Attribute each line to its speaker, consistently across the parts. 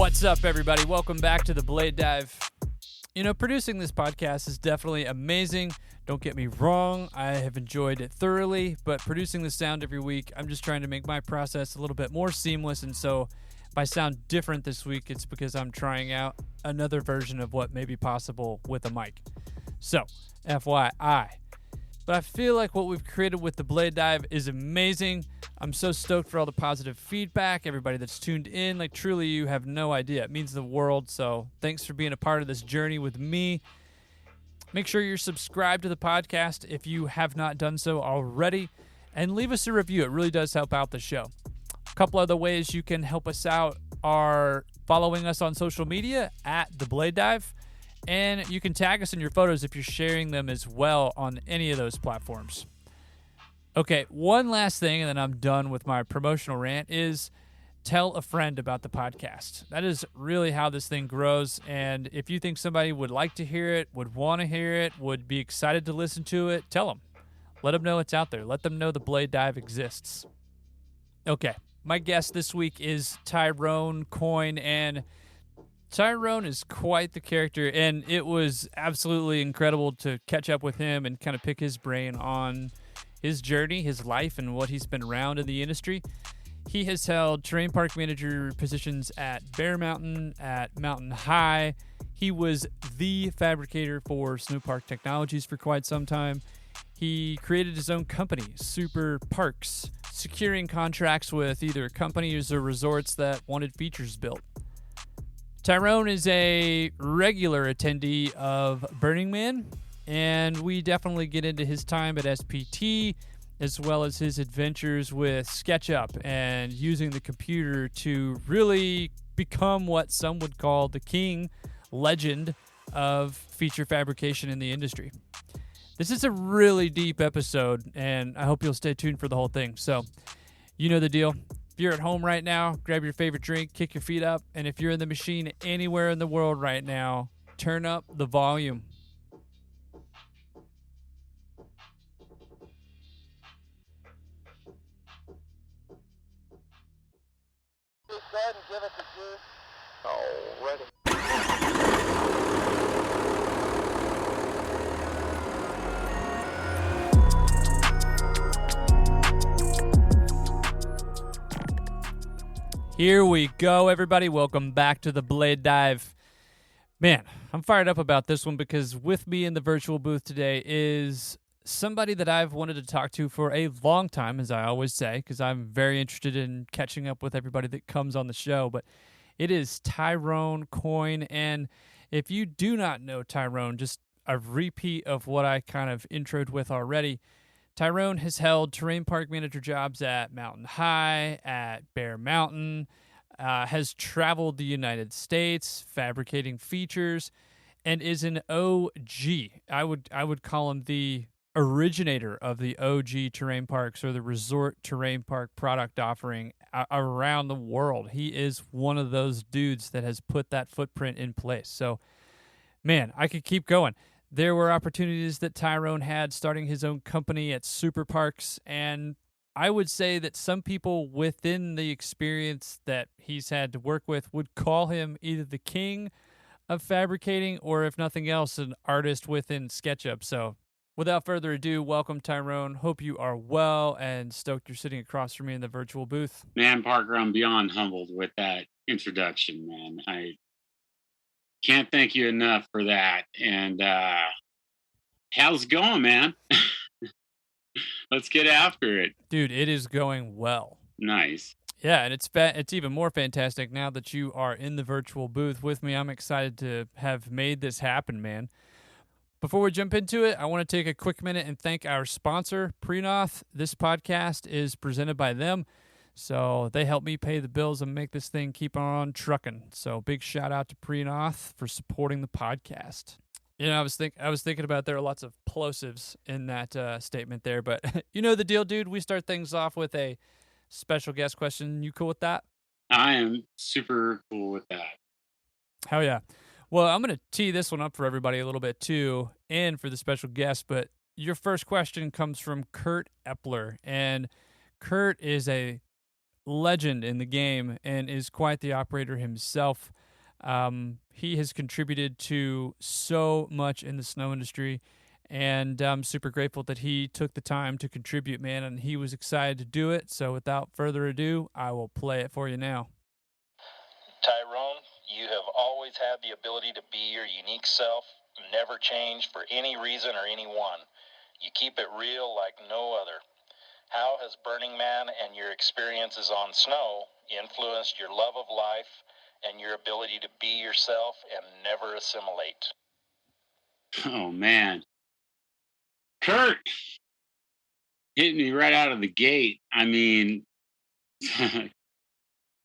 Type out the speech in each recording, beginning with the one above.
Speaker 1: What's up, everybody? Welcome back to the Blade Dive. You know, producing this podcast is definitely amazing. Don't get me wrong, I have enjoyed it thoroughly, but producing the sound every week, I'm just trying to make my process a little bit more seamless, and so if I sound different this week, it's because I'm trying out another version of what may be possible with a mic. So, FYI. But I feel like what we've created with the Blade Dive is amazing. I'm so stoked for all the positive feedback, everybody that's tuned in. Like, truly, you have no idea. It means the world, so thanks for being a part of this journey with me. Make sure you're subscribed to the podcast if you have not done so already, and leave us a review. It really does help out the show. A couple other ways you can help us out are following us on social media at The Blade Dive, and you can tag us in your photos if you're sharing them as well on any of those platforms. Okay, one last thing, and then I'm done with my promotional rant, is tell a friend about the podcast. That is really how this thing grows, and if you think somebody would like to hear it, would want to hear it, would be excited to listen to it, tell them. Let them know it's out there. Let them know the Blade Dive exists. Okay, my guest this week is Tyrone Coyne, and Tyrone is quite the character, and it was absolutely incredible to catch up with him and kind of pick his brain on his journey, his life, and what he's been around in the industry. He has held Terrain Park Manager positions at Bear Mountain, at Mountain High. He was the fabricator for Snowpark Technologies for quite some time. He created his own company, Superparx, securing contracts with either companies or resorts that wanted features built. Tyrone is a regular attendee of Burning Man, and we definitely get into his time at SPT, as well as his adventures with SketchUp and using the computer to really become what some would call the king, legend of feature fabrication in the industry. This is a really deep episode, and I hope you'll stay tuned for the whole thing. So, you know the deal. If you're at home right now, grab your favorite drink, kick your feet up, and if you're in the machine anywhere in the world right now, turn up the volume.
Speaker 2: Go ahead and give it the juice. Already.
Speaker 1: Here we go, everybody. Welcome back to the Blade Dive. Man, I'm fired up about this one because with me in the virtual booth today is somebody that I've wanted to talk to for a long time, as I always say, because I'm very interested in catching up with everybody that comes on the show. But it is Tyrone Coyne, and if you do not know Tyrone, just a repeat of what I kind of introed with already, Tyrone has held Terrain Park Manager jobs at Mountain High, at Bear Mountain, has traveled the United States fabricating features, and is an OG. I would call him the originator of the OG terrain parks, or the resort terrain park product offering around the world. He is one of those dudes that has put that footprint in place. So, man, I could keep going. There were opportunities that Tyrone had starting his own company at Superparx, and I would say that some people within the experience that he's had to work with would call him either the king of fabricating or, if nothing else, an artist within SketchUp. So without further ado, welcome, Tyrone. Hope you are well and stoked you're sitting across from me in the virtual booth.
Speaker 3: Man, Parker, I'm beyond humbled with that introduction, man. I can't thank you enough for that. And how's it going, man? Let's get after it.
Speaker 1: Dude, it is going well.
Speaker 3: Nice.
Speaker 1: Yeah, and it's even more fantastic now that you are in the virtual booth with me. I'm excited to have made this happen, man. Before we jump into it, I want to take a quick minute and thank our sponsor, Prenoth. This podcast is presented by them, so they help me pay the bills and make this thing keep on trucking. So big shout out to Prenoth for supporting the podcast. You know, I was thinking about there are lots of plosives in that statement there, but you know the deal, dude. We start things off with a special guest question. You cool with that?
Speaker 3: I am super cool with that.
Speaker 1: Hell yeah. Well, I'm going to tee this one up for everybody a little bit too, and for the special guest, but your first question comes from Kurt Epler, and Kurt is a legend in the game and is quite the operator himself. He has contributed to so much in the snow industry, and I'm super grateful that he took the time to contribute, man, and he was excited to do it. So without further ado, I will play it for you now.
Speaker 4: Tyrone, you have always had the ability to be your unique self, never change for any reason or anyone. You keep it real like no other. How has Burning Man and your experiences on snow influenced your love of life and your ability to be yourself and never assimilate?
Speaker 3: Oh, man. Kurt hit me right out of the gate. I mean,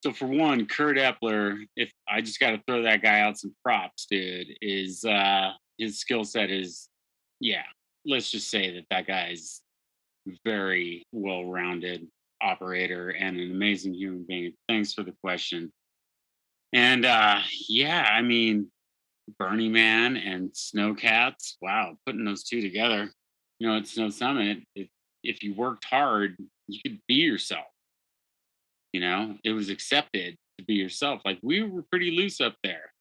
Speaker 3: so for one, Kurt Epler, if I just got to throw that guy out some props, dude, is his skill set is, yeah, let's just say that guy's very well-rounded operator and an amazing human being. Thanks for the question. And yeah, I mean, Burning Man and Snowcats, wow, putting those two together, at Snow Summit, if you worked hard, you could be yourself. It was accepted to be yourself. Like, we were pretty loose up there.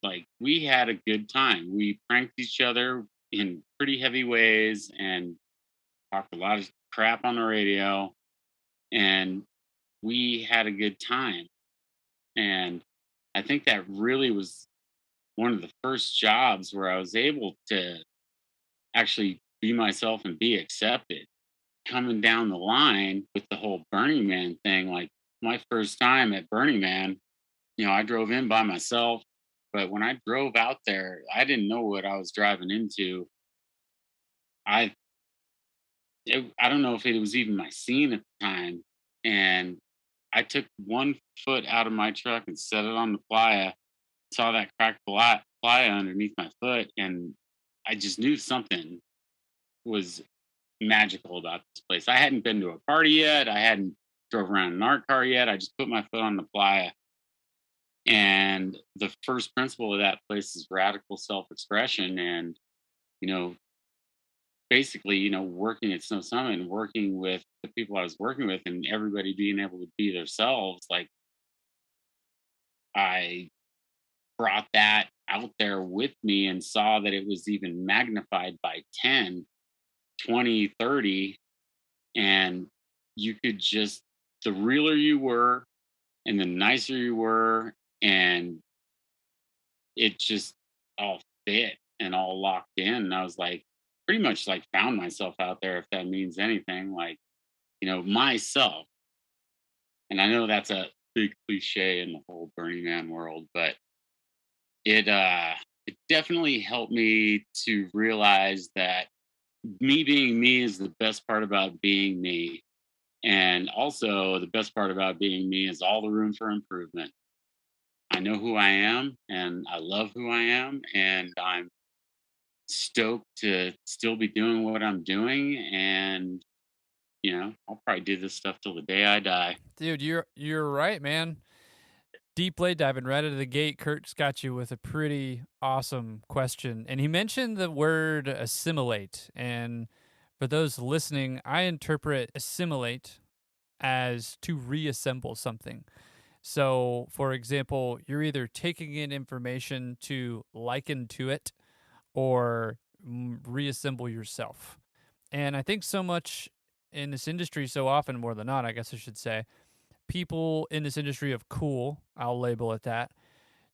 Speaker 3: Like, we had a good time. We pranked each other in pretty heavy ways and talked a lot of crap on the radio, and we had a good time. And I think that really was one of the first jobs where I was able to actually be myself and be accepted. Coming down the line with the whole Burning Man thing, like, my first time at Burning Man, I drove in by myself, but when I drove out there, I didn't know what I was driving into. I don't know if it was even my scene at the time, and I took one foot out of my truck and set it on the playa, saw that cracked playa underneath my foot, and I just knew something was magical about this place. I hadn't been to a party yet. I hadn't drove around in our car yet. I just put my foot on the playa. And the first principle of that place is radical self-expression. And, basically, working at Snow Summit and working with the people I was working with and everybody being able to be themselves, like, I brought that out there with me and saw that it was even magnified by 10, 20, 30. And you could just, the realer you were and the nicer you were, and it just all fit and all locked in. And I was like, pretty much like found myself out there, if that means anything, like, myself. And I know that's a big cliche in the whole Burning Man world, but it definitely helped me to realize that me being me is the best part about being me. And also, the best part about being me is all the room for improvement. I know who I am, and I love who I am, and I'm stoked to still be doing what I'm doing. And, I'll probably do this stuff till the day I die.
Speaker 1: Dude, you're right, man. Deep blade diving right out of the gate. Kurt's got you with a pretty awesome question. And he mentioned the word assimilate. And for those listening, I interpret assimilate as to reassemble something. So, for example, you're either taking in information to liken to it or reassemble yourself. And I think so much in this industry, so often more than not, I guess I should say, people in this industry of cool, I'll label it that,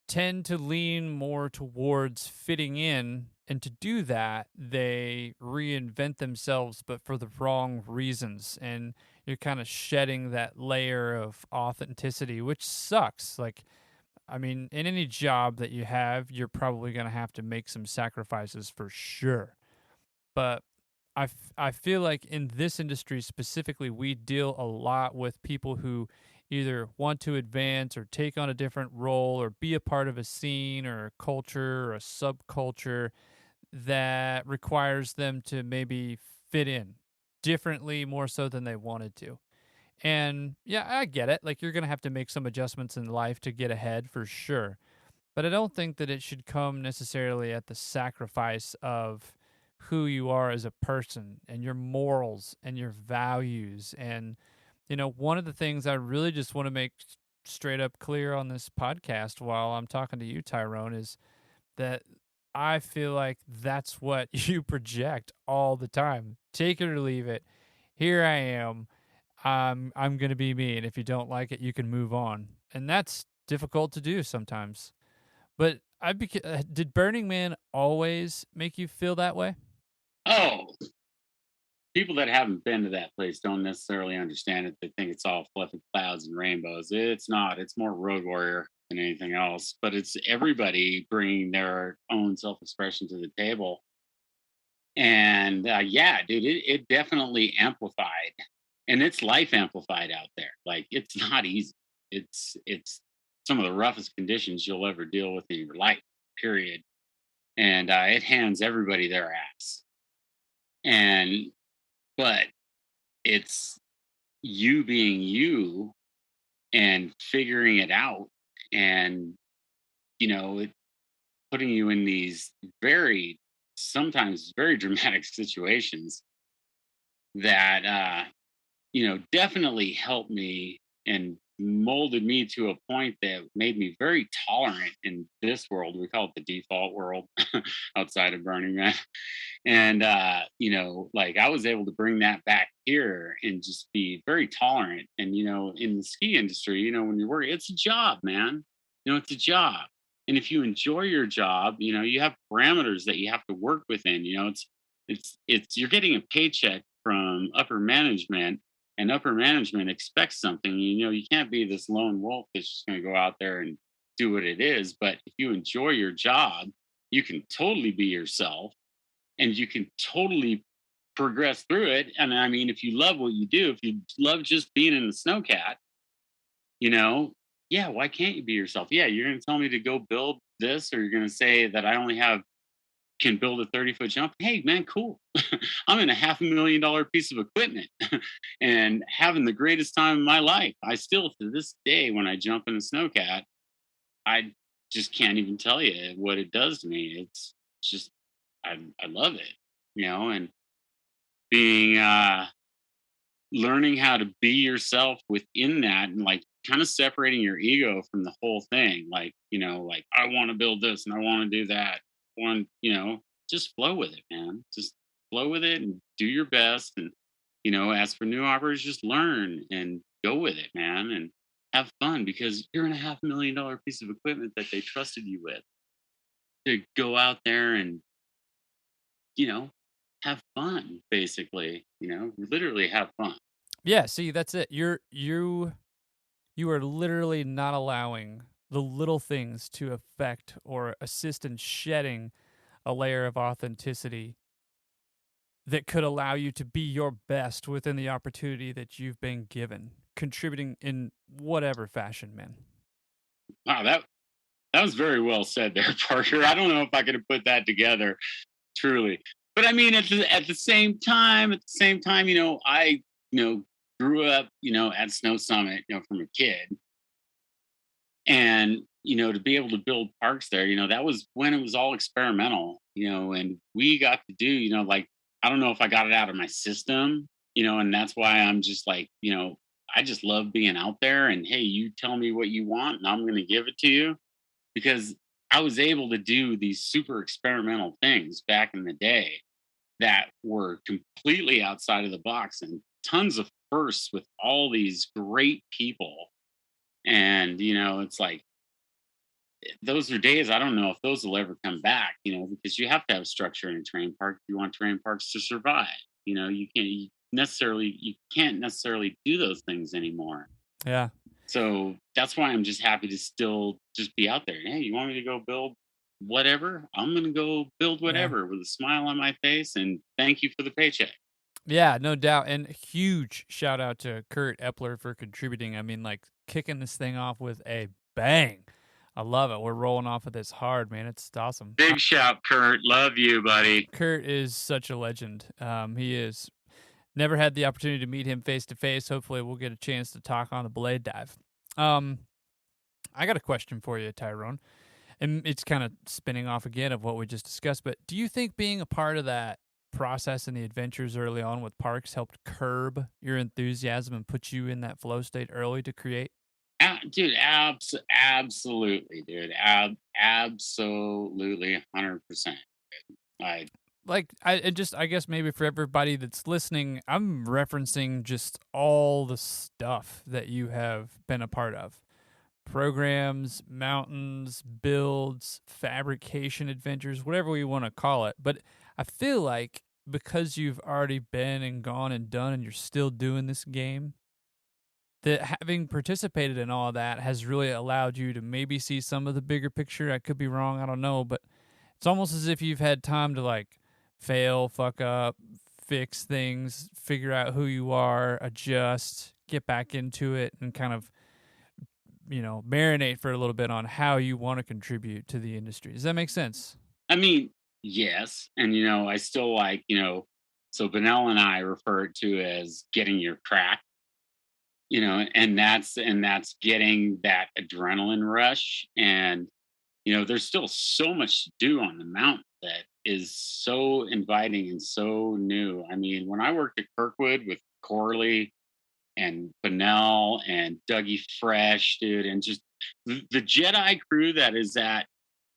Speaker 1: tend to lean more towards fitting in. And to do that, they reinvent themselves, but for the wrong reasons. And you're kind of shedding that layer of authenticity, which sucks. Like, I mean, in any job that you have, you're probably going to have to make some sacrifices for sure. But I feel like in this industry specifically, we deal a lot with people who either want to advance or take on a different role or be a part of a scene or a culture or a subculture that requires them to maybe fit in differently, more so than they wanted to. And yeah, I get it. Like, you're going to have to make some adjustments in life to get ahead for sure. But I don't think that it should come necessarily at the sacrifice of who you are as a person and your morals and your values and One of the things I really just want to make straight up clear on this podcast while I'm talking to you, Tyrone, is that I feel like that's what you project all the time. Take it or leave it. Here I am. I'm going to be me, and if you don't like it, you can move on. And that's difficult to do sometimes. But did Burning Man always make you feel that way?
Speaker 3: Oh, people that haven't been to that place don't necessarily understand it. They think it's all fluffy clouds and rainbows. It's not. It's more Road Warrior than anything else. But it's everybody bringing their own self-expression to the table. And yeah, dude, it definitely amplified, and it's life amplified out there. Like, it's not easy. It's some of the roughest conditions you'll ever deal with in your life, period. And it hands everybody their ass. But it's you being you and figuring it out, and putting you in these sometimes very dramatic situations that definitely helped me and molded me to a point that made me very tolerant in this world. We call it the default world outside of Burning Man. And like, I was able to bring that back here and just be very tolerant. And in the ski industry, when you're working, it's a job, man. It's a job. And if you enjoy your job, you have parameters that you have to work within. It's you're getting a paycheck from upper management, and upper management expects something. You can't be this lone wolf that's just going to go out there and do what it is. But if you enjoy your job, you can totally be yourself, and you can totally progress through it. And I mean, if you love what you do, if you love just being in the snowcat, yeah, why can't you be yourself? Yeah, you're going to tell me to go build this, or you're going to say that I only can build a 30-foot jump. Hey, man, cool. I'm in a $500,000 piece of equipment and having the greatest time of my life. I still, to this day, when I jump in a snowcat, I just can't even tell you what it does to me. It's just, I love it, and being, learning how to be yourself within that, and like kind of separating your ego from the whole thing. Like, like, I want to build this and I want to do that. Just flow with it, man. Just flow with it and do your best. And, as for new operators, just learn and go with it, man. And have fun, because you're in a $500,000 piece of equipment that they trusted you with to go out there and, have fun, basically, literally have fun.
Speaker 1: Yeah, see, that's it. You are literally not allowing the little things to affect or assist in shedding a layer of authenticity that could allow you to be your best within the opportunity that you've been given, contributing in whatever fashion, man.
Speaker 3: Wow, that was very well said there, Parker. I don't know if I could have put that together, truly. But I mean, at the same time, I grew up, at Snow Summit, from a kid, and to be able to build parks there, that was when it was all experimental, and we got to do, like, I don't know if I got it out of my system, and that's why I'm just like, I just love being out there, and hey, you tell me what you want and I'm going to give it to you, because I was able to do these super experimental things back in the day that were completely outside of the box, and tons of firsts with all these great people. And, it's like, those are days, I don't know if those will ever come back, because you have to have structure in a terrain park if you want terrain parks to survive. You can't necessarily do those things anymore.
Speaker 1: Yeah.
Speaker 3: So that's why I'm just happy to still just be out there. Hey, you want me to go build whatever? I'm going to go build whatever with a smile on my face, and thank you for the paycheck.
Speaker 1: Yeah, no doubt. And huge shout out to Kurt Epler for contributing. I mean, like, kicking this thing off with a bang. I love it. We're rolling off of this hard, man. It's awesome.
Speaker 3: Big shout, Kurt. Love you, buddy.
Speaker 1: Kurt is such a legend. He is. Never had the opportunity to meet him face to face. Hopefully we'll get a chance to talk on the Blade Dive. I got a question for you, Tyrone. And it's kind of spinning off again of what we just discussed, but do you think being a part of that process and the adventures early on with parks helped curb your enthusiasm and put you in that flow state early to create?
Speaker 3: Dude, absolutely, dude. Absolutely, 100%. I
Speaker 1: I guess maybe for everybody that's listening, I'm referencing just all the stuff that you have been a part of. Programs, mountains, builds, fabrication adventures, whatever we want to call it. But I feel like because you've already been and gone and done and you're still doing this game, that having participated in all that has really allowed you to maybe see some of the bigger picture. I could be wrong, I don't know, but it's almost as if you've had time to like fail, fuck up, fix things, figure out who you are, adjust, get back into it, and kind of, marinate for a little bit on how you want to contribute to the industry. Does that make sense?
Speaker 3: I mean, yes. And, I still like, so Binnell and I refer to as getting your crack, and that's getting that adrenaline rush. And, there's still so much to do on the mountain that is so inviting and so new. I mean, when I worked at Kirkwood with Corley and Binnell and Dougie Fresh, dude, and just the Jedi crew that is at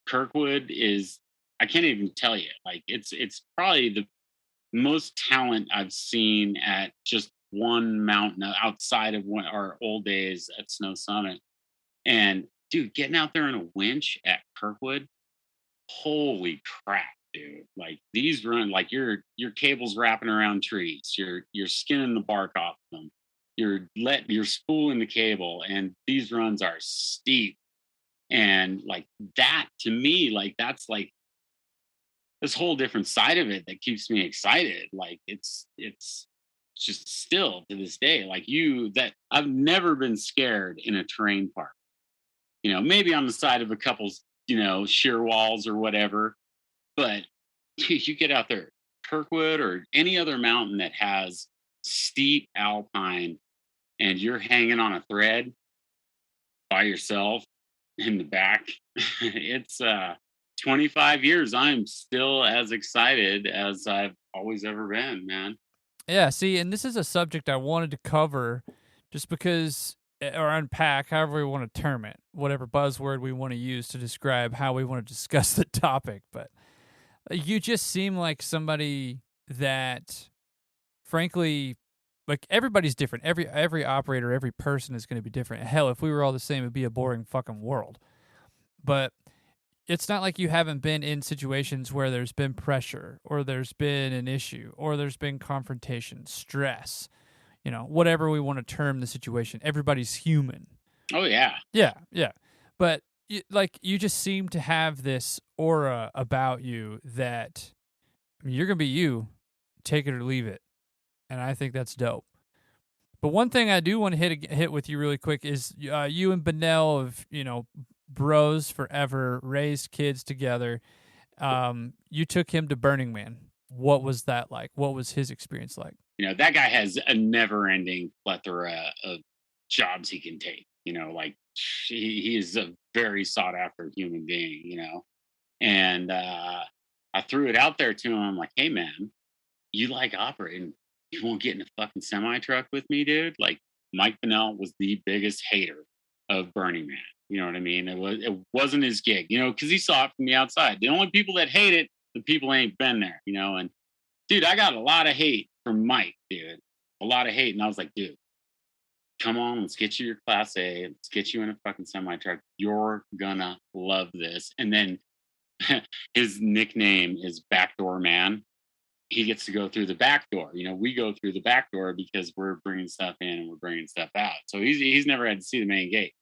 Speaker 3: Kirkwood is, I can't even tell you. Like, it's probably the most talent I've seen at just one mountain outside of our old days at Snow Summit. And dude, getting out there in a winch at Kirkwood, holy crap, dude. Like, these run, like your cable's wrapping around trees, you're skinning the bark off them, you're spooling the cable, and these runs are steep. And like that, to me, like that's like this whole different side of it that keeps me excited. Like it's just still to this day, like that I've never been scared in a terrain park. Maybe on the side of a couple, sheer walls or whatever, but you get out there, Kirkwood or any other mountain that has steep alpine, and you're hanging on a thread by yourself in the back. It's 25 years. I'm still as excited as I've always ever been, man.
Speaker 1: Yeah, see, and this is a subject I wanted to cover just because, or unpack, however we want to term it, whatever buzzword we want to use to describe how we want to discuss the topic. But you just seem like somebody that, frankly, like everybody's different. Every operator, every person is going to be different. Hell, if we were all the same, it'd be a boring fucking world. But it's not like you haven't been in situations where there's been pressure or there's been an issue or there's been confrontation, stress, whatever we want to term the situation. Everybody's human.
Speaker 3: Oh, yeah.
Speaker 1: Yeah. But you just seem to have this aura about you that, you're going to be you, take it or leave it. And I think that's dope. But one thing I do want to hit with you really quick is you and Binnell have, bros forever, raised kids together. You took him to Burning Man. What was that like? What was his experience like?
Speaker 3: That guy has a never-ending plethora of jobs he can take. Like he is a very sought-after human being. And I threw it out there to him. I'm like, hey man, you like operating? You won't get in a fucking semi truck with me, dude. Like, Mike Binnell was the biggest hater of Burning Man. You know what I mean? It wasn't his gig, because he saw it from the outside. The only people that hate it, the people ain't been there, and dude, I got a lot of hate from Mike, dude. A lot of hate. And I was like, dude, come on, let's get you your Class A. Let's get you in a fucking semi truck. You're gonna love this. And then his nickname is Backdoor Man. He gets to go through the back door. We go through the back door because we're bringing stuff in and we're bringing stuff out. So he's never had to see the main gate.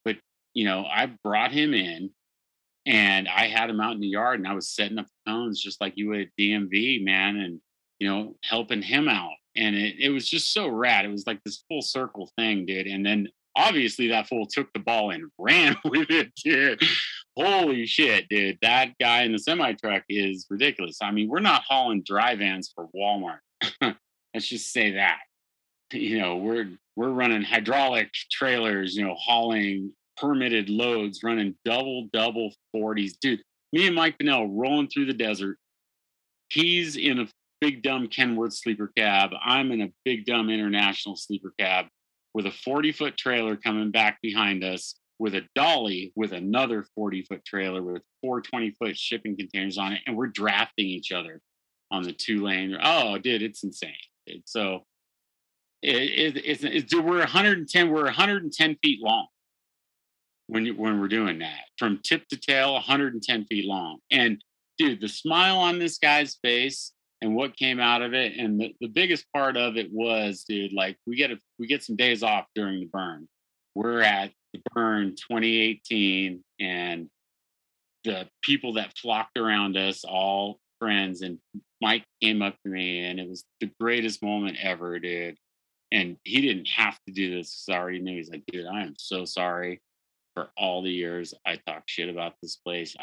Speaker 3: But, I brought him in and I had him out in the yard and I was setting up the cones just like you would at DMV, man. And, helping him out. And it was just so rad. It was like this full circle thing, dude. And then obviously that fool took the ball and ran with it, dude. Holy shit, dude. That guy in the semi-truck is ridiculous. I mean, we're not hauling dry vans for Walmart. Let's just say that. We're running hydraulic trailers, hauling permitted loads, running double 40s. Dude, me and Mike Binnell rolling through the desert. He's in a big dumb Kenworth sleeper cab. I'm in a big dumb international sleeper cab with a 40-foot trailer coming back behind us with a dolly with another 40-foot trailer with 4 20-foot shipping containers on it. And we're drafting each other on the 2-lane. Oh, dude, it's insane. So dude, we're 110 feet long when we're doing that, from tip to tail, 110 feet long. And dude, the smile on this guy's face and what came out of it, and the biggest part of it was, dude, like we get some days off during the burn. We're at the burn 2018, and the people that flocked around us, all friends, and Mike came up to me, and it was the greatest moment ever, dude. And he didn't have to do this because I already knew. He's like, dude, I am so sorry for all the years I talked shit about this place.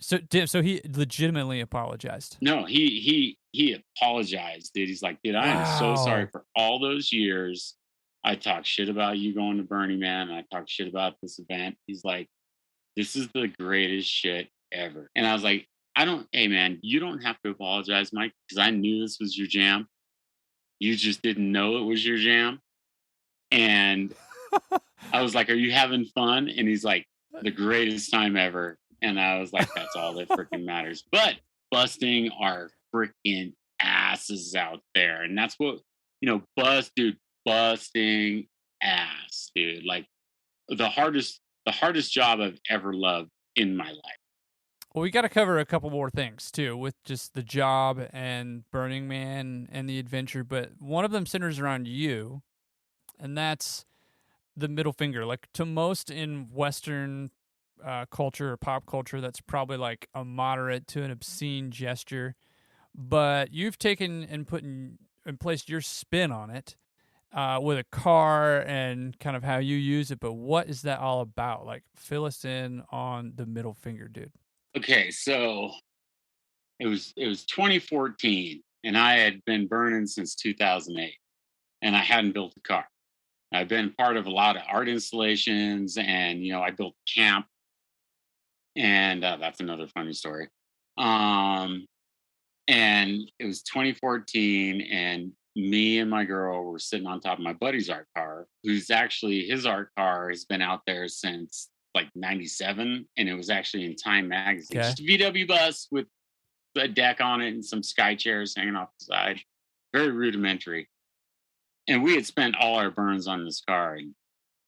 Speaker 1: So he legitimately apologized.
Speaker 3: No, he apologized, dude. He's like, dude, I am so sorry for all those years I talked shit about you going to Burning Man. And I talked shit about this event. He's like, this is the greatest shit ever. And I was like, hey man, you don't have to apologize, Mike, because I knew this was your jam. You just didn't know it was your jam. And I was like, are you having fun? And he's like, the greatest time ever. And I was like, that's all that freaking matters. But busting our freaking asses out there. And that's what, busting ass, dude. Like the hardest job I've ever loved in my life.
Speaker 1: Well, we got to cover a couple more things too, with just the job and Burning Man and the adventure. But one of them centers around you, and that's the middle finger. Like to most in Western culture or pop culture, that's probably like a moderate to an obscene gesture. But you've taken and put in and placed your spin on it with a car and kind of how you use it. But what is that all about? Like, fill us in on the middle finger, dude.
Speaker 3: Okay, so it was 2014, and I had been burning since 2008, and I hadn't built a car. I've been part of a lot of art installations, and I built a camp, and that's another funny story. And it was 2014, and me and my girl were sitting on top of my buddy's art car, who's actually, his art car has been out there since like 97, and it was actually in Time magazine.
Speaker 1: Okay.
Speaker 3: Just a VW bus with a deck on it and some sky chairs hanging off the side. Very rudimentary. And we had spent all our burns on this car. And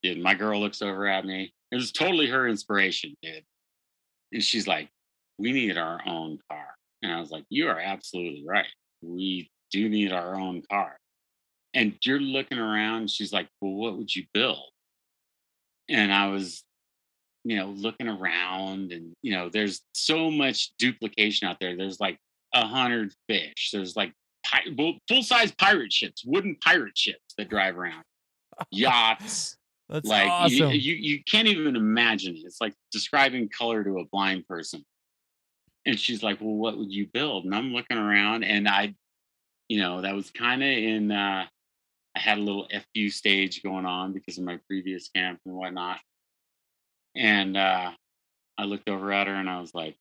Speaker 3: dude, my girl looks over at me. It was totally her inspiration, dude. And she's like, we need our own car. And I was like, you are absolutely right. We do need our own car. And you're looking around. She's like, well, what would you build? And I was, looking around, and, there's so much duplication out there. There's like 100 fish. There's like full-size pirate ships, wooden pirate ships that drive around, yachts.
Speaker 1: That's
Speaker 3: like
Speaker 1: awesome.
Speaker 3: You can't even imagine it. It's like describing color to a blind person. And she's like, well, what would you build? And I'm looking around, and that was kind of in, I had a little FU stage going on because of my previous camp and whatnot. And I looked over at her, and I was like,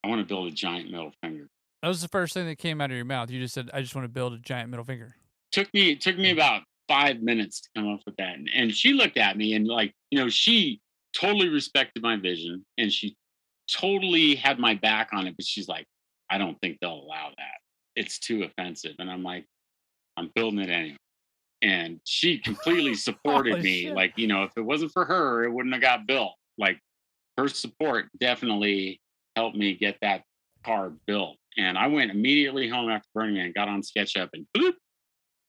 Speaker 3: I want to build a giant middle finger.
Speaker 1: That was the first thing that came out of your mouth. You just said, I just want to build a giant middle finger.
Speaker 3: Took me about 5 minutes to come up with that. And she looked at me, and she totally respected my vision, and she totally had my back on it. But she's like, I don't think they'll allow that. It's too offensive. And I'm like, I'm building it anyway. And she completely supported me.
Speaker 1: Shit.
Speaker 3: Like, if it wasn't for her, it wouldn't have got built. Like, her support definitely helped me get that car built. And I went immediately home after Burning Man, got on SketchUp, and bloop,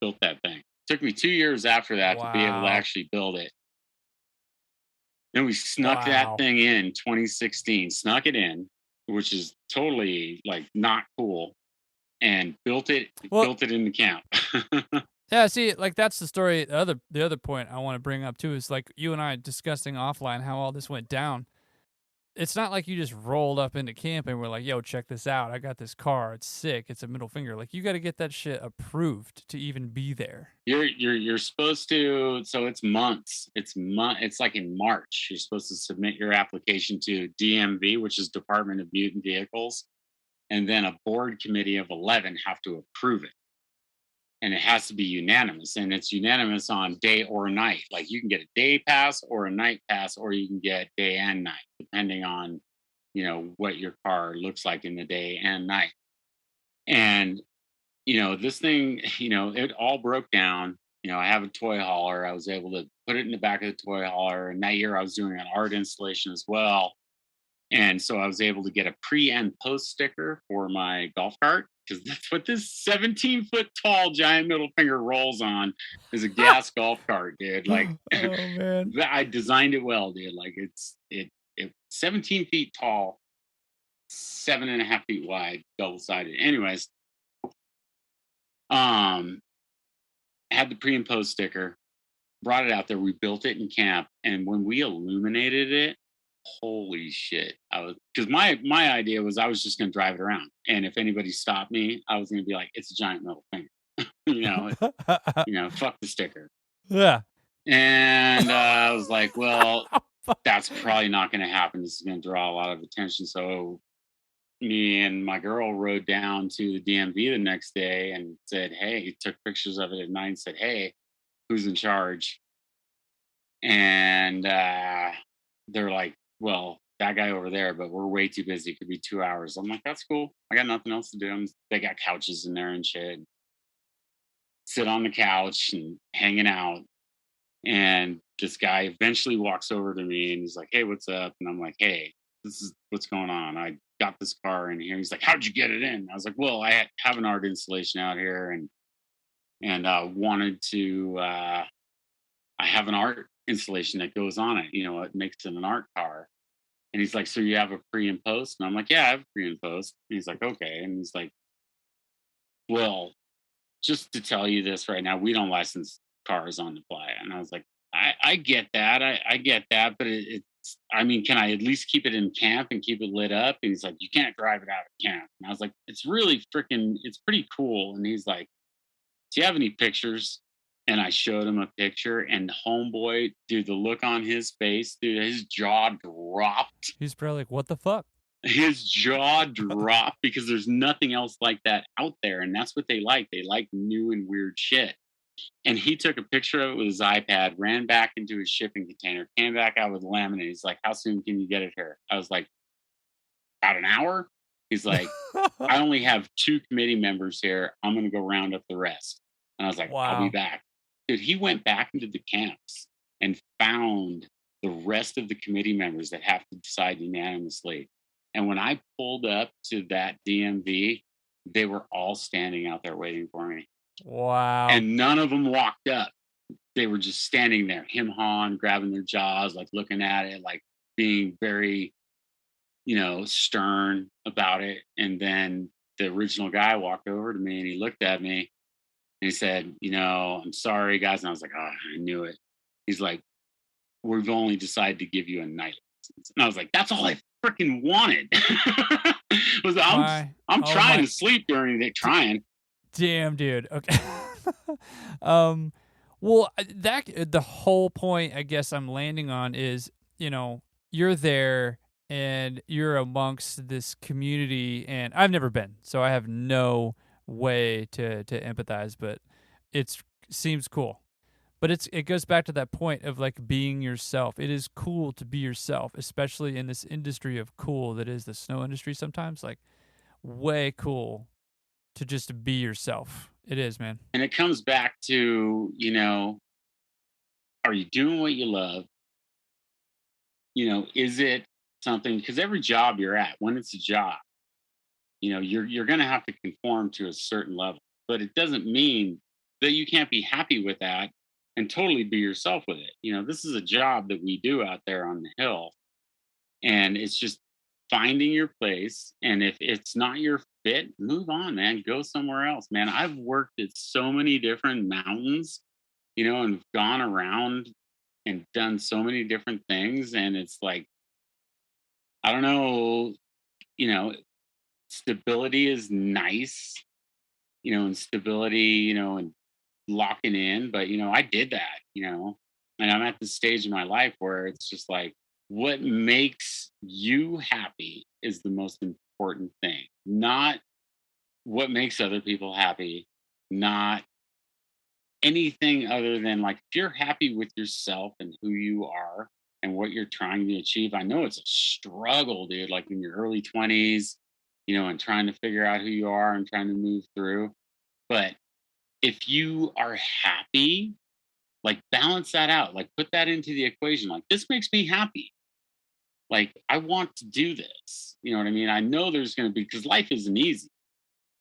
Speaker 3: built that thing. Took me 2 years after that to be able to actually build it. Then we snuck that thing in 2016, snuck it in, which is totally like not cool, and built it in the camp.
Speaker 1: Yeah, see, like that's the story. The other point I want to bring up too is like you and I discussing offline how all this went down. It's not like you just rolled up into camp and were like, yo, check this out. I got this car. It's sick. It's a middle finger. Like, you got to get that shit approved to even be there.
Speaker 3: You're supposed to, so it's months. It's like in March. You're supposed to submit your application to DMV, which is Department of Mutant Vehicles. and then a board committee of 11 have to approve it. And it has to be unanimous, and it's unanimous on day or night. Like you can get a day pass or a night pass, or you can get day and night, depending on, what your car looks like in the day and night. And, this thing, it all broke down. I have a toy hauler. I was able to put it in the back of the toy hauler. And that year I was doing an art installation as well. And so I was able to get a pre and post sticker for my golf cart, because that's what this 17-foot tall giant middle finger rolls on, is a gas golf cart, dude. Like,
Speaker 1: Oh man.
Speaker 3: I designed it well, dude. Like it's 17 feet tall, 7.5 feet wide, double sided. Anyways, had the pre and post sticker, brought it out there. We built it in camp, and when we illuminated it, holy shit! Because my idea was I was just going to drive it around, and if anybody stopped me, I was going to be like, "It's a giant middle finger," fuck the sticker.
Speaker 1: Yeah.
Speaker 3: And I was like, well, that's probably not going to happen. This is going to draw a lot of attention. So me and my girl rode down to the DMV the next day and said, hey, took pictures of it at night and said, hey, who's in charge? And they're like, well, that guy over there, but we're way too busy. It could be 2 hours. I'm like, that's cool. I got nothing else to do. They got couches in there and shit. Sit on the couch and hanging out. And this guy eventually walks over to me and he's like, hey, what's up? And I'm like, hey, this is what's going on. I got this car in here. He's like, how'd you get it in? I was like, well, I have an art installation out here and wanted to, I have an art installation that goes on it. It makes it an art car. And he's like, so you have a pre and post? And I'm like, yeah, I have a pre and post. And he's like, okay. And he's like, well, just to tell you this right now, we don't license cars on the fly. And I was like, I get that. I get that. But can I at least keep it in camp and keep it lit up? And he's like, you can't drive it out of camp. And I was like, it's pretty cool. And he's like, do you have any pictures? And I showed him a picture, and homeboy, dude, the look on his face, dude, his jaw dropped.
Speaker 1: He's probably like, what the fuck?
Speaker 3: His jaw dropped because there's nothing else like that out there. And that's what they like. They like new and weird shit. And he took a picture of it with his iPad, ran back into his shipping container, came back out with laminate. He's like, how soon can you get it here? I was like, about an hour. He's like, I only have 2 committee members here. I'm going to go round up the rest. And I was like, wow. I'll be back. Dude, he went back into the camps and found the rest of the committee members that have to decide unanimously. And when I pulled up to that DMV, they were all standing out there waiting for me.
Speaker 1: Wow.
Speaker 3: And none of them walked up. They were just standing there, him-hawing, grabbing their jaws, like looking at it, like being very, stern about it. And then the original guy walked over to me and he looked at me and he said, I'm sorry, guys. And I was like, I knew it. He's like, we've only decided to give you a night license. And I was like, that's all I freaking wanted. I'm trying to sleep during the day, trying.
Speaker 1: Damn, dude. Okay. Well, the whole point I guess I'm landing on is, you're there and you're amongst this community, and I've never been, so I have no way to empathize, but it seems cool. But it goes back to that point of like being yourself. It is cool to be yourself, especially in this industry of cool that is the snow industry sometimes. Like, way cool to just be yourself. It is, man. And
Speaker 3: it comes back to, are you doing what you love? Is it something, because every job you're at, when it's a job, you're going to have to conform to a certain level, but it doesn't mean that you can't be happy with that and totally be yourself with it. This is a job that we do out there on the hill, and it's just finding your place. And if it's not your fit, move on, man. Go somewhere else, man. I've worked at so many different mountains, and gone around and done so many different things. And it's like, I don't know, stability is nice, and stability, and locking in. But, I did that, and I'm at the stage in my life where it's just like, what makes you happy is the most important thing. not what makes other people happy, not anything other than like if you're happy with yourself and who you are and what you're trying to achieve. I know it's a struggle, dude, like in your early 20s, and trying to figure out who you are and trying to move through. But if you are happy, like balance that out, like put that into the equation. Like, this makes me happy. Like, I want to do this. You know what I mean? I know there's going to be, because life isn't easy.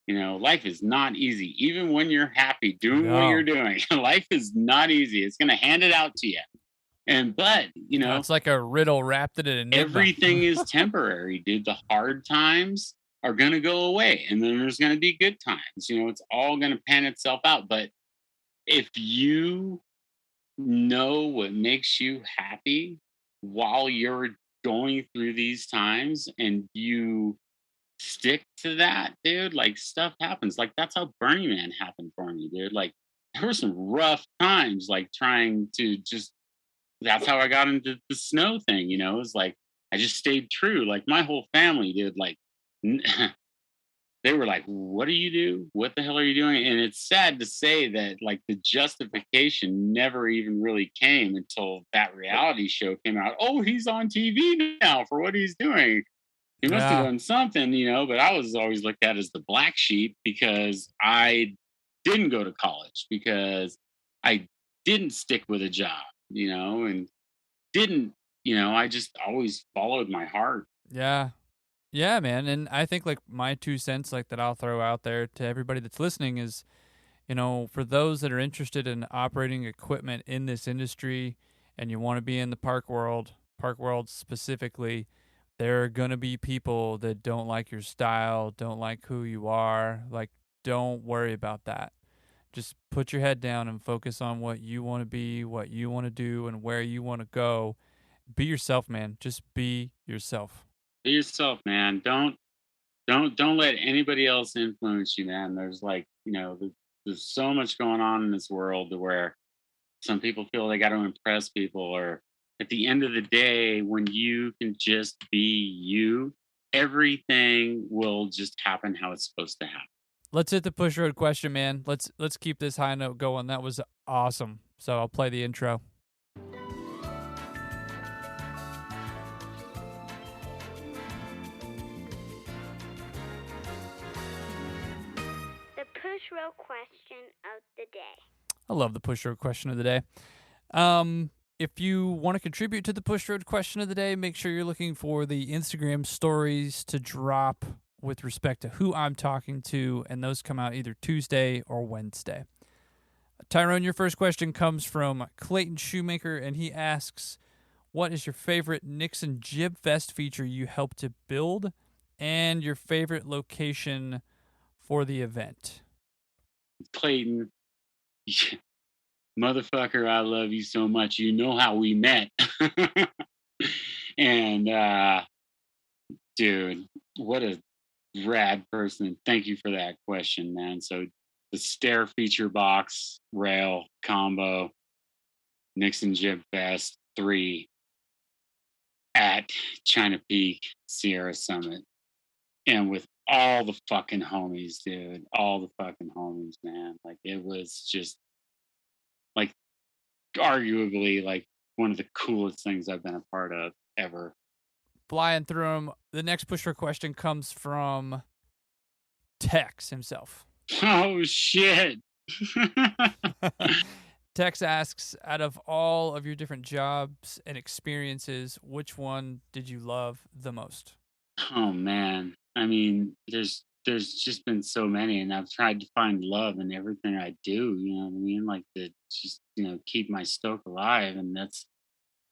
Speaker 3: Life is not easy. Even when you're happy doing what you're doing, life is not easy. It's going to hand it out to you. But
Speaker 1: it's like a riddle wrapped in an enigma.
Speaker 3: Everything is temporary, dude. The hard times are going to go away, and then there's going to be good times. It's all going to pan itself out. But if you know what makes you happy while you're going through these times and you stick to that, dude, like stuff happens. Like that's how Burning Man happened for me, dude. Like there were some rough times, like trying to just, that's how I got into the snow thing, it was like I just stayed true. Like my whole family, dude, like they were like, what do you do? What the hell are you doing? And it's sad to say that like the justification never even really came until that reality show came out. Oh, he's on TV now for what he's doing. He must have done something, but I was always looked at as the black sheep because I didn't go to college, because I didn't stick with a job, and didn't, I just always followed my heart.
Speaker 1: Yeah. Yeah, man. And I think like my 2 cents like that I'll throw out there to everybody that's listening is, for those that are interested in operating equipment in this industry and you want to be in the park world specifically, there are going to be people that don't like your style, don't like who you are. Like, don't worry about that. Just put your head down and focus on what you want to be, what you want to do, and where you want to go. Be yourself, man. Just be yourself.
Speaker 3: Be yourself, man. Don't let anybody else influence you, man. There's like, there's so much going on in this world where some people feel they got to impress people, or at the end of the day, when you can just be you, everything will just happen how it's supposed to happen.
Speaker 1: Let's hit the push road question, man. Let's keep this high note going. That was awesome. So I'll play the intro.
Speaker 5: The push road question of the day.
Speaker 1: I love the push road question of the day. If you want to contribute to the push road question of the day, make sure you're looking for the Instagram stories to drop with respect to who I'm talking to, and those come out either Tuesday or Wednesday. Tyrone, your first question comes from Clayton Shoemaker, and he asks, what is your favorite Nixon Jib Fest feature you helped to build, and your favorite location for the event?
Speaker 3: Clayton, motherfucker, I love you so much. You know how we met. And dude, what a rad person. Thank you for that question, man. So the stair feature box rail combo Nixon Jib Fest 3 at China Peak Sierra Summit, and with all the fucking homies, dude, all the fucking homies, man. Like it was just like arguably like one of the coolest things I've been a part of ever.
Speaker 1: Flying through them. The next pusher question comes from Tex himself.
Speaker 3: Oh shit.
Speaker 1: Tex asks, out of all of your different jobs and experiences, which one did you love the most?
Speaker 3: Oh man, I mean, there's just been so many, and I've tried to find love in everything I do. You know what I mean? Like to just keep my stoke alive, and that's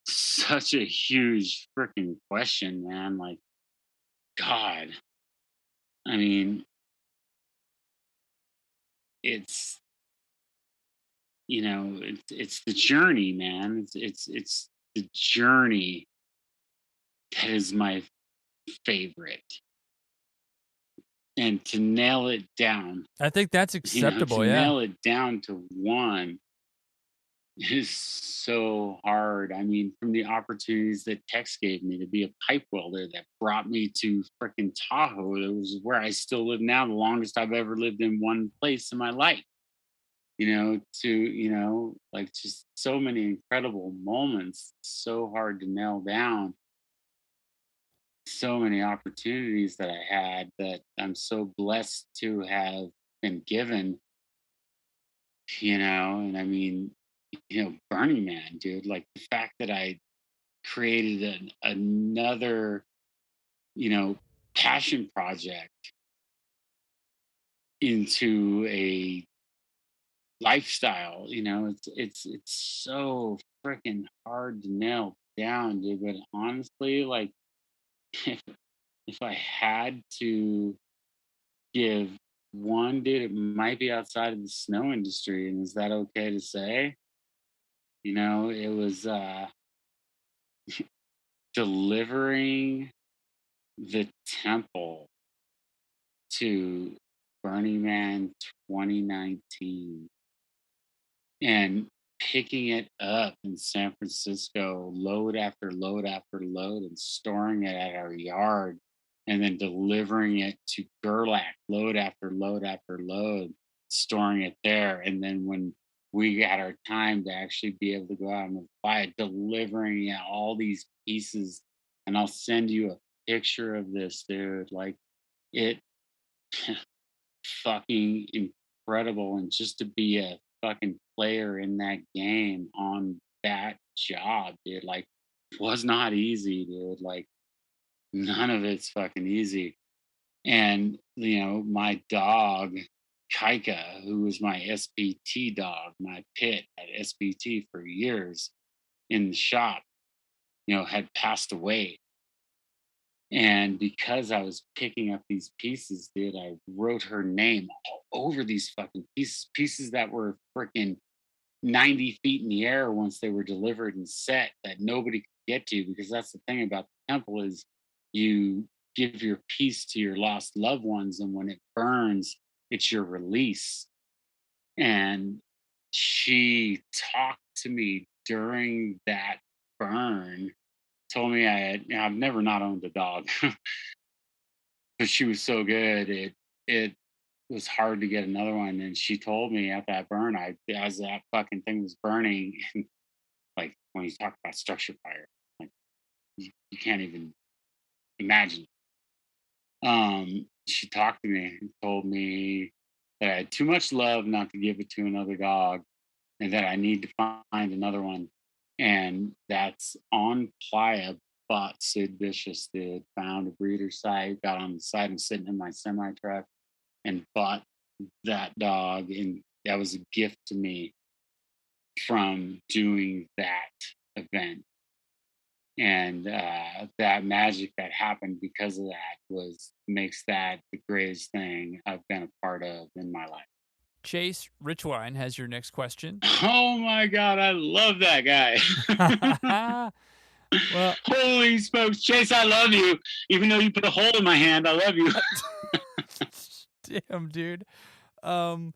Speaker 3: such a huge freaking question, man. Like, God, I mean, it's it's the journey, man. It's the journey that is my favorite. And to nail it down,
Speaker 1: I think that's acceptable.
Speaker 3: to nail it down to one, is so hard. I mean, from the opportunities that Tex gave me to be a pipe welder that brought me to freaking Tahoe, that was where I still live now, the longest I've ever lived in one place in my life. To, like just so many incredible moments, so hard to nail down, so many opportunities that I had that I'm so blessed to have been given, and I mean, Burning Man, dude, like the fact that I created another, you know, passion project into a lifestyle. It's so freaking hard to nail down, dude. But honestly, like if if I had to give one, dude, it might be outside of the snow industry. And is that okay to say? It was delivering the temple to Burning Man 2019 and picking it up in San Francisco, load after load after load, and storing it at our yard, and then delivering it to Gerlach, load after load after load, storing it there. And then when we got our time to actually be able to go out and buy it, delivering it, all these pieces. And I'll send you a picture of this, dude. Like it fucking incredible. And just to be a fucking player in that game on that job, dude, like was not easy, dude. Like none of it's fucking easy. And my dog Kaika, who was my SPT dog, my pit at SPT for years in the shop, had passed away. And because I was picking up these pieces, dude, I wrote her name all over these fucking pieces that were freaking 90 feet in the air once they were delivered and set, that nobody could get to. Because that's the thing about the temple is you give your piece to your lost loved ones, and when it burns, it's your release. And she talked to me during that burn, told me I've never not owned a dog. Because she was so good, it was hard to get another one. And she told me at that burn, as that fucking thing was burning, and like when you talk about structure fire, like you can't even imagine. She talked to me and told me that I had too much love not to give it to another dog, and that I need to find another one. And that's on Playa. Bought Sid Vicious, did, found a breeder site, got on the site and sitting in my semi truck and bought that dog. And that was a gift to me from doing that event. And that magic that happened because of that makes that the greatest thing I've been a part of in my life.
Speaker 1: Chase Richwine has your next question.
Speaker 3: Oh my God, I love that guy.
Speaker 1: Well,
Speaker 3: holy smokes, Chase, I love you. Even though you put a hole in my hand, I love you.
Speaker 1: Damn, dude. Well,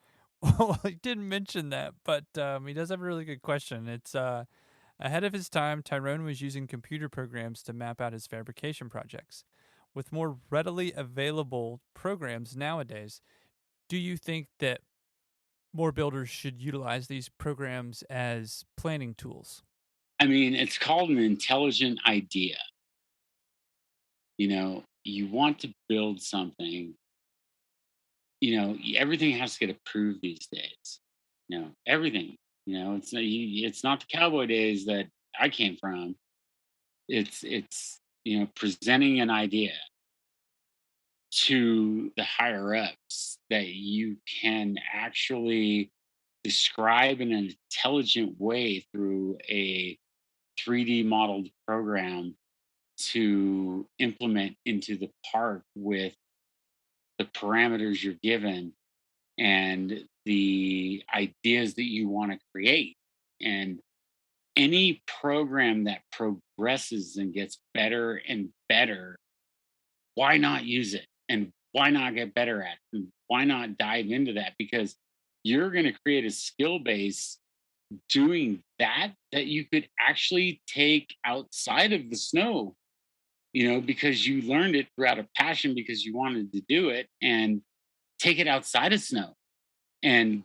Speaker 1: I didn't mention that, but he does have a really good question. It's ahead of his time, Tyrone was using computer programs to map out his fabrication projects. With more readily available programs nowadays, do you think that more builders should utilize these programs as planning tools?
Speaker 3: I mean, it's called an intelligent idea. You want to build something, everything has to get approved these days. Everything, it's not the cowboy days that I came from. It's presenting an idea to the higher ups that you can actually describe in an intelligent way through a 3D modeled program to implement into the park with the parameters you're given and the ideas that you want to create. And any program that progresses and gets better and better, why not use it? And why not get better at it? And why not dive into that? Because you're going to create a skill base doing that you could actually take outside of the snow, because you learned it throughout a passion because you wanted to do it, and take it outside of snow and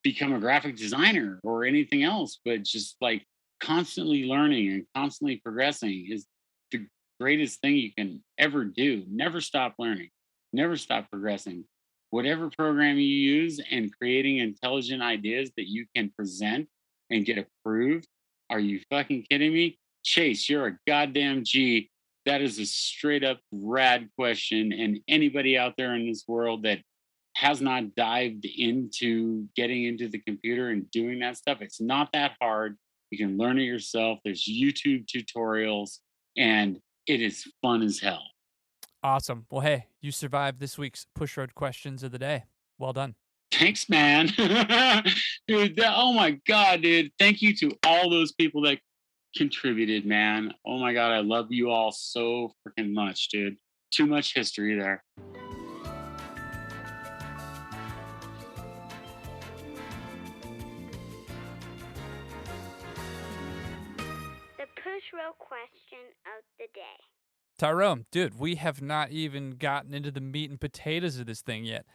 Speaker 3: become a graphic designer or anything else. But just like constantly learning and constantly progressing is the greatest thing you can ever do. Never stop learning, never stop progressing. Whatever program you use, and creating intelligent ideas that you can present and get approved. Are you fucking kidding me? Chase, you're a goddamn G. That is a straight up rad question. And anybody out there in this world that has not dived into getting into the computer and doing that stuff, it's not that hard. You can learn it yourself. There's YouTube tutorials, and it is fun as hell.
Speaker 1: Awesome. Well, hey, you survived this week's Push Road Questions of the Day. Well done.
Speaker 3: Thanks, man. Dude, oh my God, dude. Thank you to all those people that contributed, man. Oh my God, I love you all so freaking much, dude. Too much history there.
Speaker 5: The push row question of the day.
Speaker 1: Tyrone, dude, we have not even gotten into the meat and potatoes of this thing yet.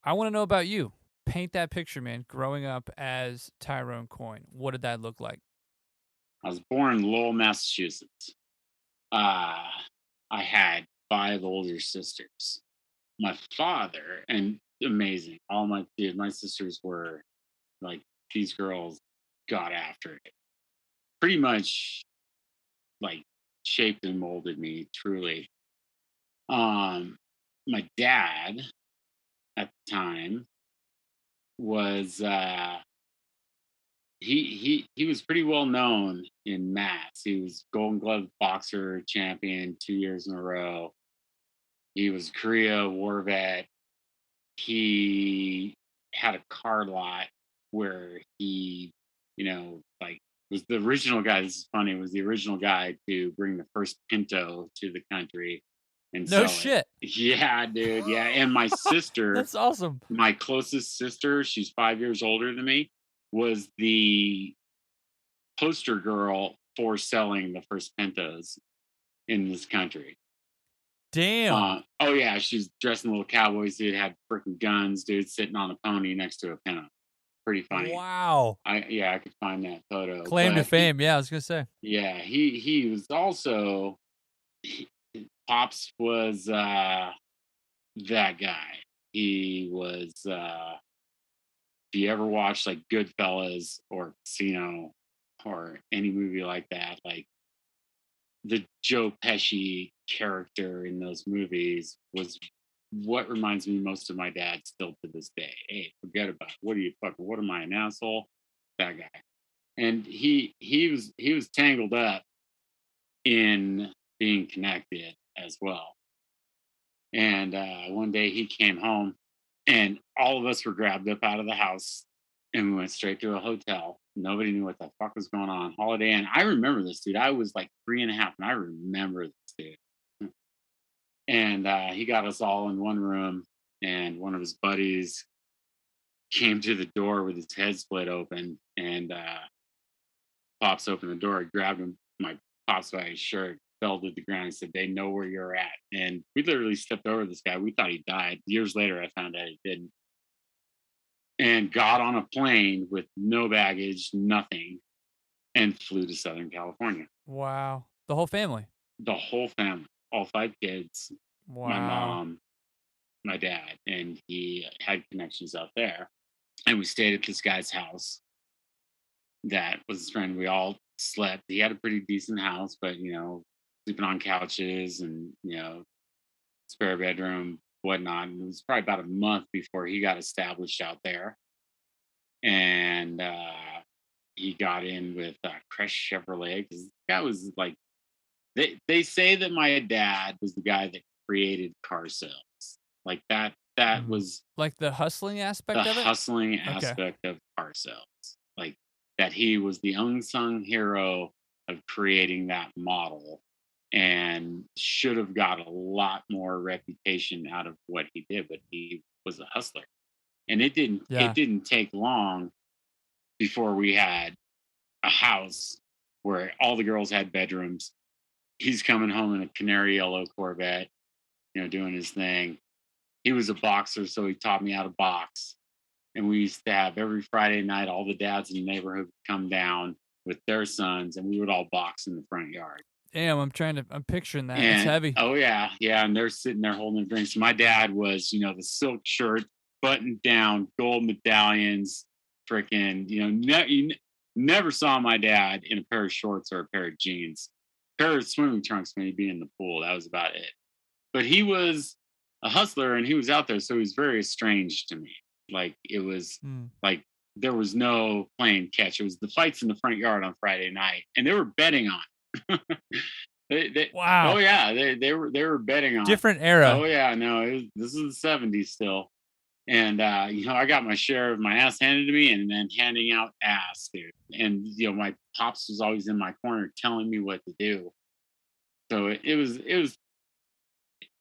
Speaker 1: I want to know about you. Paint that picture, man, growing up as Tyrone Coyne. What did that look like?
Speaker 3: I was born in Lowell, Massachusetts. I had 5 older sisters. My father, and amazing. All my sisters were like, these girls got after it. Pretty much like shaped and molded me, truly. My dad at the time was he was pretty well known in Mass. He was Golden Glove boxer champion 2 years in a row. He was Korea war vet. He had a car lot where he, like, was the original guy. This is funny. Was the original guy to bring the first Pinto to the country and
Speaker 1: No
Speaker 3: sell
Speaker 1: shit.
Speaker 3: it. Yeah, dude. Yeah, and my sister,
Speaker 1: That's awesome.
Speaker 3: my closest sister, she's 5 years older than me, was the poster girl for selling the first Pintos in this country.
Speaker 1: Damn.
Speaker 3: Oh yeah, she's dressed in little cowboy suit, had freaking guns, dude, sitting on a pony next to a Pinto. Pretty funny.
Speaker 1: Wow.
Speaker 3: I could find that photo.
Speaker 1: Claim to fame. Yeah, I was gonna say.
Speaker 3: Yeah, he was also Pops was that guy. He was if you ever watched like Goodfellas or Casino or any movie like that, like the Joe Pesci character in those movies was what reminds me most of my dad still to this day. Hey, forget about it. What am I, an asshole? That guy. And he was tangled up in being connected as well. And one day he came home, and all of us were grabbed up out of the house, and we went straight to a hotel. Nobody knew what the fuck was going on. Holiday Inn. I remember this, dude. I was like 3.5, and I remember this, dude. And he got us all in one room, and one of his buddies came to the door with his head split open, and Pops opened the door. I grabbed him, my Pops by his shirt, fell to the ground, and said, "They know where you're at." And we literally stepped over this guy. We thought he died. Years later, I found out he didn't. And got on a plane with no baggage, nothing, and flew to Southern California.
Speaker 1: Wow. The whole family.
Speaker 3: The whole family, all 5 kids.
Speaker 1: Wow.
Speaker 3: My mom, my dad, and he had connections out there. And we stayed at this guy's house. That was his friend. We all slept. He had a pretty decent house, but sleeping on couches and spare bedroom, whatnot. And it was probably about a month before he got established out there. And he got in with Crush Chevrolet, because that was like, they say that my dad was the guy that created car sales. Like that was
Speaker 1: like the hustling aspect of it?
Speaker 3: The hustling aspect of car sales. Like that he was the unsung hero of creating that model, and should have got a lot more reputation out of what he did, but he was a hustler. And it didn't take long before we had a house where all the girls had bedrooms. He's coming home in a canary yellow Corvette, doing his thing. He was a boxer, so he taught me how to box. And we used to have every Friday night, all the dads in the neighborhood would come down with their sons, and we would all box in the front yard.
Speaker 1: Damn, I'm picturing that. It's heavy.
Speaker 3: Oh, yeah. Yeah. And they're sitting there holding their drinks. My dad was, the silk shirt, buttoned down, gold medallions, freaking, you never saw my dad in a pair of shorts or a pair of jeans. A pair of swimming trunks when he'd be in the pool. That was about it. But he was a hustler and he was out there. So he was very estranged to me. Like it was like there was no playing catch. It was the fights in the front yard on Friday night, and they were betting on.
Speaker 1: Wow.
Speaker 3: Oh yeah, they were betting on
Speaker 1: different era.
Speaker 3: Oh yeah, no, this is the 70s still, and I got my share of my ass handed to me, and then handing out ass, dude. And my pops was always in my corner telling me what to do. So it was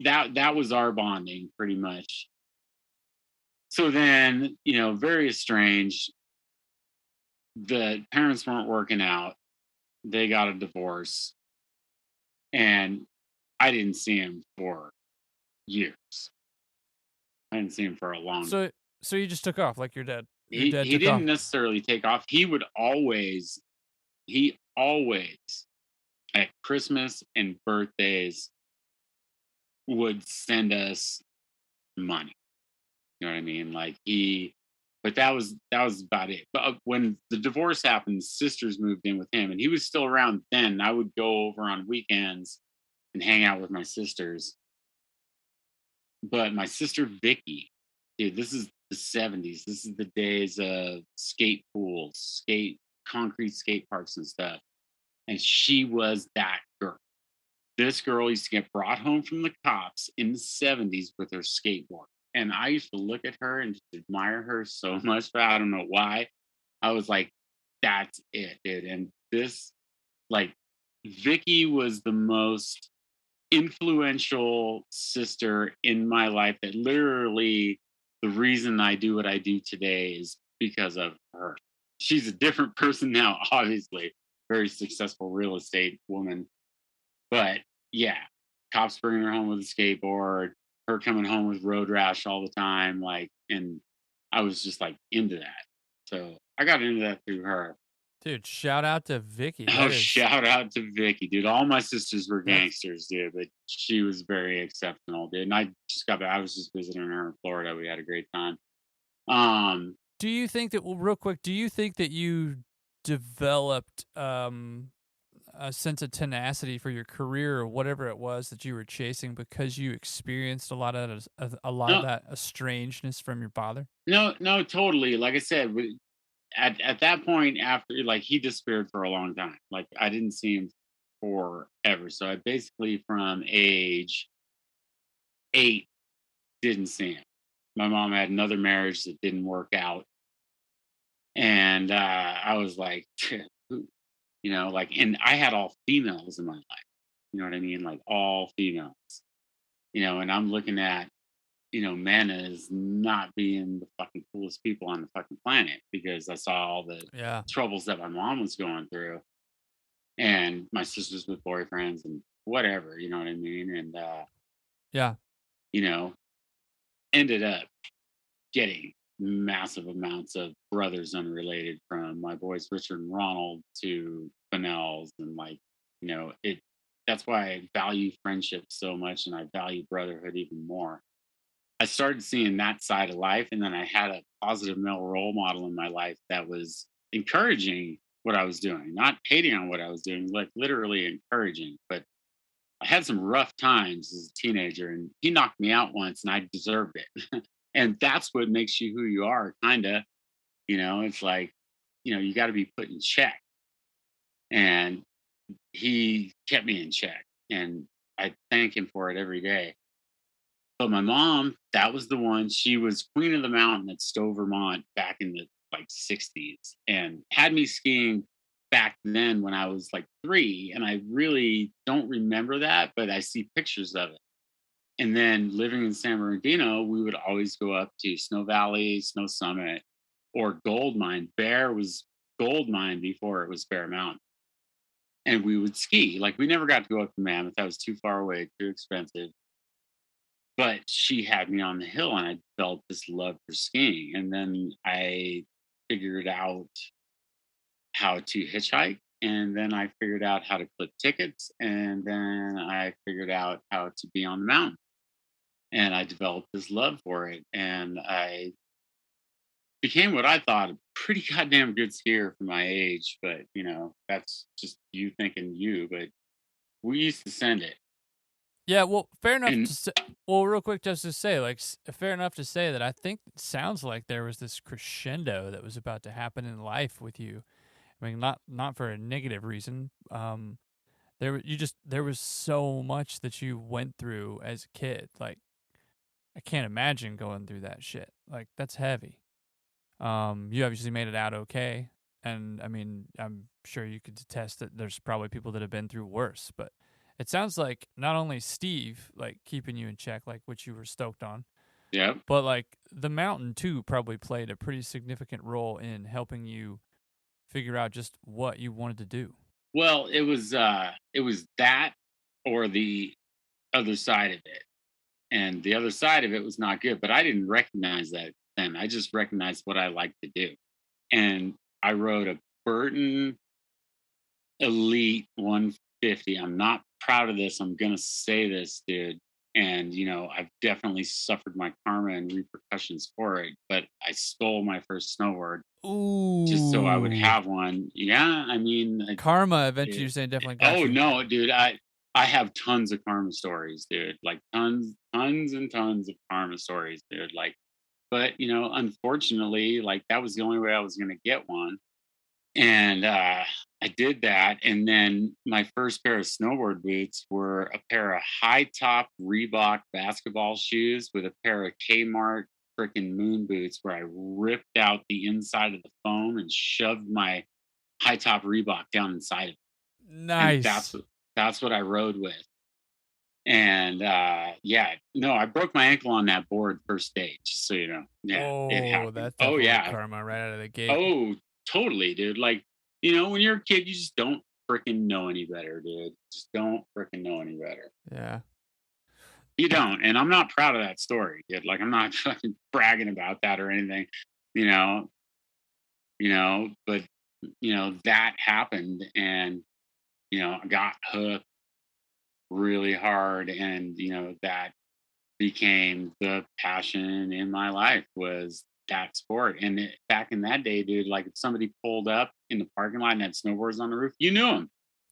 Speaker 3: that was our bonding pretty much. So then, very estranged. The parents weren't working out. They got a divorce. And I didn't see him for years. I didn't see him for a long time.
Speaker 1: So you just took off like your dad?
Speaker 3: He didn't necessarily take off. He always at Christmas and birthdays would send us money. You know what I mean? But that was about it. But when the divorce happened, sisters moved in with him, and he was still around then. I would go over on weekends and hang out with my sisters. But my sister Vicky, dude, this is the 70s. This is the days of skate pools, concrete skate parks and stuff. And she was that girl. This girl used to get brought home from the cops in the 70s with her skateboard. And I used to look at her and just admire her so much, but I don't know why. I was like, that's it, dude. And Vicky was the most influential sister in my life that literally the reason I do what I do today is because of her. She's a different person now, obviously. Very successful real estate woman. But yeah, cops bringing her home with a skateboard, her coming home with road rash all the time, and I was just into that. So I got into that through her.
Speaker 1: Dude, shout out to Vicky.
Speaker 3: Shout out to Vicky, dude. All my sisters were gangsters, dude, but she was very exceptional, dude. And I just got back. I was just visiting her in Florida. We had a great time.
Speaker 1: Do you think that, real quick, you developed a sense of tenacity for your career or whatever it was that you were chasing because you experienced a lot of that estrangedness from your father?
Speaker 3: No, totally. Like I said, at that point, after he disappeared for a long time. I didn't see him forever. So I basically from age 8 didn't see him. My mom had another marriage that didn't work out. And I was like, and I had all females in my life. You know what I mean? All females. And I'm looking at, men as not being the fucking coolest people on the fucking planet because I saw all the troubles that my mom was going through and my sisters with boyfriends and whatever, you know what I mean? And, ended up getting massive amounts of brothers unrelated from my boys Richard and Ronald to Binnells and that's why I value friendship so much and I value brotherhood even more. I started seeing that side of life, and then I had a positive male role model in my life that was encouraging what I was doing, not hating on what I was doing, literally encouraging. But I had some rough times as a teenager, and he knocked me out once, and I deserved it. And that's what makes you who you are, kind of. It's you got to be put in check. And he kept me in check, and I thank him for it every day. But my mom, that was the one. She was queen of the mountain at Stowe, Vermont back in the 60s and had me skiing back then when I was 3. And I really don't remember that, but I see pictures of it. And then living in San Bernardino, we would always go up to Snow Valley, Snow Summit, or gold mine. Bear was gold mine before it was Bear Mountain. And we would ski. Like, we never got to go up to Mammoth. That was too far away, too expensive. But she had me on the hill, and I developed this love for skiing. And then I figured out how to hitchhike. And then I figured out how to clip tickets. And then I figured out how to be on the mountain. And I developed this love for it. And I became what I thought a pretty goddamn good skier for my age. But, you know, that's just you thinking you. But we used to send it.
Speaker 1: Yeah, well, fair enough.
Speaker 3: And-
Speaker 1: To say, well, real quick, just to say, like, fair enough to say that I think it sounds like there was this crescendo that was about to happen in life with you. I mean, not for a negative reason. There was so much that you went through as a kid. Like, I can't imagine going through that shit. Like, that's heavy. You obviously made it out okay, and I mean, I'm sure you could attest that there's probably people that have been through worse, but it sounds like not only Steve, like, keeping you in check, like, which you were stoked on,
Speaker 3: Yeah.
Speaker 1: but, like, the mountain, too, probably played a pretty significant role in helping you figure out just what you wanted to do.
Speaker 3: Well, it was that or the other side of it. And the other side of it was not good, but I didn't recognize that then. I just recognized what I like to do. And I rode a Burton Elite 150. I'm not proud of this. I'm going to say this, dude. And, you know, I've definitely suffered my karma and repercussions for it, but I stole my first snowboard
Speaker 1: Ooh.
Speaker 3: just so I would have one. Yeah, I mean,
Speaker 1: Karma, eventually you're saying definitely got you.
Speaker 3: no, dude, I have tons of karma stories, dude. Like tons and tons of karma stories, dude. Like, but you know, unfortunately, like that was the only way I was gonna get one. And I did that, and then my first pair of snowboard boots were a pair of high top Reebok basketball shoes with a pair of Kmart freaking moon boots, where I ripped out the inside of the foam and shoved my high top Reebok down inside of it.
Speaker 1: Nice.
Speaker 3: And that's what I rode with. And I broke my ankle on that board first day, just so you know. Yeah, it happened.
Speaker 1: That's karma right out of the gate.
Speaker 3: Oh, totally, dude. Like, you know, when you're a kid, you just don't freaking know any better, dude. Just don't freaking know any better.
Speaker 1: Yeah.
Speaker 3: You don't. And I'm not proud of that story, dude. Like, I'm not fucking bragging about that or anything, you know, but, you know, that happened, and, you know, I got hooked really hard, and, you know, that became the passion in my life, was that sport. And back in that day, dude, like if somebody pulled up in the parking lot and had snowboards on the roof, you knew them.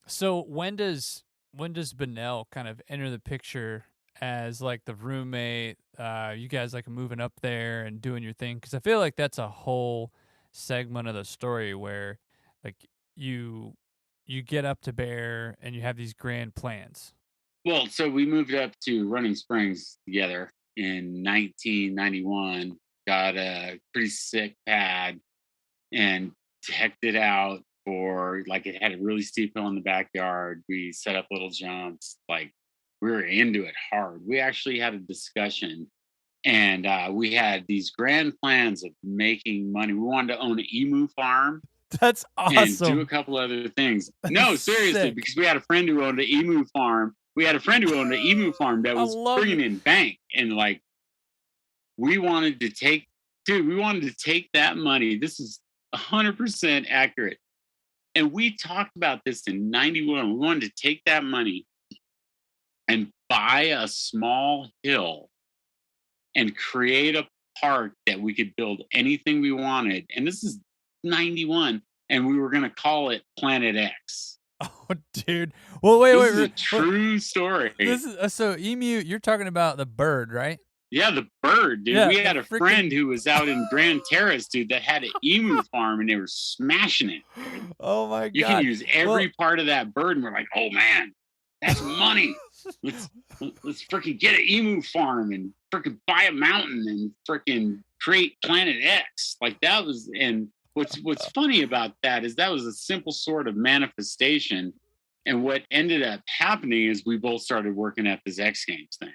Speaker 1: So when does Binnell kind of enter the picture as like the roommate? You guys like moving up there and doing your thing, because I feel like that's a whole segment of the story where like you get up to Bear and you have these grand plans.
Speaker 3: Well, so we moved up to Running Springs together in 1991. Got a pretty sick pad and teched it out for, like, it had a really steep hill in the backyard. We set up little jumps. Like, we were into it hard. We actually had a discussion, and we had these grand plans of making money. We wanted to own an emu farm.
Speaker 1: That's awesome.
Speaker 3: And do a couple other things. No, seriously,
Speaker 1: sick.
Speaker 3: Because we had a friend who owned an emu farm. That was bringing in bank, and like, we wanted to take that money. This is 100% accurate. And we talked about this in 91. We wanted to take that money and buy a small hill and create a park that we could build anything we wanted. And this is 91. And we were going to call it Planet X.
Speaker 1: Oh, dude. Well, wait.
Speaker 3: This is a true story.
Speaker 1: This is so emu. You're talking about the bird, right?
Speaker 3: Yeah, the bird, dude.
Speaker 1: Yeah,
Speaker 3: we had a friend who was out in Grand Terrace, dude, that had an emu farm, and they were smashing it. Dude.
Speaker 1: Oh my god!
Speaker 3: You can use every part of that bird, and we're like, oh man, that's money. Let's freaking get an emu farm and freaking buy a mountain and freaking create Planet X. Like that was, and what's funny about that is that was a simple sort of manifestation, and what ended up happening is we both started working at this X Games thing,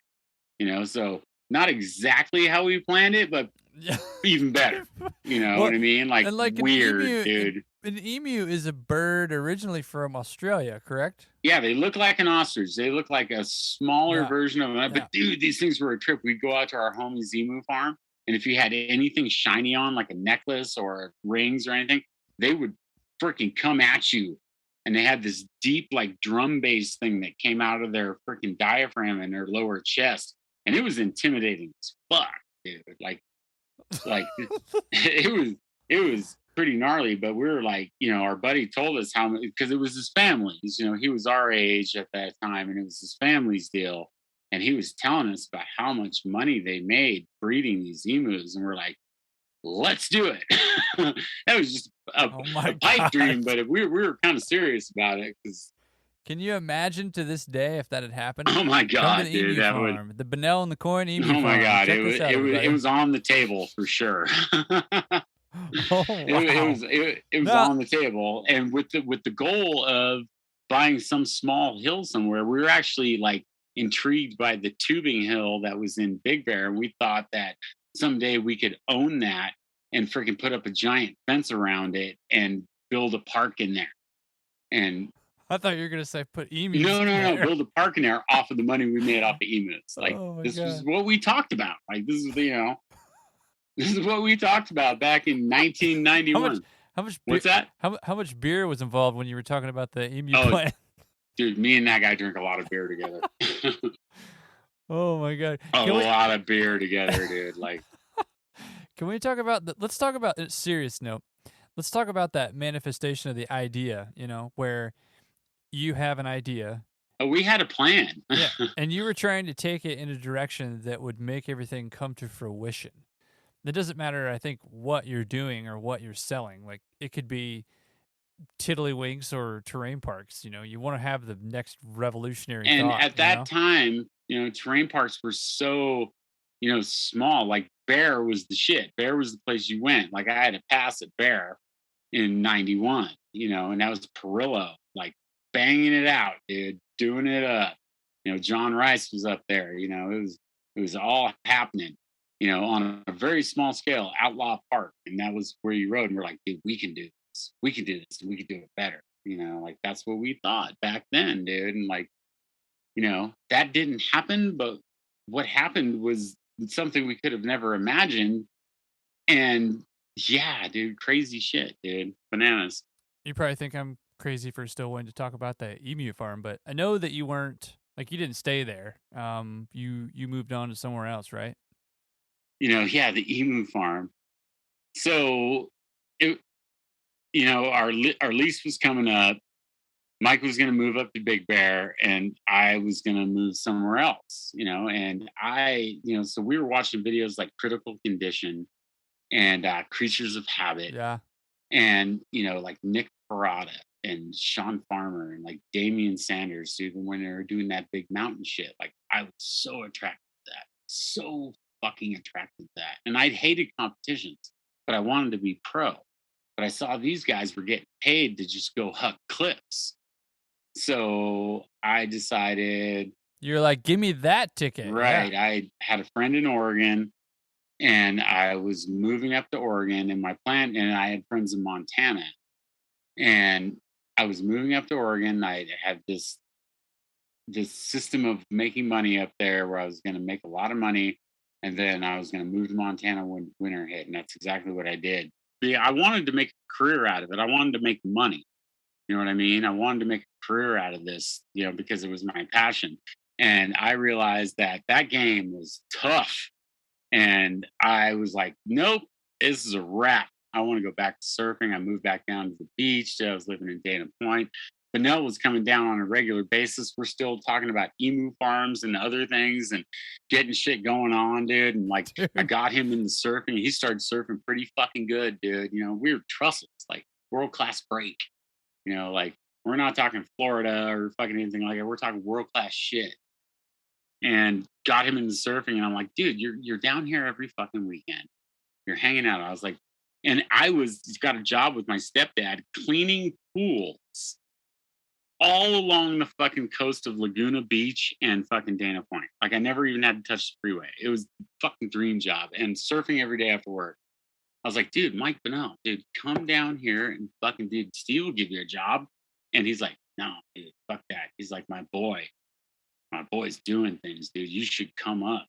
Speaker 3: you know, so. Not exactly how we planned it, but
Speaker 1: Yeah.
Speaker 3: even better. You know what I mean? Like,
Speaker 1: and like
Speaker 3: weird,
Speaker 1: an emu,
Speaker 3: dude.
Speaker 1: An emu is a bird originally from Australia, correct?
Speaker 3: Yeah, they look like an ostrich. They look like a smaller
Speaker 1: Yeah.
Speaker 3: version of that.
Speaker 1: Yeah.
Speaker 3: But dude, these things were a trip. We'd go out to our homie's emu farm, and if you had anything shiny on, like a necklace or rings or anything, they would freaking come at you. And they had this deep, like drum bass thing that came out of their freaking diaphragm and their lower chest, and it was intimidating as fuck, dude. Like it was pretty gnarly. But we were like, you know, our buddy told us how, because it was his family's, you know, he was our age at that time, and it was his family's deal, and he was telling us about how much money they made breeding these emus, and we're like, let's do it. That was just a pipe dream, but we were kind of serious about it, because
Speaker 1: Can you imagine to this day if that had happened?
Speaker 3: oh my god,
Speaker 1: the
Speaker 3: dude,
Speaker 1: emu
Speaker 3: that
Speaker 1: farm, the Binnell and the Coyne emu
Speaker 3: oh my
Speaker 1: farm.
Speaker 3: god,
Speaker 1: Check this out,
Speaker 3: it was on the table for sure.
Speaker 1: Oh, wow.
Speaker 3: It was on the table, and with the goal of buying some small hill somewhere. We were actually like intrigued by the tubing hill that was in Big Bear, and we thought that someday we could own that and freaking put up a giant fence around it and build a park in there. And
Speaker 1: I thought you were gonna say put emus.
Speaker 3: no, build a park in there off of the money we made off the emus. Like, this was what we talked about. Like, this is, you know, this is what we talked about back in 1991.
Speaker 1: How much?
Speaker 3: What's that?
Speaker 1: How much beer was involved when you were talking about the emu plant?
Speaker 3: Dude, me and that guy drink a lot of beer together.
Speaker 1: Oh my god,
Speaker 3: a lot of beer together, dude. Like,
Speaker 1: can we talk about? Let's talk about a serious note. Let's talk about that manifestation of the idea. You know, where you have an idea.
Speaker 3: We had a plan.
Speaker 1: Yeah, and you were trying to take it in a direction that would make everything come to fruition. It doesn't matter, I think, what you're doing or what you're selling. Like, it could be Tiddlywinks or Terrain Parks. You know, you want to have the next revolutionary
Speaker 3: and
Speaker 1: thought,
Speaker 3: at that time, you know, Terrain Parks were so, you know, small. Like, Bear was the shit. Bear was the place you went. Like, I had a pass at Bear in 91, you know, and that was Perillo, like, banging it out, dude, doing it up. You know, John Rice was up there. You know, it was all happening, you know, on a very small scale, Outlaw Park. And that was where you rode. And we're like, dude, we can do this. We can do this. And we can do it better. You know, like, that's what we thought back then, dude. And like, you know, that didn't happen. But what happened was something we could have never imagined. And yeah, dude, crazy shit, dude. Bananas.
Speaker 1: You probably think I'm crazy for still wanting to talk about the emu farm, but I know that you weren't, like, you didn't stay there. You moved on to somewhere else, right?
Speaker 3: You know, yeah, the emu farm. So, it, you know, our lease was coming up. Mike was going to move up to Big Bear, and I was going to move somewhere else, you know, and you know, so we were watching videos like Critical Condition and Creatures of Habit.
Speaker 1: Yeah.
Speaker 3: And, you know, like Nick Parada and Sean Farmer and like Damian Sanders, even when they were doing that big mountain shit. Like, I was so attracted to that. So fucking attracted to that. And I'd hated competitions, but I wanted to be pro. But I saw these guys were getting paid to just go huck cliffs. So I decided.
Speaker 1: You're like, give me that ticket.
Speaker 3: Right.
Speaker 1: Yeah.
Speaker 3: I had a friend in Oregon, and I was moving up to Oregon, and my plan, and I had friends in Montana, and I was moving up to Oregon. I had this system of making money up there where I was going to make a lot of money, and then I was going to move to Montana when winter hit, and that's exactly what I did. Yeah, I wanted to make a career out of it. I wanted to make money. You know what I mean? I wanted to make a career out of this, you know, because it was my passion. And I realized that game was tough. And I was like, nope, this is a wrap. I want to go back to surfing. I moved back down to the beach. I was living in Dana Point. Binnell was coming down on a regular basis. We're still talking about emu farms and other things and getting shit going on, dude. And like, I got him into surfing. He started surfing pretty fucking good, dude. You know, we were trussels, like world-class break. You know, like, we're not talking Florida or fucking anything like that. We're talking world-class shit. And got him into surfing, and I'm like, dude, you're down here every fucking weekend. You're hanging out. I was like, and I got a job with my stepdad cleaning pools all along the fucking coast of Laguna Beach and fucking Dana Point. Like I never even had to touch the freeway. It was a fucking dream job. And surfing every day after work. I was like, dude, Mike Binnell, dude, come down here and fucking, dude, Steve will give you a job. And he's like, no, dude, fuck that. He's like, my boy's doing things, dude. You should come up,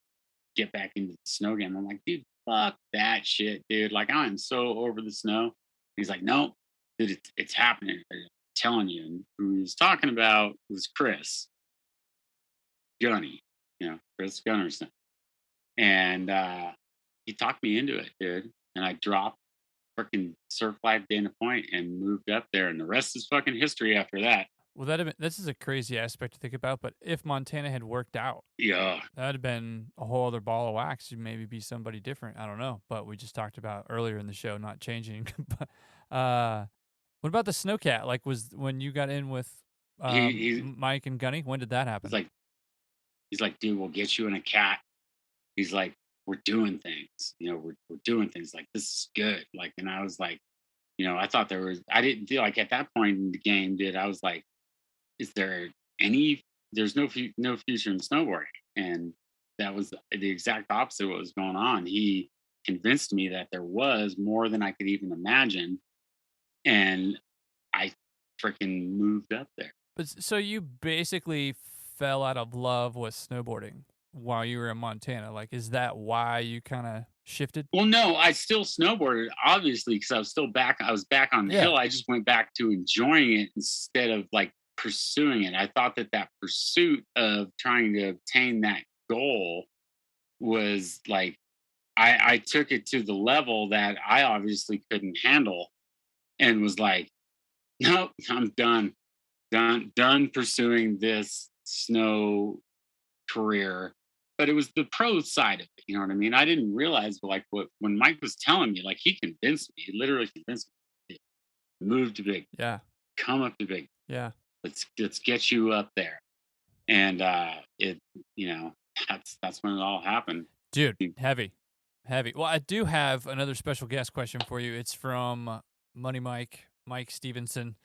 Speaker 3: get back into the snow game. I'm like, dude, fuck that shit, dude. Like, I'm so over the snow. He's like, no, dude, it's happening. I'm telling you. And who he was talking about was Chris Gunny, Chris Gunnarsson. And he talked me into it, dude. And I dropped freaking Surf Life Dana Point and moved up there. And the rest is fucking history after that.
Speaker 1: Well, this is a crazy aspect to think about, but if Montana had worked out,
Speaker 3: yeah,
Speaker 1: that'd have been a whole other ball of wax. You'd maybe be somebody different. I don't know. But we just talked about earlier in the show not changing. But what about the Snowcat? Like, was when you got in with Mike and Gunny? When did that happen?
Speaker 3: He's like, dude, we'll get you in a cat. He's like, we're doing things. We're doing things. Like, this is good. Like, and I was like, I thought I didn't feel like at that point in the game, dude, I was like, there's no future in snowboarding. And that was the exact opposite of what was going on. He convinced me that there was more than I could even imagine. And I freaking moved up there.
Speaker 1: But so you basically fell out of love with snowboarding while you were in Montana. Like, is that why you kind of shifted?
Speaker 3: Well, no, I still snowboarded, obviously, because I was still back. I was back on the hill. I just went back to enjoying it instead of like pursuing it. I thought that pursuit of trying to obtain that goal was like, I took it to the level that I obviously couldn't handle and was like, nope, I'm done pursuing this snow career. But it was the pro side of it. You know what I mean? I didn't realize when Mike was telling me, like he convinced me, he literally convinced me to move to big.
Speaker 1: Yeah.
Speaker 3: Come up to big.
Speaker 1: Yeah.
Speaker 3: Let's get you up there. And that's when it all happened.
Speaker 1: Dude, heavy. Well, I do have another special guest question for you. It's from Money Mike Stevenson.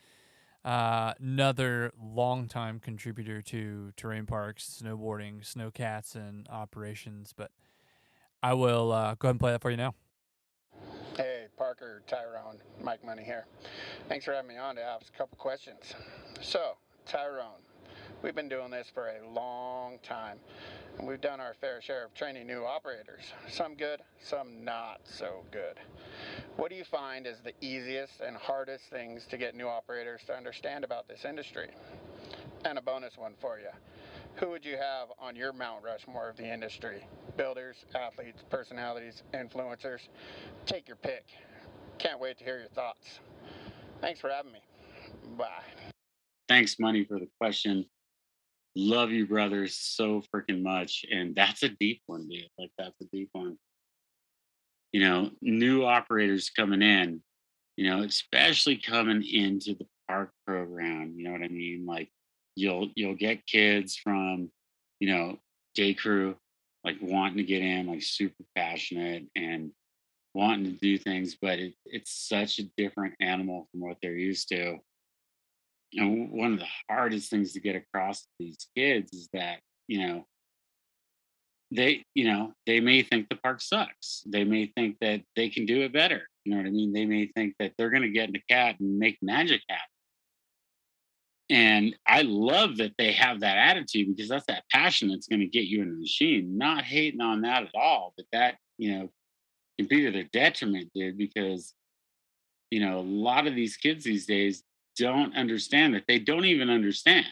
Speaker 1: Another longtime contributor to Terrain Parks, snowboarding, snowcats, and operations. But I will go ahead and play that for you now.
Speaker 6: Hey, Parker, Tyrone, Mike Money here. Thanks for having me on to ask a couple questions. So, Tyrone, we've been doing this for a long time, and we've done our fair share of training new operators. Some good, some not so good. What do you find is the easiest and hardest things to get new operators to understand about this industry? And a bonus one for you. Who would you have on your Mount Rushmore of the industry? Builders, athletes, personalities, influencers? Take your pick. Can't wait to hear your thoughts. Thanks for having me. Bye.
Speaker 3: Thanks, Money, for the question. Love you, brothers, so freaking much. And that's a deep one, dude. Like, that's a deep one. New operators coming in, especially coming into the park program, you know what I mean? Like, you'll get kids from, day crew, like wanting to get in, like super passionate and wanting to do things, but it's such a different animal from what they're used to. And one of the hardest things to get across to these kids is that, they may think the park sucks. They may think that they can do it better. You know what I mean? They may think that they're going to get in a cat and make magic happen. And I love that they have that attitude, because that's that passion that's going to get you in the machine. Not hating on that at all, but that, can be to their detriment, dude, because, a lot of these kids these days don't understand that they don't even understand.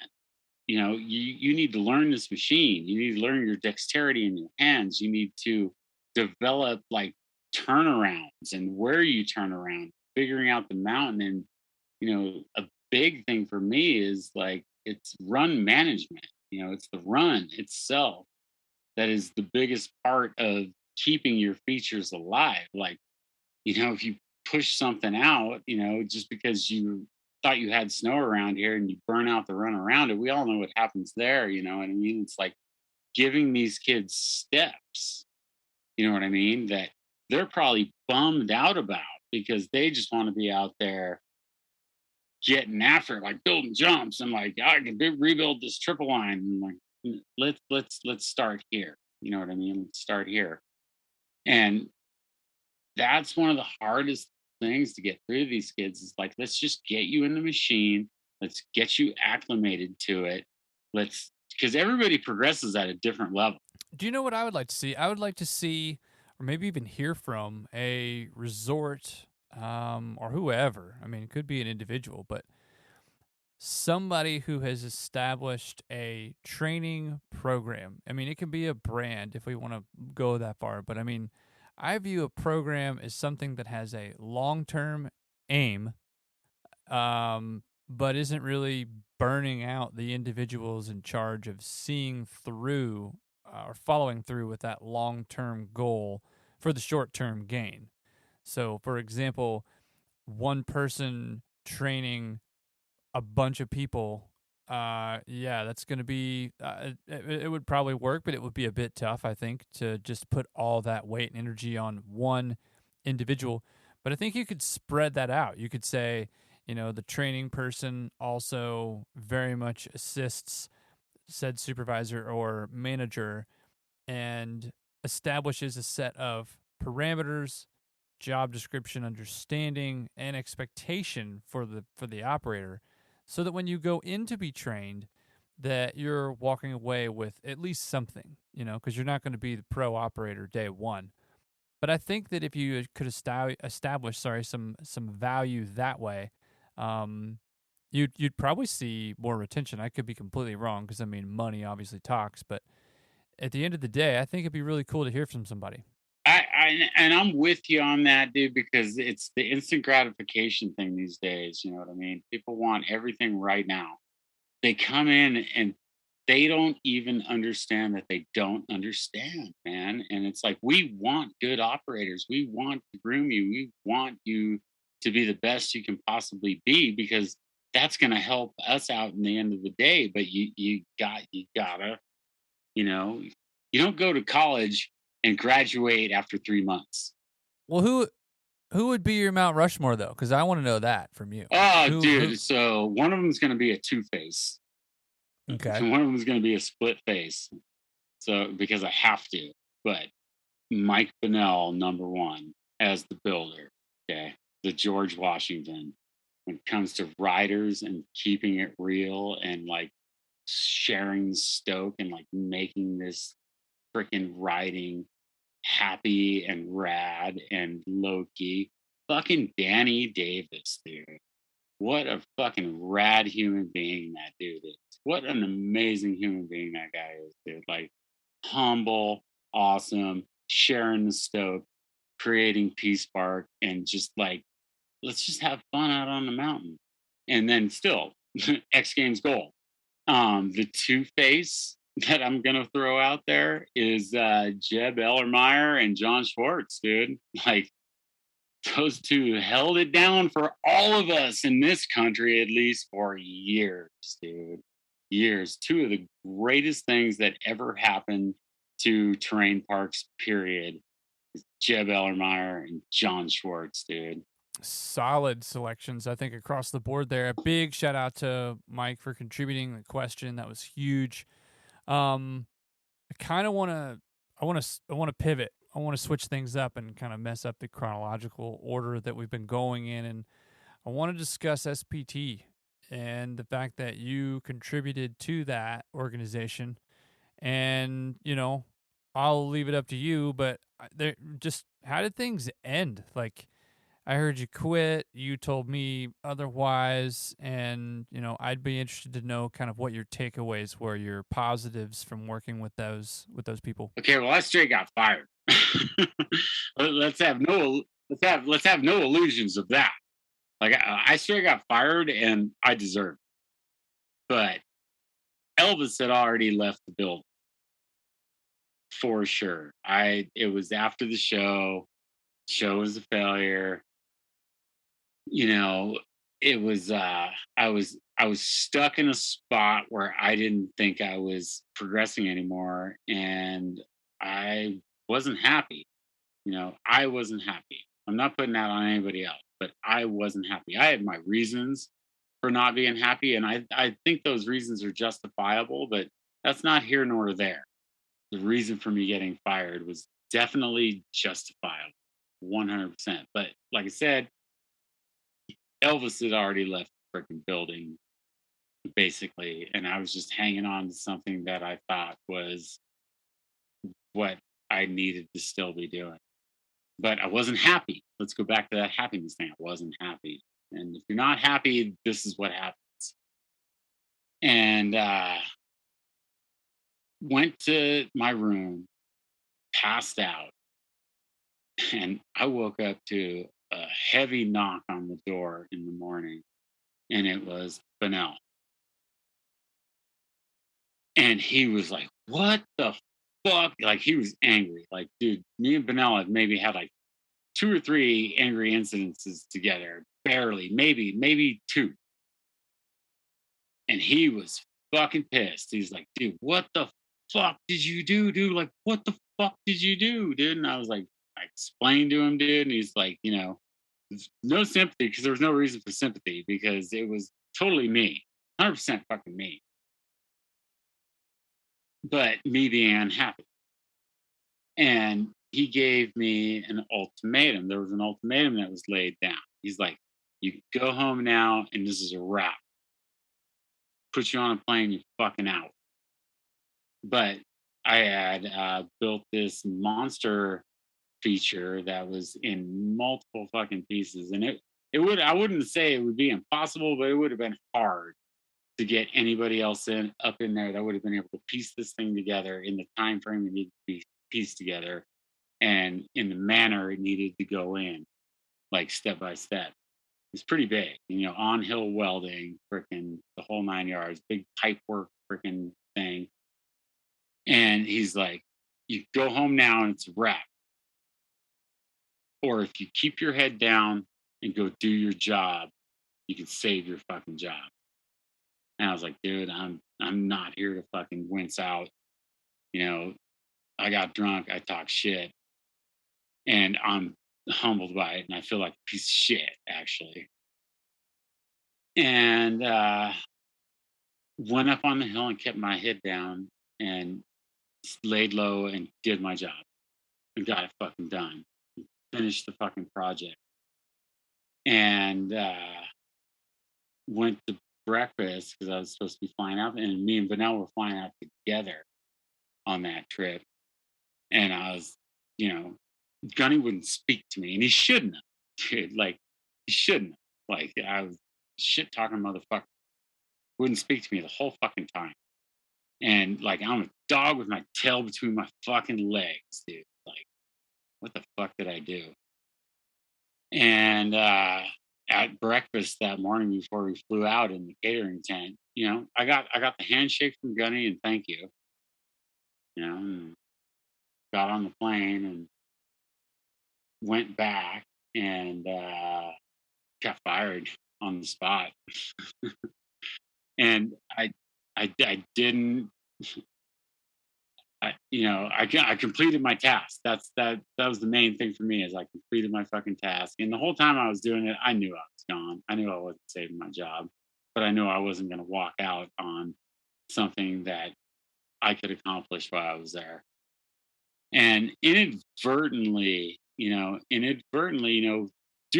Speaker 3: You need to learn this machine. You need to learn your dexterity in your hands. You need to develop like turnarounds and where you turn around, figuring out the mountain. And, a big thing for me is like, it's run management. It's the run itself that is the biggest part of keeping your features alive. Like, if you push something out, just because you thought you had snow around here and you burn out the run around it, we all know what happens there. You know what I mean? It's like giving these kids steps, you know what I mean, that they're probably bummed out about, because they just want to be out there getting after it, like building jumps and like I can rebuild this triple line. And like let's start here. You know what I mean? Let's start here. And that's one of the hardest things to get through to these kids is like, let's just get you in the machine. Let's get you acclimated to it. Because everybody progresses at a different level.
Speaker 1: Do you know what I would like to see? I would like to see, or maybe even hear from a resort or whoever. I mean, it could be an individual, but somebody who has established a training program. I mean, it can be a brand if we want to go that far, but I mean, I view a program as something that has a long-term aim, but isn't really burning out the individuals in charge of seeing through or following through with that long-term goal for the short-term gain. So, for example, one person training a bunch of people, that's going to be, it would probably work, but it would be a bit tough, I think, to just put all that weight and energy on one individual. But I think you could spread that out. You could say, the training person also very much assists said supervisor or manager and establishes a set of parameters, job description, understanding, and expectation for the operator, so that when you go in to be trained, that you're walking away with at least something, because you're not going to be the pro operator day one. But I think that if you could establish some value that way, you'd probably see more retention. I could be completely wrong because, I mean, money obviously talks. But at the end of the day, I think it'd be really cool to hear from somebody.
Speaker 3: And I'm with you on that, dude, because it's the instant gratification thing these days. You know what I mean? People want everything right now. They come in and they don't even understand that they don't understand, man. And it's like, we want good operators. We want to groom you. We want you to be the best you can possibly be, because that's going to help us out in the end of the day. But you gotta, you don't go to college and graduate after 3 months.
Speaker 1: Well, who would be your Mount Rushmore, though? Because I want to know that from you.
Speaker 3: Oh, dude. So one of them is going to be a two-face.
Speaker 1: Okay.
Speaker 3: And one of them is going to be a split face. So because I have to. But Mike Binnell, number one, as the builder. Okay. The George Washington. When it comes to riders and keeping it real and like sharing the stoke and like making this freaking riding happy and rad and low-key. Fucking Danny Davis, dude. What a fucking rad human being that dude is. What an amazing human being that guy is, dude. Like, humble, awesome, sharing the stoke, creating Peace Park, and just like, let's just have fun out on the mountain. And then still, X Games goal. The two-face that I'm gonna throw out there is Jeb Ellermeyer and John Schwartz, dude. Like, those two held it down for all of us in this country, at least for years, dude. Years. Two of the greatest things that ever happened to terrain parks, period. Jeb Ellermeyer and John Schwartz, dude.
Speaker 1: Solid selections, I think, across the board there. A big shout out to Mike for contributing the question. That was huge. I kind of want to pivot. I want to switch things up and kind of mess up the chronological order that we've been going in. And I want to discuss SPT and the fact that you contributed to that organization. And, I'll leave it up to you, but how did things end? Like, I heard you quit. You told me otherwise, and I'd be interested to know kind of what your takeaways were, your positives from working with those people.
Speaker 3: Okay, well, I straight got fired. let's have no illusions of that. Like, I straight got fired, and I deserved it. But Elvis had already left the building for sure. It was after the show. Show was a failure. It was I was stuck in a spot where I didn't think I was progressing anymore, and I wasn't happy. I wasn't happy. I'm not putting that on anybody else, but I wasn't happy. I had my reasons, for not being happy. And I think those reasons are justifiable, but that's not here nor there. The reason for me getting fired was definitely justifiable, 100%. But like I said, Elvis had already left the freaking building, basically, and I was just hanging on to something that I thought was what I needed to still be doing. But I wasn't happy. Let's go back to that happiness thing. I wasn't happy. And if you're not happy, this is what happens. And went to my room, passed out, and I woke up to a heavy knock on the door in the morning, and it was Binnell. And he was like, "What the fuck?" Like, he was angry. Like, dude, me and Binnell have maybe had like 2 or 3 angry incidences together, barely, maybe 2. And he was fucking pissed. He's like, "Dude, what the fuck did you do, dude? Like, what the fuck did you do, dude?" And I was like, I explained to him, dude, and he's like, no sympathy, because there was no reason for sympathy, because it was totally me, 100% fucking me. But me being unhappy. And he gave me an ultimatum. There was an ultimatum that was laid down. He's like, "You go home now, and this is a wrap. Put you on a plane, you're fucking out." But I had built this monster feature that was in multiple fucking pieces, and I wouldn't say it would be impossible, but it would have been hard to get anybody else up in there that would have been able to piece this thing together in the time frame it needed to be pieced together, and in the manner it needed to go in, like step by step. It's pretty big, on hill welding, freaking the whole 9 yards, big pipe work, freaking thing. And he's like, "You go home now, and it's a wrap. Or if you keep your head down and go do your job, you can save your fucking job." And I was like, "Dude, I'm not here to fucking wince out. I got drunk, I talked shit, and I'm humbled by it, and I feel like a piece of shit, actually." And went up on the hill and kept my head down and laid low and did my job and got it fucking done. Finished the fucking project. And went to breakfast, because I was supposed to be flying out, and me and Binnell were flying out together on that trip. And I was, Gunny wouldn't speak to me, and he shouldn't have, dude. Like, he shouldn't have. Like, I was shit talking motherfucker. Wouldn't speak to me the whole fucking time. And like, I'm a dog with my tail between my fucking legs, dude. Like, what the fuck did I do? And at breakfast that morning before we flew out in the catering tent, I got the handshake from Gunny and thank you. And got on the plane and went back and got fired on the spot. And I didn't. I completed my task. That was the main thing for me, is I completed my fucking task. And the whole time I was doing it, I knew I was gone. I knew I wasn't saving my job, but I knew I wasn't going to walk out on something that I could accomplish while I was there. And inadvertently, due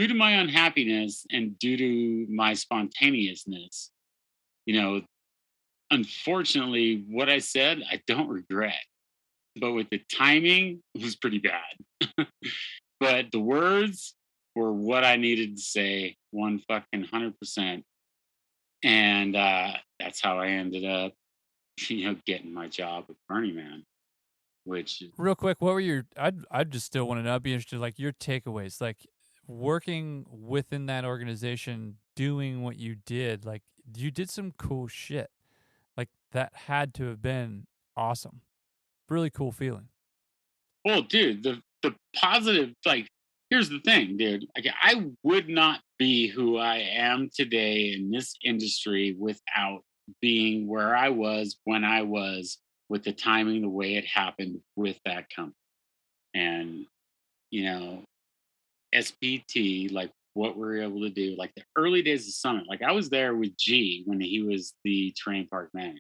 Speaker 3: to my unhappiness and due to my spontaneousness, unfortunately, what I said, I don't regret. But with the timing, it was pretty bad. But the words were what I needed to say, 100%. And that's how I ended up, getting my job with Burning Man. Which,
Speaker 1: real quick, what were I'd just still want to know, I'd be interested, like, your takeaways, like, working within that organization, doing what you did, like, you did some cool shit. Like, that had to have been awesome. Really cool feeling.
Speaker 3: Well, dude, the positive, like, here's the thing, dude. Like, I would not be who I am today in this industry without being where I was when I was, with the timing, the way it happened with that company. And, SPT, like what we were able to do. Like the early days of Summit, like I was there with G when he was the Terrain Park Manager.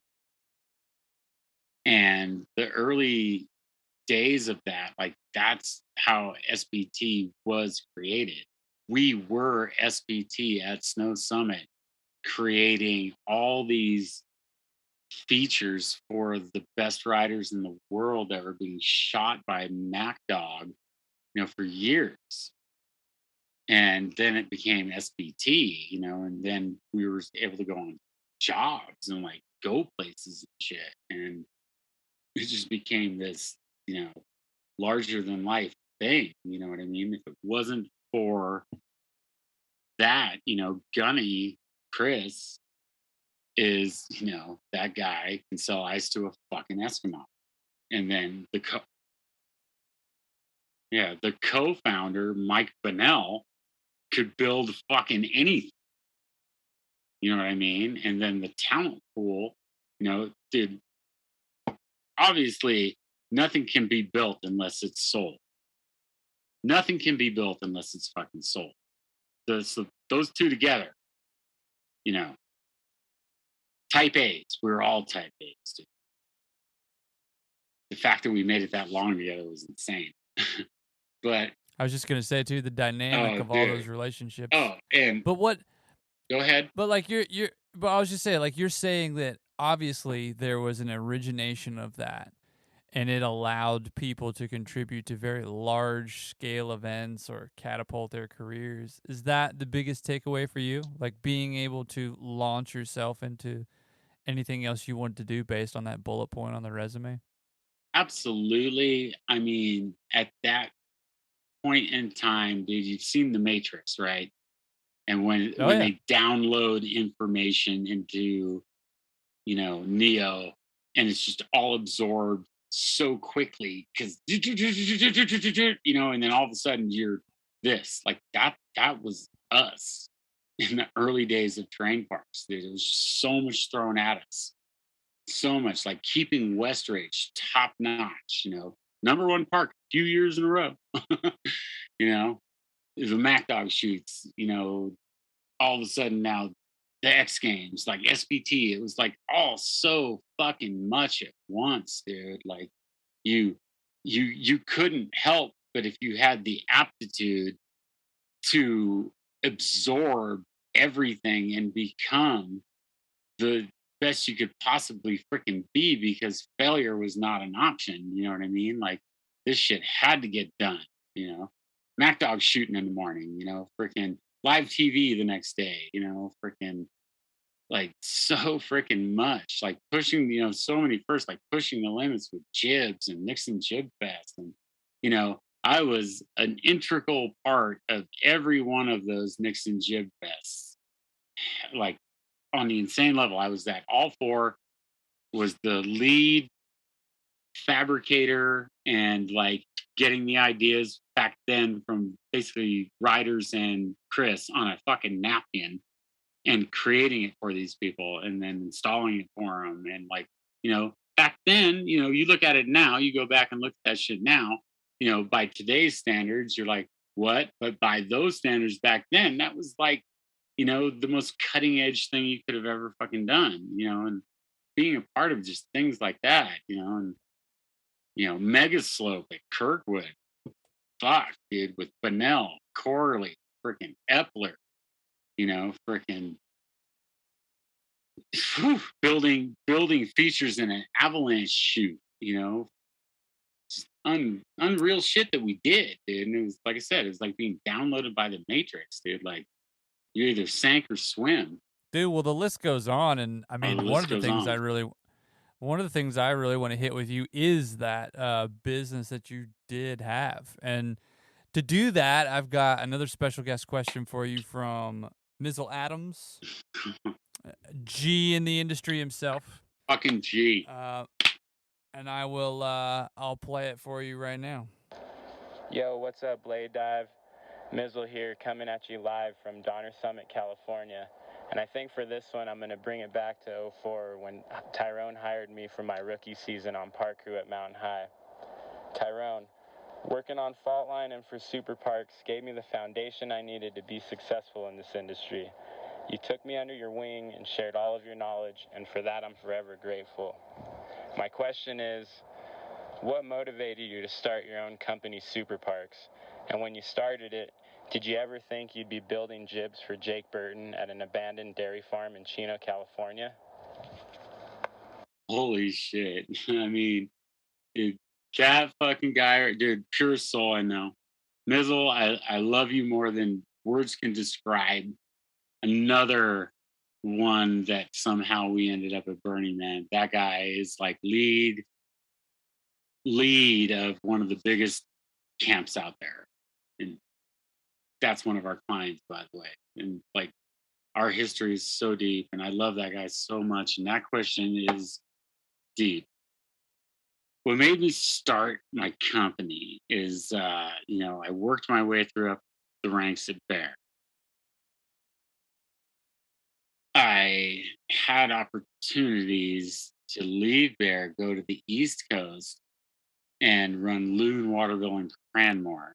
Speaker 3: And the early days of that, like that's how SBT was created. We were SBT at Snow Summit, creating all these features for the best riders in the world that were being shot by Mac Dog, for years. And then it became SBT, and then we were able to go on jobs and like go places and shit. And it just became this, larger than life thing. You know what I mean? If it wasn't for that, Gunny Chris is, that guy can sell ice to a fucking Eskimo. And then the co-founder, Mike Binnell, could build fucking anything. You know what I mean? And then the talent pool, dude, obviously nothing can be built unless it's sold. Nothing can be built unless it's fucking sold. So those two together, type A's. We're all type A's, dude. The fact that we made it that long together was insane. But
Speaker 1: I was just gonna say too, the dynamic of all those relationships.
Speaker 3: Oh, and
Speaker 1: but what?
Speaker 3: Go ahead.
Speaker 1: But like but I was just saying, like you're saying that obviously there was an origination of that, and it allowed people to contribute to very large scale events or catapult their careers. Is that the biggest takeaway for you? Like being able to launch yourself into anything else you want to do based on that bullet point on the resume?
Speaker 3: Absolutely. I mean, at that point in time, dude, you've seen The Matrix, right? And when they download information into, Neo, and it's just all absorbed so quickly because, and then all of a sudden you're this. Like that was us in the early days of terrain parks. There was so much thrown at us. So much, like keeping Westridge top notch, number one park a few years in a row. The Mac Dog shoots, all of a sudden now the X Games, like SBT, it was like all so fucking much at once, dude. Like you couldn't help but if you had the aptitude to absorb everything and become the best you could possibly freaking be, because failure was not an option. You know what I mean? Like this shit had to get done, Mac Dog shooting in the morning, freaking live TV the next day, freaking like so freaking much, like pushing, so many first, like pushing the limits with jibs and Nixon Jib Fest. And, I was an integral part of every one of those Nixon Jib Fests. Like on the insane level, I was at all four, was the lead fabricator and like getting the ideas back then from basically riders and Chris on a fucking napkin and creating it for these people and then installing it for them. And like, back then, you look at it now, you go back and look at that shit now, by today's standards, you're like, what? But by those standards back then, that was like, the most cutting edge thing you could have ever fucking done, and being a part of just things like that, and, Mega Slope at Kirkwood, fuck, dude, with Binnell, Corley, freaking Epler, freaking building features in an avalanche chute, just unreal shit that we did, dude. And it was, like I said, it was like being downloaded by the Matrix, dude. Like, you either sank or swim.
Speaker 1: Dude, well, the list goes on, and I mean, one of the things I really want to hit with you is that business that you did have. And to do that, I've got another special guest question for you from Mizzle Adams, G in the industry himself.
Speaker 3: Fucking G.
Speaker 1: And I'll play it for you right now.
Speaker 7: Yo, what's up, Blade Dive? Mizzle here, coming at you live from Donner Summit, California. And I think for this one, I'm going to bring it back to 04 when Tyrone hired me for my rookie season on park crew at Mountain High. Tyrone, Working on Faultline and for Superparx gave me the foundation I needed to be successful in this industry. You took me under your wing and shared all of your knowledge, and for that I'm forever grateful. My question is, what motivated you to start your own company, Superparx? And when you started it, did you ever think you'd be building jibs for Jake Burton at an abandoned dairy farm in Chino, California?
Speaker 3: Holy shit. I mean, dude, that fucking guy, dude, pure soul, I know. Mizzle, I love you more than words can describe. Another one that somehow we ended up at Burning Man. That guy is like lead of one of the biggest camps out there. And that's one of our clients, by the way. And like our history is so deep, and I love that guy so much. And that question is deep. What made me start my company is, I worked my way through up the ranks at Bear. I had opportunities to leave Bear, go to the East Coast, and run Loon, Waterville, and Cranmore.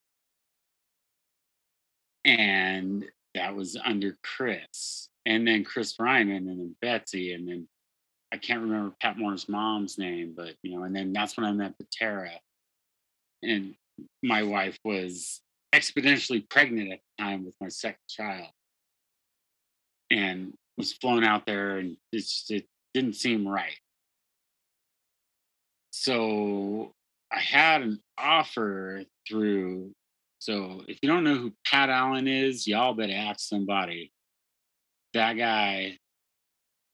Speaker 3: And that was under Chris. And then Chris Ryman, and then Betsy, and then I can't remember Pat Moore's mom's name, but and then that's when I met Patera. And my wife was exponentially pregnant at the time with my second child, and was flown out there, and it didn't seem right. So I had an offer through. So if you don't know who Pat Allen is, y'all better ask somebody. That guy,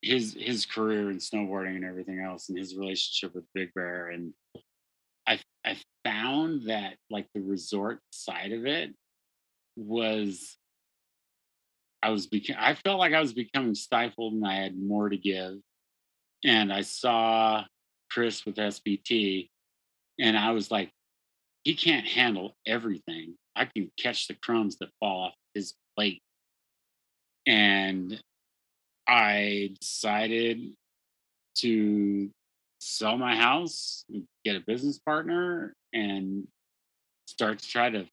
Speaker 3: his career in snowboarding and everything else, and his relationship with Big Bear, and I found that like the resort side of it was I felt like I was becoming stifled, and I had more to give. And I saw Chris with SBT, and I was like, he can't handle everything. I can catch the crumbs that fall off his plate. And I decided to sell my house, get a business partner, and start to try to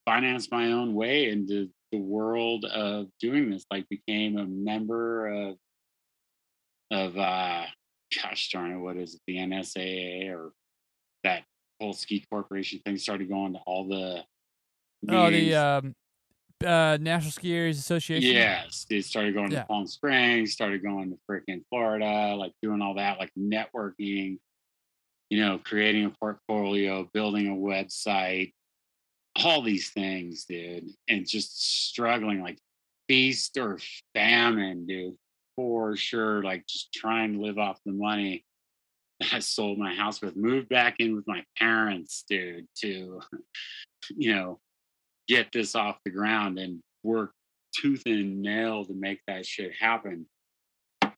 Speaker 3: finance my own way into the world of doing this. Like, became a member of gosh darn it, what is it, the NSAA, or that whole ski corporation thing. Started going to all the meetings.
Speaker 1: National Skiers Association.
Speaker 3: Yes, they started going to Palm Springs, started going to freaking Florida, like doing all that, like networking, creating a portfolio, building a website, all these things, dude, and just struggling, like feast or famine, dude, for sure. Like just trying to live off the money that I sold my house with, moved back in with my parents, dude, to, get this off the ground, and work tooth and nail to make that shit happen.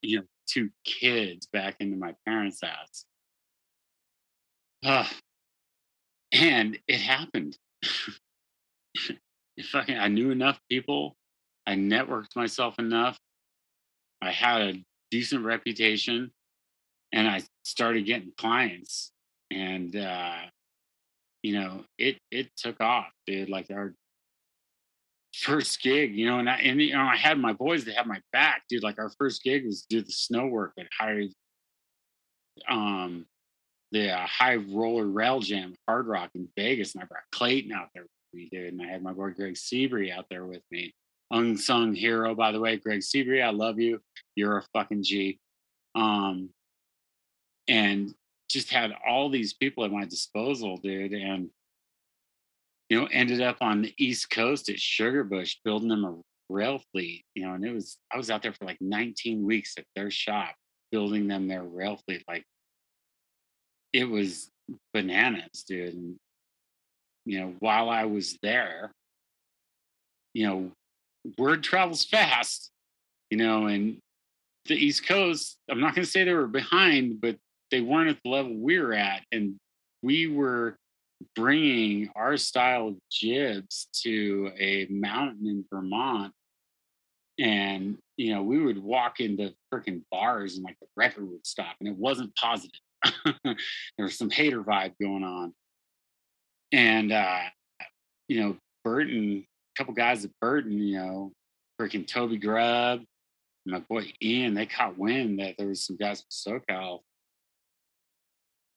Speaker 3: 2 kids back into my parents' house. And it happened. I knew enough people. I networked myself enough. I had a decent reputation, and I started getting clients. And it took off, dude. Like our first gig, and I had my boys that had my back, dude. Like our first gig was do the snow work at the High Roller Rail Jam Hard Rock in Vegas, and I brought Clayton out there with me, dude. And I had my boy Greg Seabury out there with me. Unsung hero, by the way, Greg Seabury. I love you. You're a fucking G. And just had all these people at my disposal, dude. And ended up on the East Coast at Sugarbush building them a rail fleet. And I was out there for like 19 weeks at their shop building them their rail fleet. Like, it was bananas, dude. And while I was there, word travels fast, and the East Coast, I'm not going to say they were behind, but they weren't at the level we were at. And we were bringing our style of jibs to a mountain in Vermont. And, we would walk into freaking bars, and like the record would stop, and it wasn't positive. There was some hater vibe going on. And, Burton, a couple guys at Burton, freaking Toby Grubb, and my boy Ian, they caught wind that there was some guys from SoCal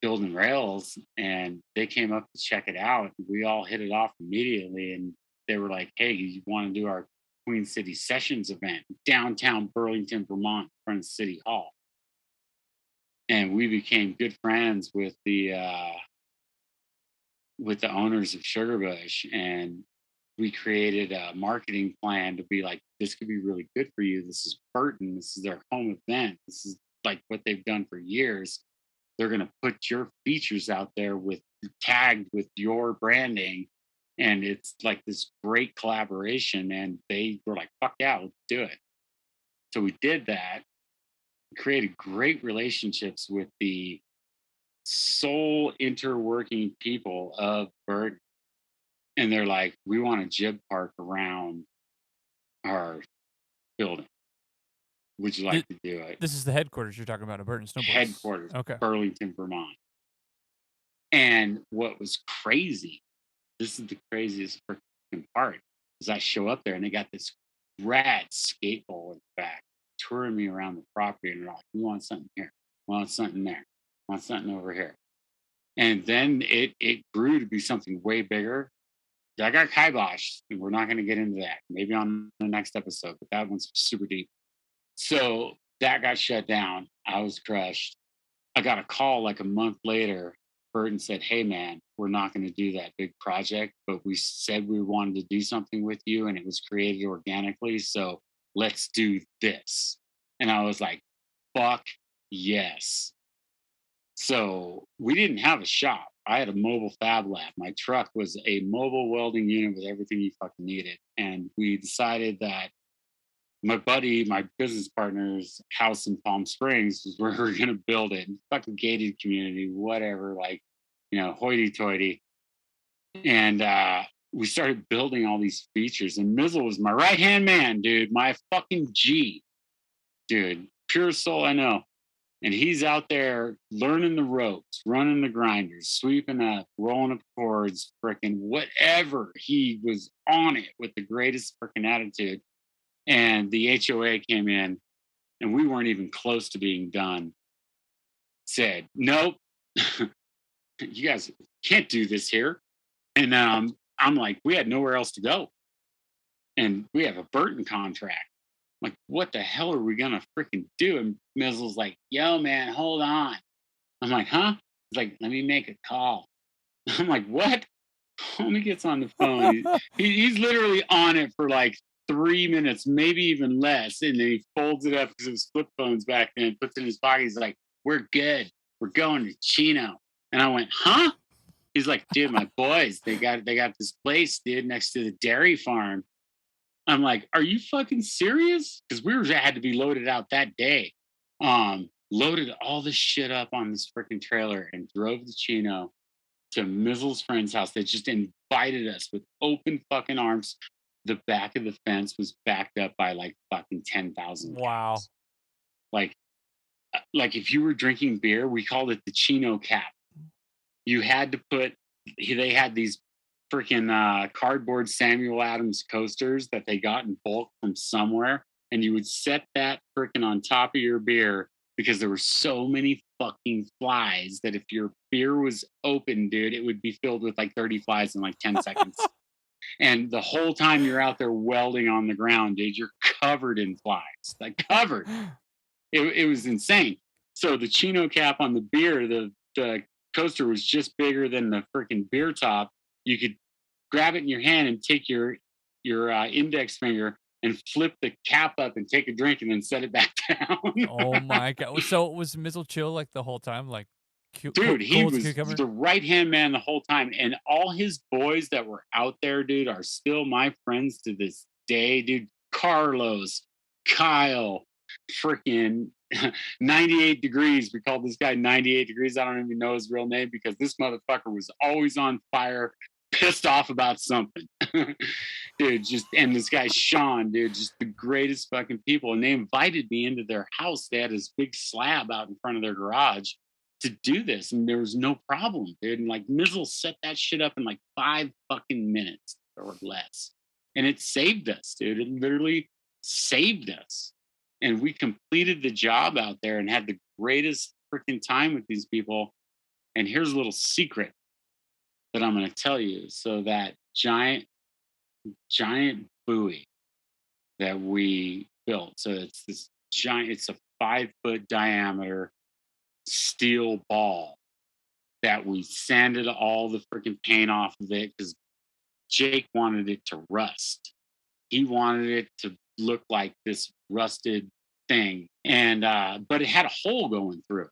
Speaker 3: building rails, and they came up to check it out. We all hit it off immediately, and they were like, "Hey, you want to do our Queen City Sessions event downtown Burlington, Vermont, in front of City Hall?" And we became good friends with the owners of Sugarbush, and we created a marketing plan to be like, this could be really good for you. This is Burton. This is their home event. This is like what they've done for years. They're going to put your features out there with tagged with your branding. And it's like this great collaboration. And they were like, fuck yeah, let's do it. So we did that, created great relationships with the sole interworking people of Burton. And they're like, we want a jib park around our building. Would you like to do it?
Speaker 1: This is the headquarters you're talking about at Burton Snowboards.
Speaker 3: Headquarters,
Speaker 1: okay.
Speaker 3: Burlington, Vermont. And what was crazy, this is the craziest freaking part, is I show up there and they got this rad skate bowl in the back, touring me around the property, and they're like, we want something here, we want something there, we want something over here. And then it grew to be something way bigger. I got kiboshed, and we're not going to get into that. Maybe on the next episode, but that one's super deep. So that got shut down. I was crushed. I got a call like a month later. Burton said, hey, man, we're not going to do that big project, but we said we wanted to do something with you, and it was created organically. So let's do this. And I was like, fuck yes. So we didn't have a shop. I had a mobile fab lab. My truck was a mobile welding unit with everything you fucking needed. And we decided that my buddy, my business partner's house in Palm Springs was where we were going to build it. Fucking gated community, whatever, hoity-toity. And we started building all these features. And Mizzle was my right-hand man, dude. My fucking G. Dude, pure soul I know. And he's out there learning the ropes, running the grinders, sweeping up, rolling up cords, freaking whatever. He was on it with the greatest freaking attitude. And the HOA came in, and we weren't even close to being done. Said, nope, you guys can't do this here. And I'm like, we had nowhere else to go. And we have a Burton contract. I'm like, what the hell are we going to freaking do? And Mizzle's like, yo, man, hold on. I'm like, huh? He's like, let me make a call. I'm like, what? Homie gets on the phone. He's literally on it for like 3 minutes, maybe even less. And then he folds it up because it was flip phones back then, puts it in his pocket. He's like, we're good. We're going to Chino. And I went, huh? He's like, dude, my boys, they got this place, dude, next to the dairy farm. I'm like, are you fucking serious? Because had to be loaded out that day. Loaded all this shit up on this freaking trailer and drove to Chino to Mizzle's friend's house. They just invited us with open fucking arms. The back of the fence was backed up by like fucking 10,000.
Speaker 1: Wow.
Speaker 3: Cows. Like if you were drinking beer, we called it the Chino cap. You had to they had these freaking cardboard Samuel Adams coasters that they got in bulk from somewhere, and you would set that freaking on top of your beer because there were so many fucking flies that if your beer was open, dude, it would be filled with like 30 flies in like 10 seconds. And the whole time you're out there welding on the ground, dude, you're covered in flies, like covered. It was insane. So the Chino cap on the beer, the coaster was just bigger than the freaking beer top. You could grab it in your hand and take your index finger and flip the cap up and take a drink and then set it back down.
Speaker 1: Oh my God. So was Mizzle chill like the whole time? Like,
Speaker 3: dude, he was
Speaker 1: cucumber?
Speaker 3: the right-hand man the whole time. And all his boys that were out there, dude, are still my friends to this day, dude. Carlos, Kyle, freaking 98 Degrees. We called this guy 98 Degrees. I don't even know his real name because this motherfucker was always on fire, pissed off about something. Dude, and this guy Sean, dude, just the greatest fucking people. And they invited me into their house. They had this big slab out in front of their garage. to do this, and there was no problem, dude. And like Mizzle set that shit up in like 5 fucking minutes or less, and it saved us, dude. It literally saved us, and we completed the job out there and had the greatest freaking time with these people. And here's a little secret that I'm going to tell you. So that giant buoy that we built. So it's this giant. It's a 5-foot diameter steel ball that we sanded all the freaking paint off of it because Jake wanted it to rust. He wanted it to look like this rusted thing. And but it had a hole going through it.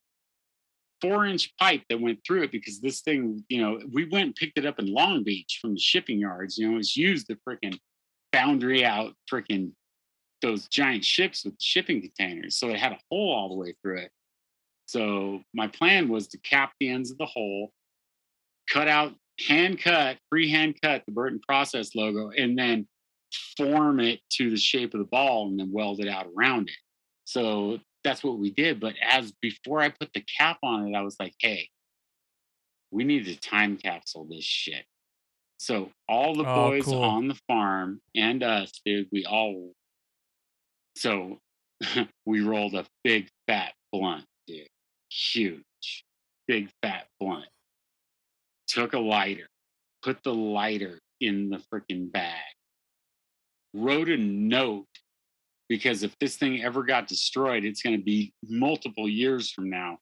Speaker 3: 4-inch pipe that went through it because this thing, we went and picked it up in Long Beach from the shipping yards. It was used to freaking boundary out freaking those giant ships with shipping containers. So it had a hole all the way through it. So my plan was to cap the ends of the hole, freehand cut the Burton Process logo, and then form it to the shape of the ball and then weld it out around it. So that's what we did. But before I put the cap on it, I was like, hey, we need to time capsule this shit. So all the boys
Speaker 1: cool.
Speaker 3: on the farm and us, dude, so we rolled a big fat blunt, dude. Huge, big fat blunt. Took a lighter, put the lighter in the freaking bag, wrote a note, because if this thing ever got destroyed, it's going to be multiple years from now,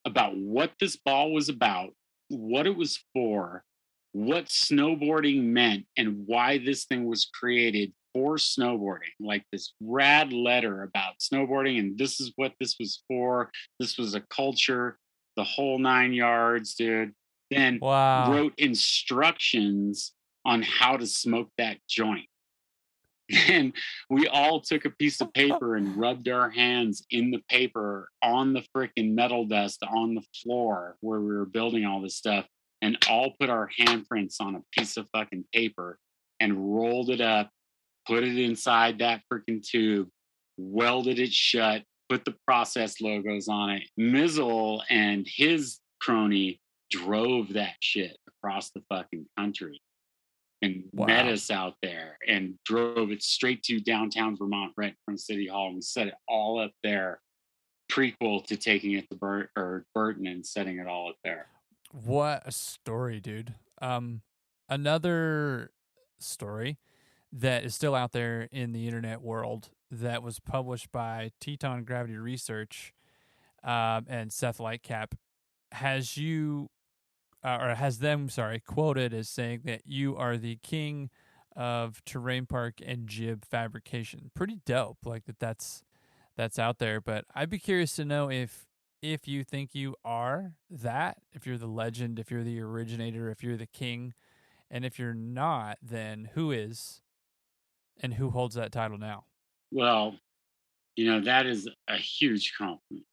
Speaker 3: about what this ball was about, what it was for, what snowboarding meant, and why this thing was created for snowboarding. Like this rad letter about snowboarding, and this is what this was for. This was a culture, the whole 9 yards, dude. Then wrote instructions on how to smoke that joint. And we all took a piece of paper and rubbed our hands in the paper on the freaking metal dust on the floor where we were building all this stuff, and all put our handprints on a piece of fucking paper and rolled it up, put it inside that freaking tube, welded it shut, put the process logos on it. Mizzle and his crony drove that shit across the fucking country and met us out there and drove it straight to downtown Vermont, right in front of City Hall. And we set it all up there, prequel to taking it to Burton and setting it all up there.
Speaker 1: What a story, dude. Another story that is still out there in the internet world that was published by Teton Gravity Research and Seth Lightcap has them quoted as saying that you are the king of terrain park and jib fabrication. Pretty dope, like that's out there. But I'd be curious to know if you think you are that, if you're the legend, if you're the originator, if you're the king, and if you're not, then who is, and who holds that title now?
Speaker 3: Well, that is a huge compliment.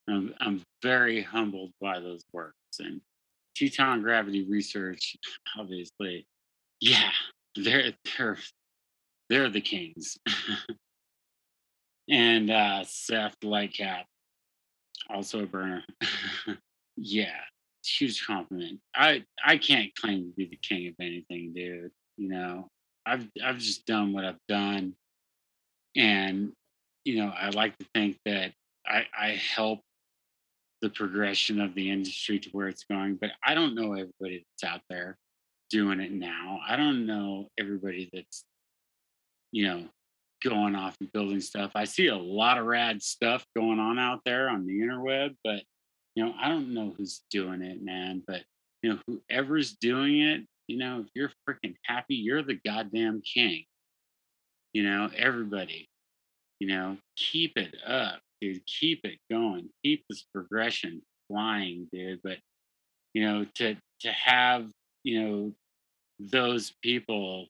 Speaker 3: I'm very humbled by those words. And Teton Gravity Research, obviously, yeah, they're the kings. And Seth Lightcap, also a burner. Yeah, huge compliment. I can't claim to be the king of anything, dude. I've just done what I've done, and I like to think that I help the progression of the industry to where it's going. But I don't know everybody that's out there doing it now. I don't know everybody that's, going off and building stuff. I see a lot of rad stuff going on out there on the interweb, but, I don't know who's doing it, man. But, whoever's doing it, if you're freaking happy, you're the goddamn king. Everybody, keep it up. Dude, keep it going. Keep this progression flying, dude. But to have those people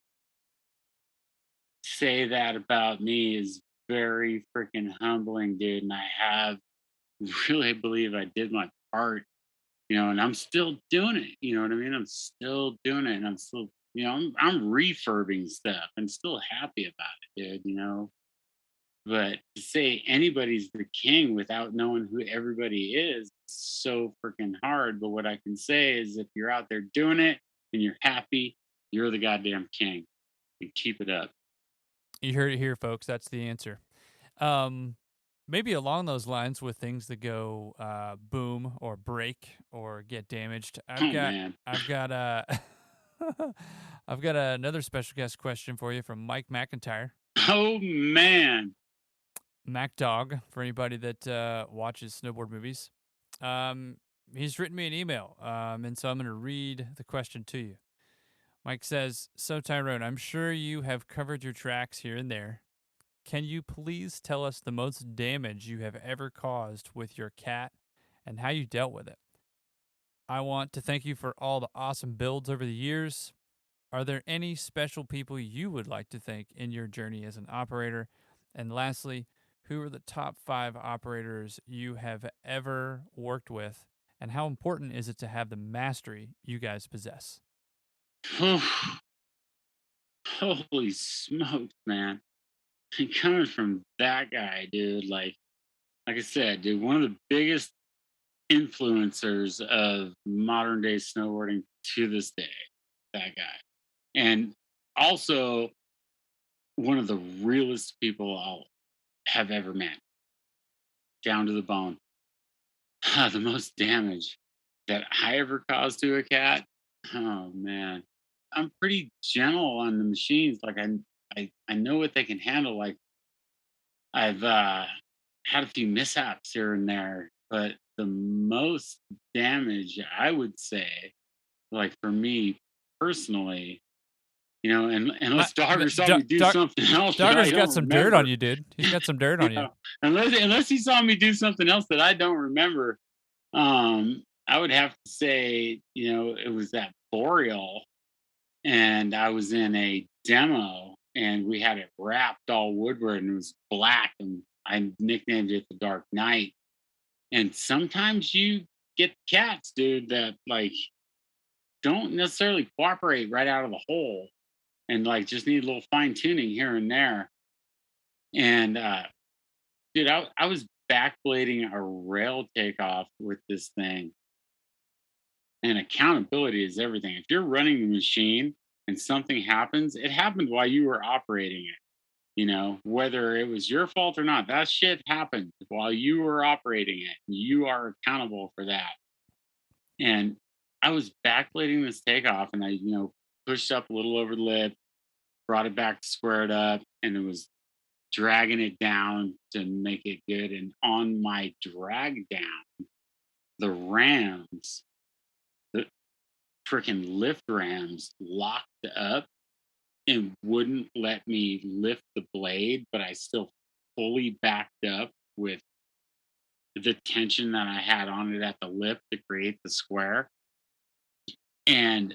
Speaker 3: say that about me is very freaking humbling, dude. And I really believe I did my part, and I'm still doing it. You know what I mean? I'm still doing it, and I'm still, I'm refurbing stuff and still happy about it, dude. But to say anybody's the king without knowing who everybody is so freaking hard. But what I can say is if you're out there doing it and you're happy, you're the goddamn king. And keep it up.
Speaker 1: You heard it here, folks. That's the answer. Maybe along those lines with things that go boom or break or get damaged. I've got I've got another special guest question for you from Mike McIntyre.
Speaker 3: Oh man.
Speaker 1: Mac Dog, for anybody that watches snowboard movies. He's written me an email, and so I'm going to read the question to you. Mike says, so Tyrone, I'm sure you have covered your tracks here and there. Can you please tell us the most damage you have ever caused with your cat and how you dealt with it? I want to thank you for all the awesome builds over the years. Are there any special people you would like to thank in your journey as an operator? And lastly, who are the top 5 operators you have ever worked with, and how important is it to have the mastery you guys possess?
Speaker 3: Holy smokes, man. Coming from that guy, dude, like I said, dude, one of the biggest influencers of modern day snowboarding to this day, that guy. And also one of the realest people I'll have ever met, down to the bone. The most damage that I ever caused to a cat, oh man. I'm pretty gentle on the machines. Like I know what they can handle. Like I've had a few mishaps here and there, but the most damage I would say, like for me personally, you know, and unless Dogger saw me do something else.
Speaker 1: Dogger's got some dirt on you, dude. He's got some dirt on you.
Speaker 3: Unless he saw me do something else that I don't remember, I would have to say, you know, it was that Boreal, and I was in a demo, and we had it wrapped all woodward, and it was black, and I nicknamed it the Dark Knight. And sometimes you get cats, dude, that like don't necessarily cooperate right out of the hole, and like just need a little fine tuning here and there. And dude, I was backblading a rail takeoff with this thing. And accountability is everything. If you're running the machine and something happens, it happened while you were operating it. You know, whether it was your fault or not, that shit happened while you were operating it. You are accountable for that. And I was backblading this takeoff, and I, you know, pushed up a little over the lip, brought it back to square it up, and it was dragging it down to make it good. And on my drag down, the rams, the freaking lift rams, locked up and wouldn't let me lift the blade, but I still fully backed up with the tension that I had on it at the lip to create the square. And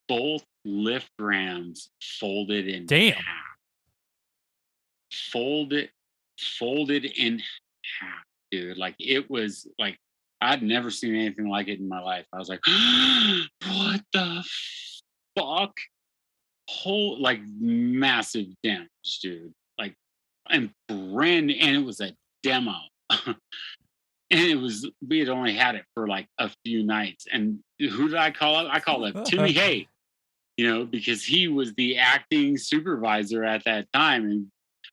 Speaker 3: both lift rams folded in half. Folded in half, dude. Like it was like I'd never seen anything like it in my life. I was like, what the fuck? Whole like massive damage, dude. Like and it was a demo. And it was, we had only had it for like a few nights. And who did I call up? I called up Timmy Hay, you know, because he was the acting supervisor at that time. And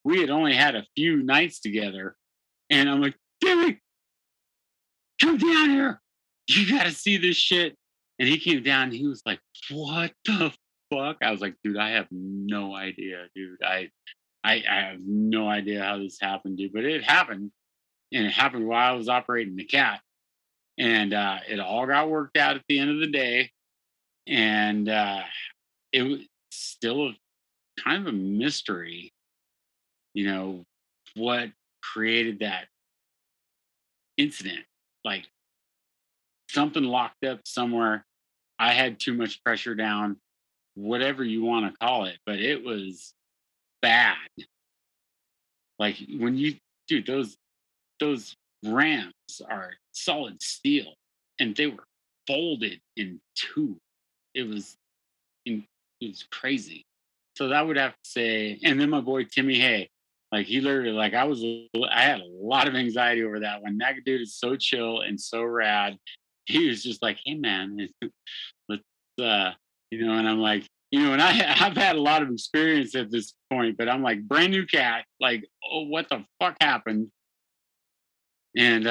Speaker 3: we had only had a few nights together. And I'm like, Timmy, come down here. You got to see this shit. And he came down and he was like, what the fuck? I was like, dude, I have no idea, dude. I have no idea how this happened, dude. But it happened. And it happened while I was operating the cat. And it all got worked out at the end of the day. And it was still kind of a mystery, you know, what created that incident. Like something locked up somewhere. I had too much pressure down, whatever you want to call it. But it was bad. Like when you, dude, those rams are solid steel, and they were folded in two. It was crazy. So that would have to say, and then my boy Timmy Hay, Like he literally, like I had a lot of anxiety over that one. That dude is so chill and so rad. He was just like, "Hey man, let's and I'm like, and I've had a lot of experience at this point, but I'm like brand new cat, like, oh, what the fuck happened? And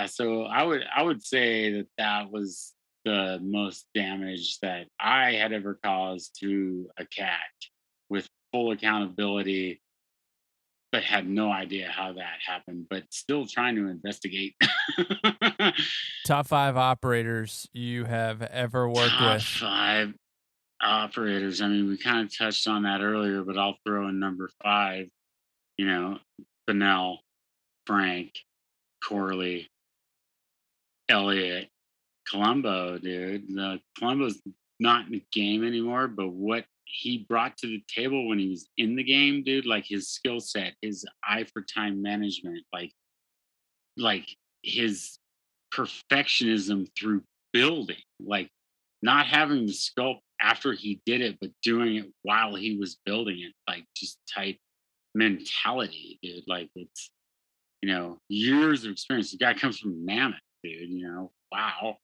Speaker 3: so I would say that was the most damage that I had ever caused to a cat with full accountability, but had no idea how that happened, but still trying to investigate.
Speaker 1: Top 5 operators you have ever worked
Speaker 3: Top
Speaker 1: with.
Speaker 3: 5 operators. I mean, we kind of touched on that earlier, but I'll throw in number 5, Binnell, Frank, Corley, Elliot, Columbo, dude. Columbo's not in the game anymore, but what he brought to the table when he was in the game, dude, like his skill set, his eye for time management, like his perfectionism through building, like not having the sculpt after he did it, but doing it while he was building it, like just type mentality, dude. Like it's, years of experience. The guy comes from Mammoth, dude, wow,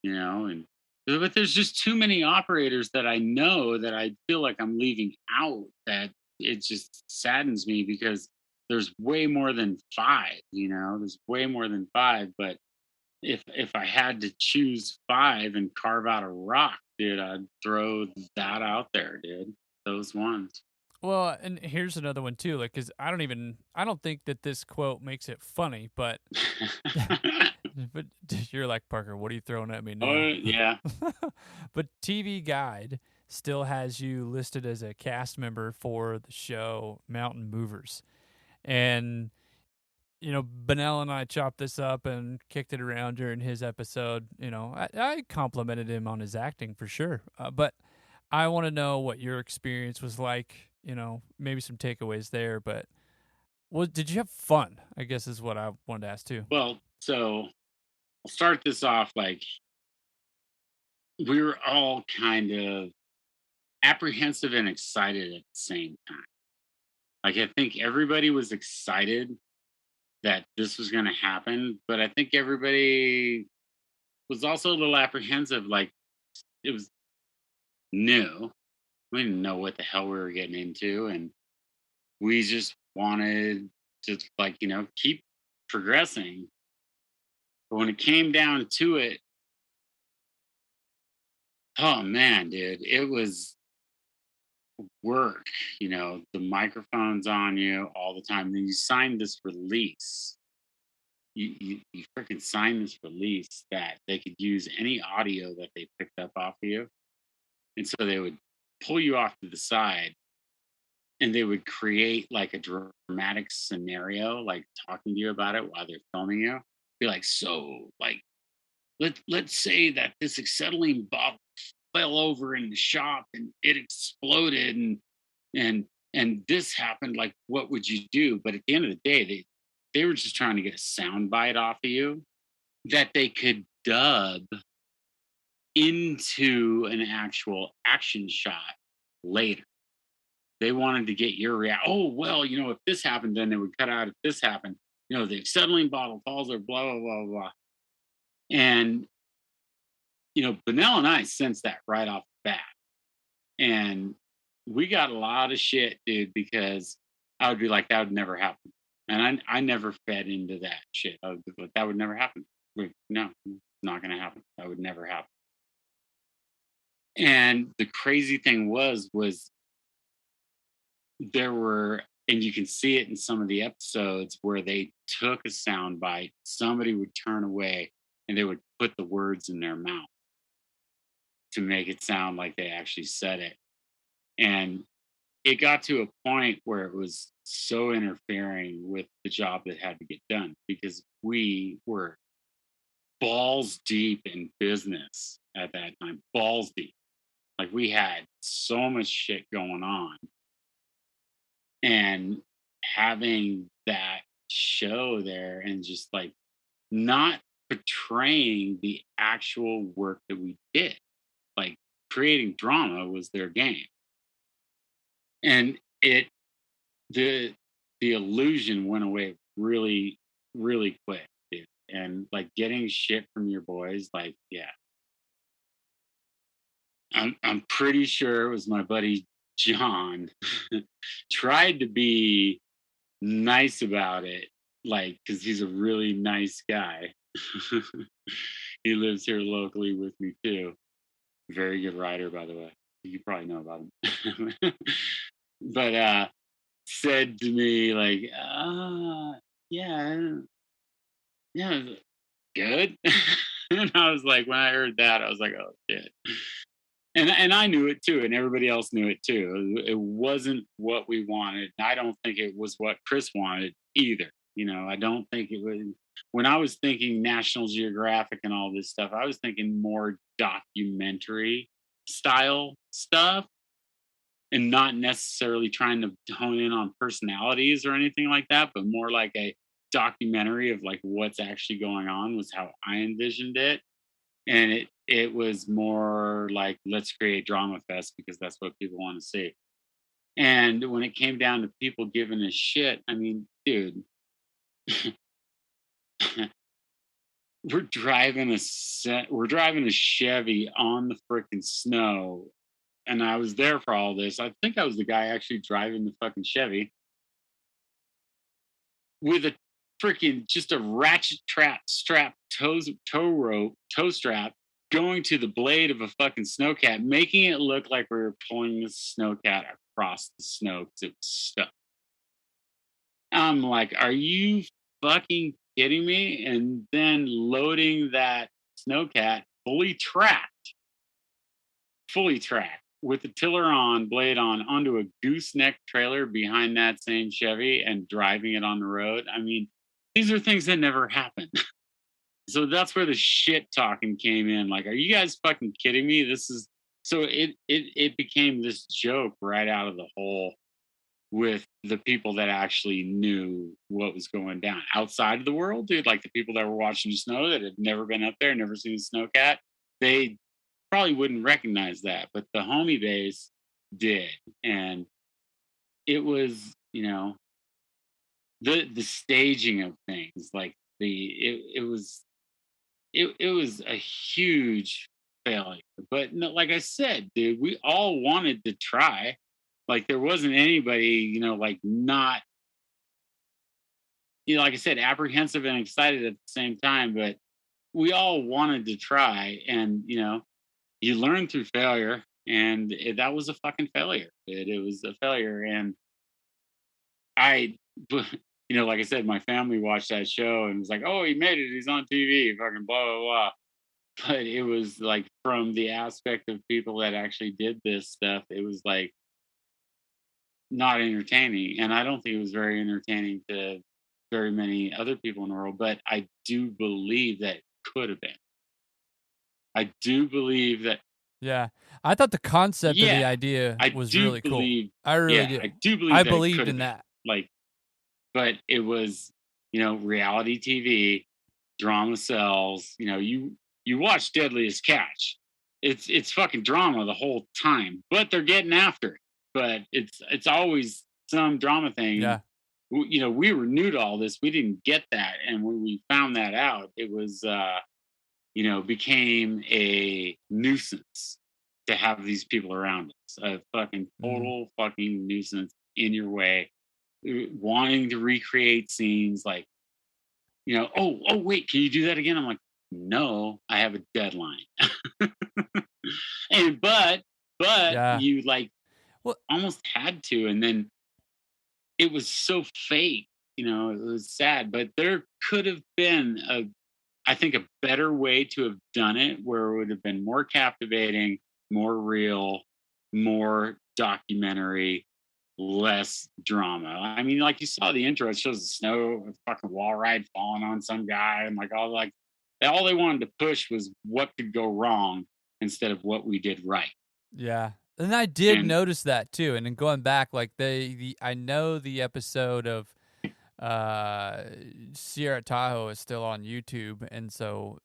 Speaker 3: and but there's just too many operators that I know that I feel like I'm leaving out, that it just saddens me because there's way more than 5, there's way more than 5. But if I had to choose 5 and carve out a rock, dude, I'd throw that out there, dude. Those ones.
Speaker 1: Well, and here's another one too, like, because I don't think that this quote makes it funny, but but you're like, Parker, what are you throwing at me now?
Speaker 3: Yeah.
Speaker 1: But TV Guide still has you listed as a cast member for the show Mountain Movers. And, Binnell and I chopped this up and kicked it around during his episode. I complimented him on his acting for sure. But I want to know what your experience was like, maybe some takeaways there. But did you have fun? I guess is what I wanted to ask too.
Speaker 3: Well, so I'll start this off like we were all kind of apprehensive and excited at the same time. Like I think everybody was excited that this was going to happen, but I think everybody was also a little apprehensive. Like it was new. We didn't know what the hell we were getting into, and we just wanted to keep progressing. But when it came down to it, oh man, dude, it was work. The microphone's on you all the time. Then you signed this release. You freaking signed this release that they could use any audio that they picked up off of you. And so they would pull you off to the side and they would create like a dramatic scenario, like talking to you about it while they're filming you. Be like, so like, let's say that this acetylene bottle fell over in the shop and it exploded and this happened. Like, what would you do? But at the end of the day, they were just trying to get a sound bite off of you that they could dub into an actual action shot later. They wanted to get your reaction. Oh, well, if this happened, then they would cut out if this happened. The acetylene bottle falls or blah, blah, blah, blah. And, Binnell and I sensed that right off the bat. And we got a lot of shit, dude, because I would be like, that would never happen. And I never fed into that shit. I would be like, that would never happen. No, it's not going to happen. That would never happen. And the crazy thing was there were, and you can see it in some of the episodes where they took a sound bite, somebody would turn away and they would put the words in their mouth to make it sound like they actually said it. And it got to a point where it was so interfering with the job that had to get done because we were balls deep in business at that time, balls deep. Like we had so much shit going on. And having that show there and just like not portraying the actual work that we did, like creating drama was their game. And the the illusion went away really, really quick, dude. And like getting shit from your boys, like, yeah. I'm pretty sure it was my buddy John tried to be nice about it, like, because he's a really nice guy. He lives here locally with me too. Very good rider, by the way. You probably know about him. But said to me like, yeah, yeah, good. And I was like, when I heard that, I was like, oh shit. And I knew it too, and everybody else knew it too. It wasn't what we wanted. I don't think it was what Chris wanted either. You know, I don't think it was. When I was thinking National Geographic and all this stuff, I was thinking more documentary style stuff, and not necessarily trying to hone in on personalities or anything like that, but more like a documentary of like what's actually going on was how I envisioned it. And it was more like, let's create drama fest because that's what people want to see. And when it came down to people giving a shit, I mean, dude, we're driving a Chevy on the freaking snow. And I was there for all this. I think I was the guy actually driving the fucking Chevy with a freaking just a ratchet toe strap going to the blade of a fucking snowcat, making it look like we were pulling the snowcat across the snow because it was stuck. I'm like, are you fucking kidding me? And then loading that snowcat fully tracked with the tiller on, blade on, onto a gooseneck trailer behind that same Chevy and driving it on the road. I mean, these are things that never happen. So that's where the shit talking came in. Like, are you guys fucking kidding me? This is so it became this joke right out of the hole with the people that actually knew what was going down outside of the world, dude. Like the people that were watching the snow that had never been up there, never seen a snowcat, they probably wouldn't recognize that, but the homie base did. And it was, you know, the staging of things, like it was a huge failure. But no, like I said, dude, we all wanted to try. Like there wasn't anybody, you know, like not, you know, like I said, apprehensive and excited at the same time, but we all wanted to try. And, you know, you learn through failure, and that was a fucking failure. It was a failure. And I, you know, like I said, my family watched that show and was like, oh, he made it. He's on TV, fucking blah, blah, blah. But it was like from the aspect of people that actually did this stuff, it was like not entertaining. And I don't think it was very entertaining to very many other people in the world, but I do believe that it could have been. I do believe that.
Speaker 1: Yeah. I thought the concept of the idea was really cool. I really did.
Speaker 3: I do believe
Speaker 1: I
Speaker 3: that
Speaker 1: believed in that.
Speaker 3: Like, but it was, you know, reality TV, drama sells. You know, you watch Deadliest Catch. It's fucking drama the whole time, but they're getting after it. But it's always some drama thing.
Speaker 1: Yeah.
Speaker 3: You know, we were new to all this. We didn't get that, and when we found that out, it was you know, became a nuisance to have these people around us. A fucking total fucking nuisance in your way, wanting to recreate scenes like, you know, oh wait, can you do that again? I'm like, no, I have a deadline. And but you like almost had to, and then it was so fake, you know, it was sad. But there could have been I think a better way to have done it where it would have been more captivating, more real, more documentary, less drama. I mean, like you saw the intro, it shows the snow, a fucking wall ride falling on some guy, and all they wanted to push was what could go wrong instead of what we did right.
Speaker 1: Yeah. And I did notice that too. And then going back, like I know the episode of Sierra Tahoe is still on YouTube, and so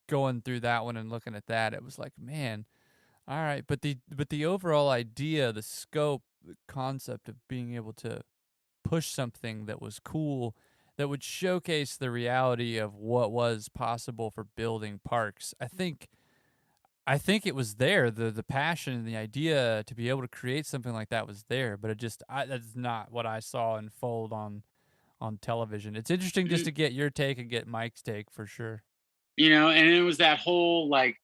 Speaker 1: going through that one and looking at that, it was like, man, all right. But the overall idea, the scope, the concept of being able to push something that was cool, that would showcase the reality of what was possible for building parks. I think it was there. The passion and the idea to be able to create something like that was there, but that's not what I saw unfold on television. It's interesting just to get your take and get Mike's take for sure.
Speaker 3: And it was that whole like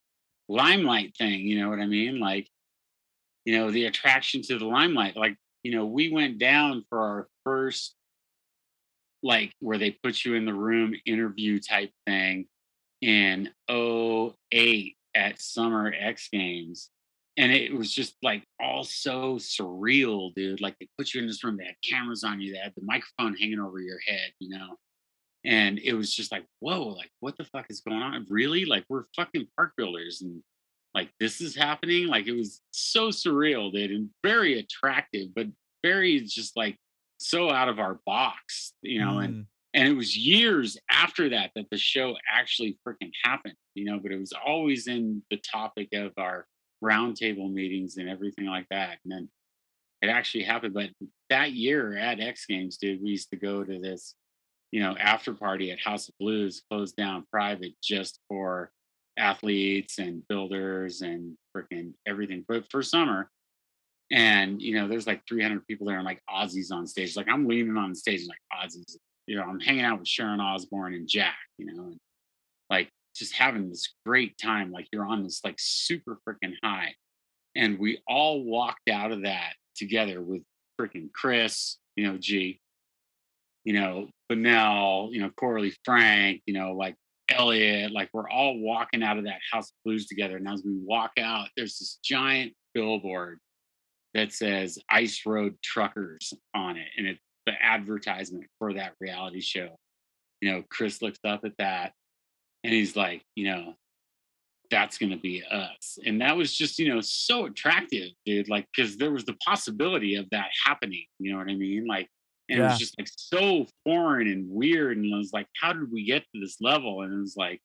Speaker 3: limelight thing, you know what I mean? Like, the attraction to the limelight. Like, we went down for our first, like, where they put you in the room interview type thing in '08 at Summer X Games. And it was just like all so surreal, dude. Like, they put you in this room, they had cameras on you, they had the microphone hanging over your head, And it was just like, whoa, like, what the fuck is going on? Really? Like, we're fucking park builders and like this is happening. Like, it was so surreal, dude, and very attractive, but very just like so out of our box, and it was years after that the show actually freaking happened, but it was always in the topic of our roundtable meetings and everything like that. And then it actually happened. But that year at X Games, dude, we used to go to this, after party at House of Blues, closed down private just for athletes and builders and freaking everything, but for summer. And there's like 300 people there, and like Aussies on stage. Like, I'm leaning on the stage like Aussies. I'm hanging out with Sharon Osbourne and Jack, and like just having this great time. Like, you're on this like super freaking high. And we all walked out of that together with freaking Chris, G, Binnell, Corley Frank, like Elliot, like we're all walking out of that House of Blues together. And as we walk out, there's this giant billboard that says Ice Road Truckers on it. And it's the advertisement for that reality show. Chris looks up at that and he's like, that's going to be us. And that was just, so attractive, dude. Like, because there was the possibility of that happening. You know what I mean? Like, and it was just like so foreign and weird. And I was like, how did we get to this level? And it was like,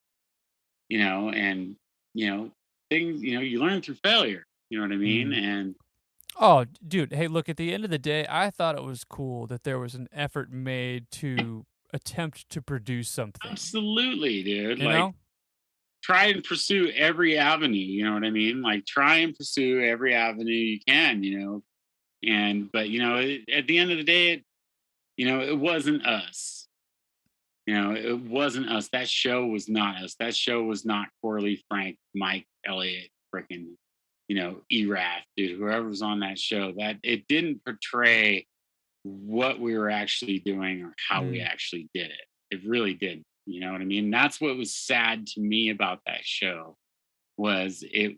Speaker 3: things, you learn through failure. You know what I mean? And
Speaker 1: oh, dude, hey, look, at the end of the day, I thought it was cool that there was an effort made to attempt to produce something.
Speaker 3: Absolutely, dude. Try and pursue every avenue, you know what I mean? Like, try and pursue every avenue you can, but at the end of the day, it wasn't us. It wasn't us. That show was not us. That show was not Corley, Frank, Mike, Elliot, freaking, Erath, dude, whoever was on that show. That it didn't portray what we were actually doing or how we actually did it. It really didn't. You know what I mean? That's what was sad to me about that show. We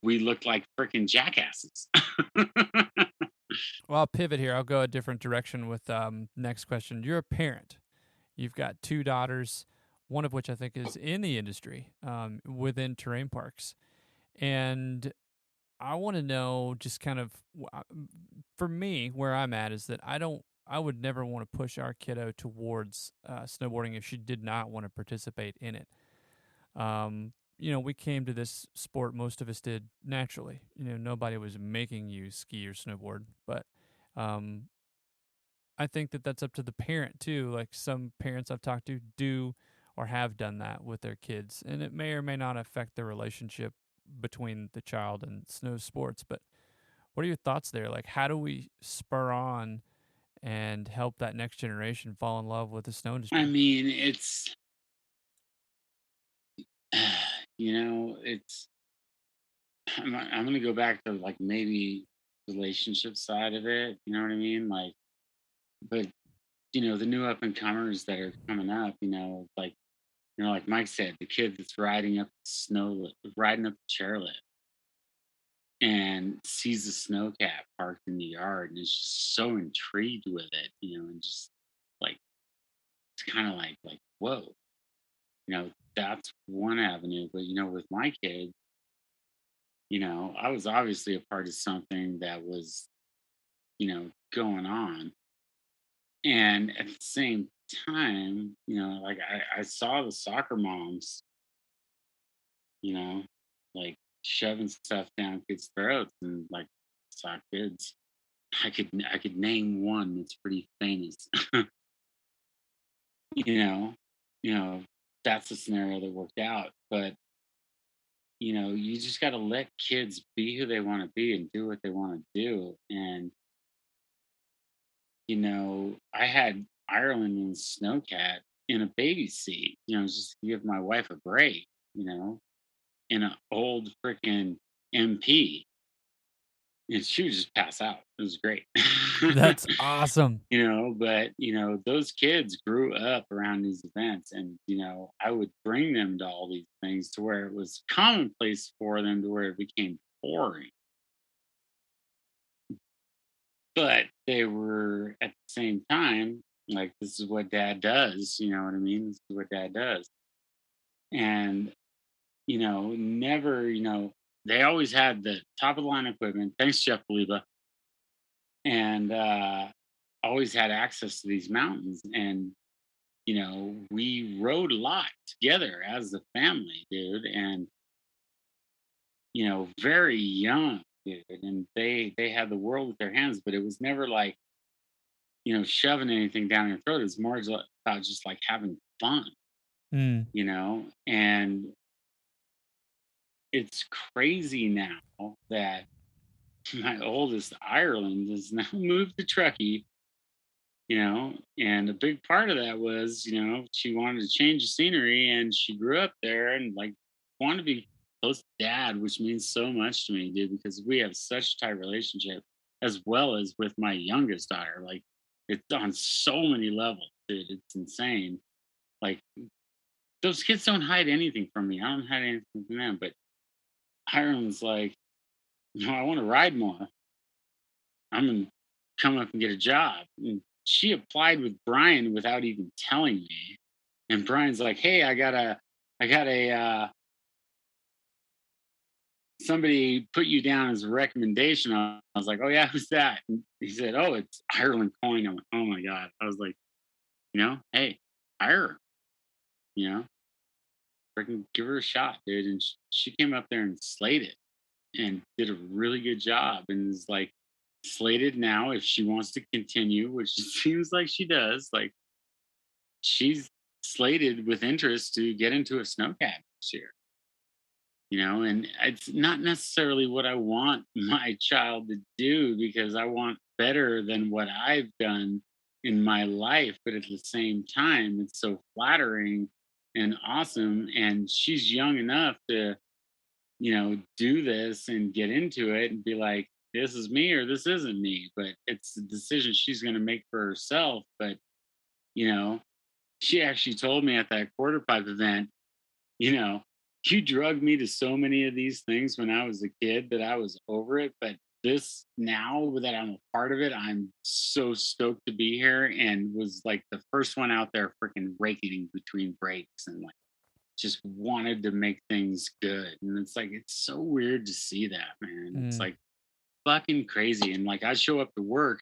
Speaker 3: looked like freaking jackasses.
Speaker 1: Well, I'll pivot here. I'll go a different direction with next question. You're a parent. You've got 2 daughters, one of which I think is in the industry within Terrain Parks. And I want to know just kind of, for me, where I'm at is that I would never want to push our kiddo towards snowboarding if she did not want to participate in it. We came to this sport, most of us did naturally. Nobody was making you ski or snowboard, but I think that that's up to the parent too. Like, some parents I've talked to do or have done that with their kids, and it may or may not affect the relationship between the child and snow sports. But what are your thoughts there? Like, how do we spur on and help that next generation fall in love with the snow industry?
Speaker 3: I mean, I'm going to go back to like maybe relationship side of it. You know what I mean? Like, but the new up and comers that are coming up, like Mike said, the kid that's riding up the chairlift and sees the snowcat parked in the yard and is just so intrigued with it, and just like, it's kind of like, whoa, that's one avenue. But, with my kid, I was obviously a part of something that was, going on. And at the same time, like I saw the soccer moms, like shoving stuff down kids' throats and like saw kids, I could name one that's pretty famous. you know, you know, that's the scenario that worked out. But you just got to let kids be who they want to be and do what they want to do. And I had Ireland and Snowcat in a baby seat. Just to give my wife a break. In an old freaking MP, and she would just pass out. It was great.
Speaker 1: That's awesome.
Speaker 3: But those kids grew up around these events, and I would bring them to all these things to where it was commonplace for them to where it became boring. But they were at the same time like, this is what dad does. You know what I mean? This is what dad does. And never, they always had the top of the line equipment. Thanks, Jeff Beliba. And always had access to these mountains. And, we rode a lot together as a family, dude. And, very young, dude. And they had the world with their hands, but it was never like, shoving anything down your throat. It's more about just like having fun,
Speaker 1: Mm.
Speaker 3: And it's crazy now that my oldest, Ireland, has now moved to Truckee, and a big part of that was, she wanted to change the scenery, and she grew up there and like wanted to be close to dad, which means so much to me, dude, because we have such a tight relationship, as well as with my youngest daughter. Like, it's on so many levels, dude. It's insane. Like, those kids don't hide anything from me. I don't hide anything from them. But Ireland's like, I want to ride more. I'm gonna come up and get a job. And she applied with Brian without even telling me. And Brian's like, hey, I got a somebody put you down as a recommendation. I was like, oh yeah, who's that? And he said, oh, it's Tyrone Coyne. I went, oh my God. I was like, hey, hire her, freaking give her a shot, dude. And she came up there and slayed it and did a really good job, and is like slated now if she wants to continue, which it seems like she does. Like, she's slated with interest to get into a snowcat this year. And it's not necessarily what I want my child to do, because I want better than what I've done in my life. But at the same time, it's so flattering and awesome. And she's young enough to, do this and get into it and be like, this is me or this isn't me. But it's the decision she's going to make for herself. But, she actually told me at that quarter pipe event, you drugged me to so many of these things when I was a kid that I was over it. But this, now that I'm a part of it, I'm so stoked to be here, and was like the first one out there freaking raking between breaks and like just wanted to make things good. And it's like, it's so weird to see that, man. It's like fucking crazy. And like, I show up to work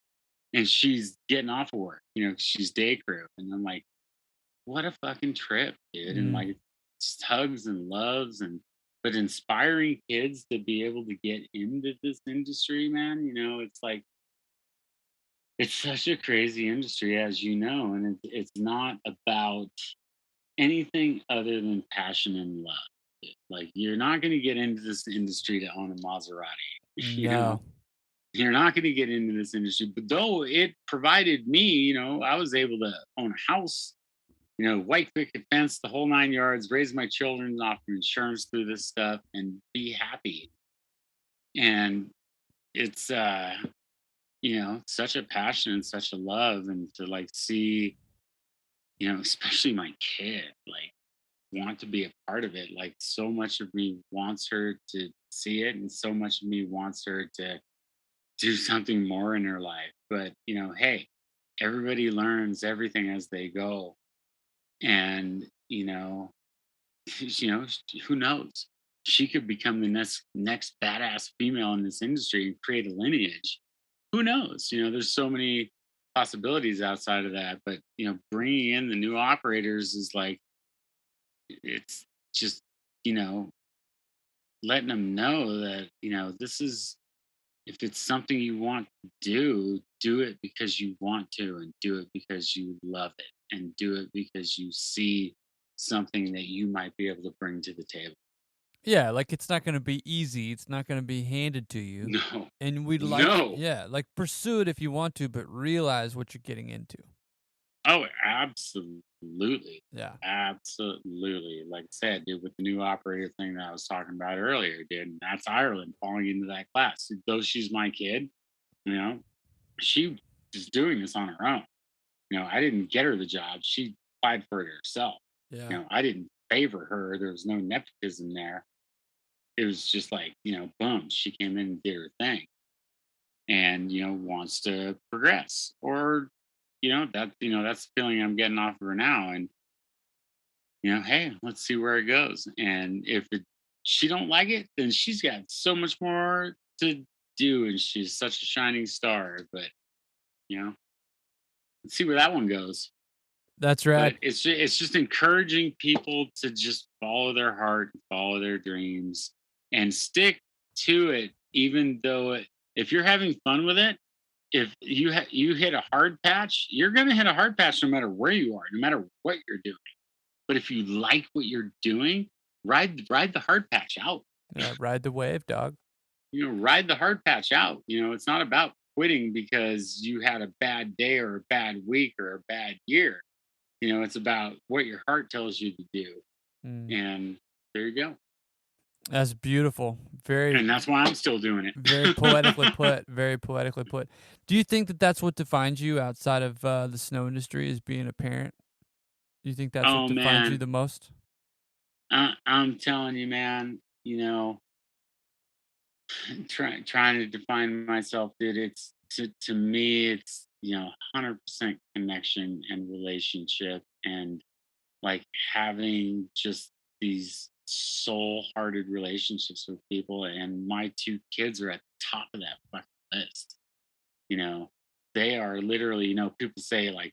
Speaker 3: and she's getting off of work, she's day crew. And I'm like, what a fucking trip, dude. And like, it's hugs and loves, but inspiring kids to be able to get into this industry, man, it's like, it's such a crazy industry, as you know, and it's not about anything other than passion and love. Like, you're not going to get into this industry to own a Maserati.
Speaker 1: No.
Speaker 3: You're not going to get into this industry. But though it provided me, I was able to own a house, white picket fence, the whole 9 yards, raise my children off of insurance through this stuff, and be happy. And it's, such a passion and such a love, and to like see, especially my kid, like, want to be a part of it. Like, so much of me wants her to see it, and so much of me wants her to do something more in her life. But, hey, everybody learns everything as they go. And, who knows? She could become the next badass female in this industry and create a lineage. Who knows? There's so many possibilities outside of that. But, bringing in the new operators is like, it's just, letting them know that, this is if it's something you want to do it because you want to, and do it because you love it, and do it because you see something that you might be able to bring to the table.
Speaker 1: Yeah, like it's not going to be easy. It's not going to be handed to you.
Speaker 3: No.
Speaker 1: And we'd
Speaker 3: No.
Speaker 1: like pursue it if you want to, but realize what you're getting into.
Speaker 3: Oh, absolutely.
Speaker 1: Yeah.
Speaker 3: Absolutely. Like I said, dude, with the new operator thing that I was talking about earlier, dude, and that's Ireland falling into that class. Though she's my kid, you know, she was doing this on her own. You know, I didn't get her the job. She applied for it herself.
Speaker 1: Yeah.
Speaker 3: You know, I didn't favor her. There was no nepotism there. It was just like, you know, boom, she came in and did her thing, and, you know, wants to progress, or, you know, that's the feeling I'm getting off of her now. And, you know, hey, let's see where it goes. And if she don't like it, then she's got so much more to do, and she's such a shining star. But, you know, let's see where that one goes.
Speaker 1: That's right.
Speaker 3: But it's just encouraging people to just follow their heart, follow their dreams, and stick to it, even though if you're having fun with it, if you hit a hard patch, you're going to hit a hard patch no matter where you are, no matter what you're doing. But if you like what you're doing, ride the hard patch out.
Speaker 1: Yeah, ride the wave, dog.
Speaker 3: You know, ride the hard patch out. You know, it's not about quitting because you had a bad day or a bad week or a bad year. You know, it's about what your heart tells you to do. And there you go.
Speaker 1: That's beautiful.
Speaker 3: And that's why I'm still doing it.
Speaker 1: Very poetically put. Very poetically put. Do you think that that's what defines you outside of the snow industry, is being a parent? Do you think that's what defines you the most?
Speaker 3: I'm telling you, man, you know, trying to define myself, dude, it's to me, it's, you know, 100% connection and relationship, and like having just these soul-hearted relationships with people. And my two kids are at the top of that fucking list. You know, they are literally, you know, people say like,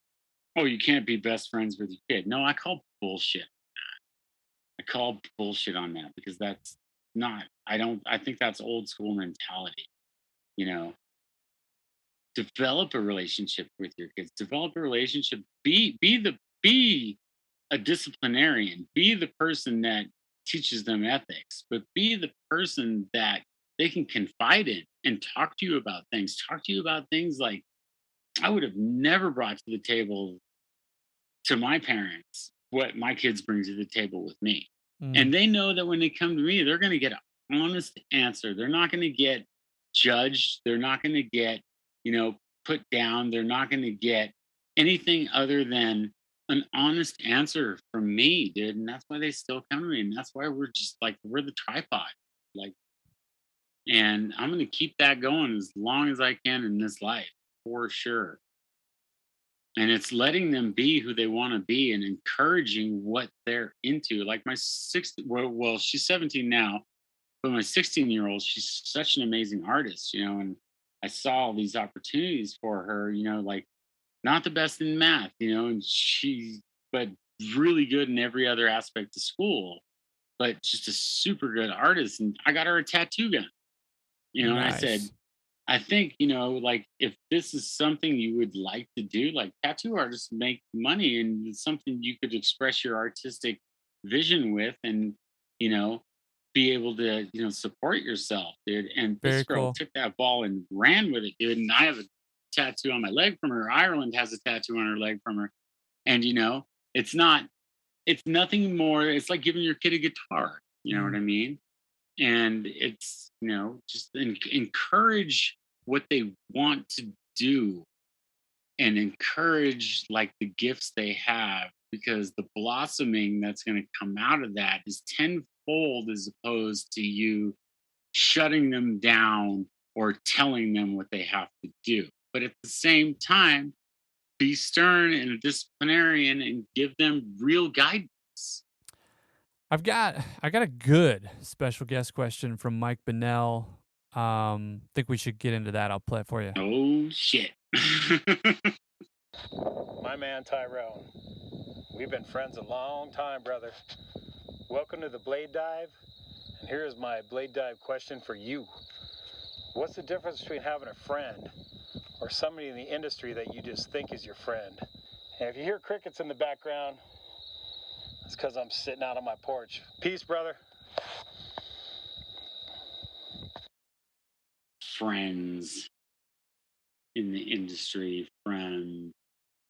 Speaker 3: oh, you can't be best friends with your kid. No, I call bullshit on that. I call bullshit on that, because that's not, I think that's old school mentality. You know, develop a relationship with your kids, develop a relationship, be a disciplinarian, be the person that teaches them ethics, but be the person that they can confide in and talk to you about things like I would have never brought to the table to my parents what my kids bring to the table with me. And they know that when they come to me, they're going to get an honest answer. They're not going to get judged. They're not going to get, you know, put down. They're not going to get anything other than an honest answer from me, dude. And that's why they still come to me. And that's why we're just like, we're the tripod. Like, and I'm going to keep that going as long as I can in this life, for sure. And it's letting them be who they want to be and encouraging what they're into. Like my well, she's 17 now, but my 16-year-old, she's such an amazing artist, you know, and I saw these opportunities for her, you know, like not the best in math, you know, and but really good in every other aspect of school, but just a super good artist. And I got her a tattoo gun, you know,
Speaker 1: Nice.
Speaker 3: And I said, I think, you know, like if this is something you would like to do, like tattoo artists make money, and it's something you could express your artistic vision with, and, you know, be able to, you know, support yourself, dude. And
Speaker 1: Very
Speaker 3: this girl
Speaker 1: cool.
Speaker 3: took that ball and ran with it, dude. And I have a tattoo on my leg from her. Ireland has a tattoo on her leg from her. And, you know, it's nothing more. It's like giving your kid a guitar. You know what I mean? And it's, you know, just encourage what they want to do, and encourage like the gifts they have, because the blossoming that's going to come out of that is tenfold, as opposed to you shutting them down or telling them what they have to do. But at the same time, be stern and a disciplinarian and give them real guidance.
Speaker 1: I got a good special guest question from Mike Binnell. Think we should get into that. I'll play it for you.
Speaker 3: Oh shit.
Speaker 4: My man Tyrone, we've been friends a long time, brother. Welcome to the Blade Dive, and here is my Blade Dive question for you.
Speaker 8: What's the difference between having a friend or somebody in the industry that you just think is your friend? And if you hear crickets in the background, it's because I'm sitting out on my porch. Peace, brother.
Speaker 3: Friends in the industry from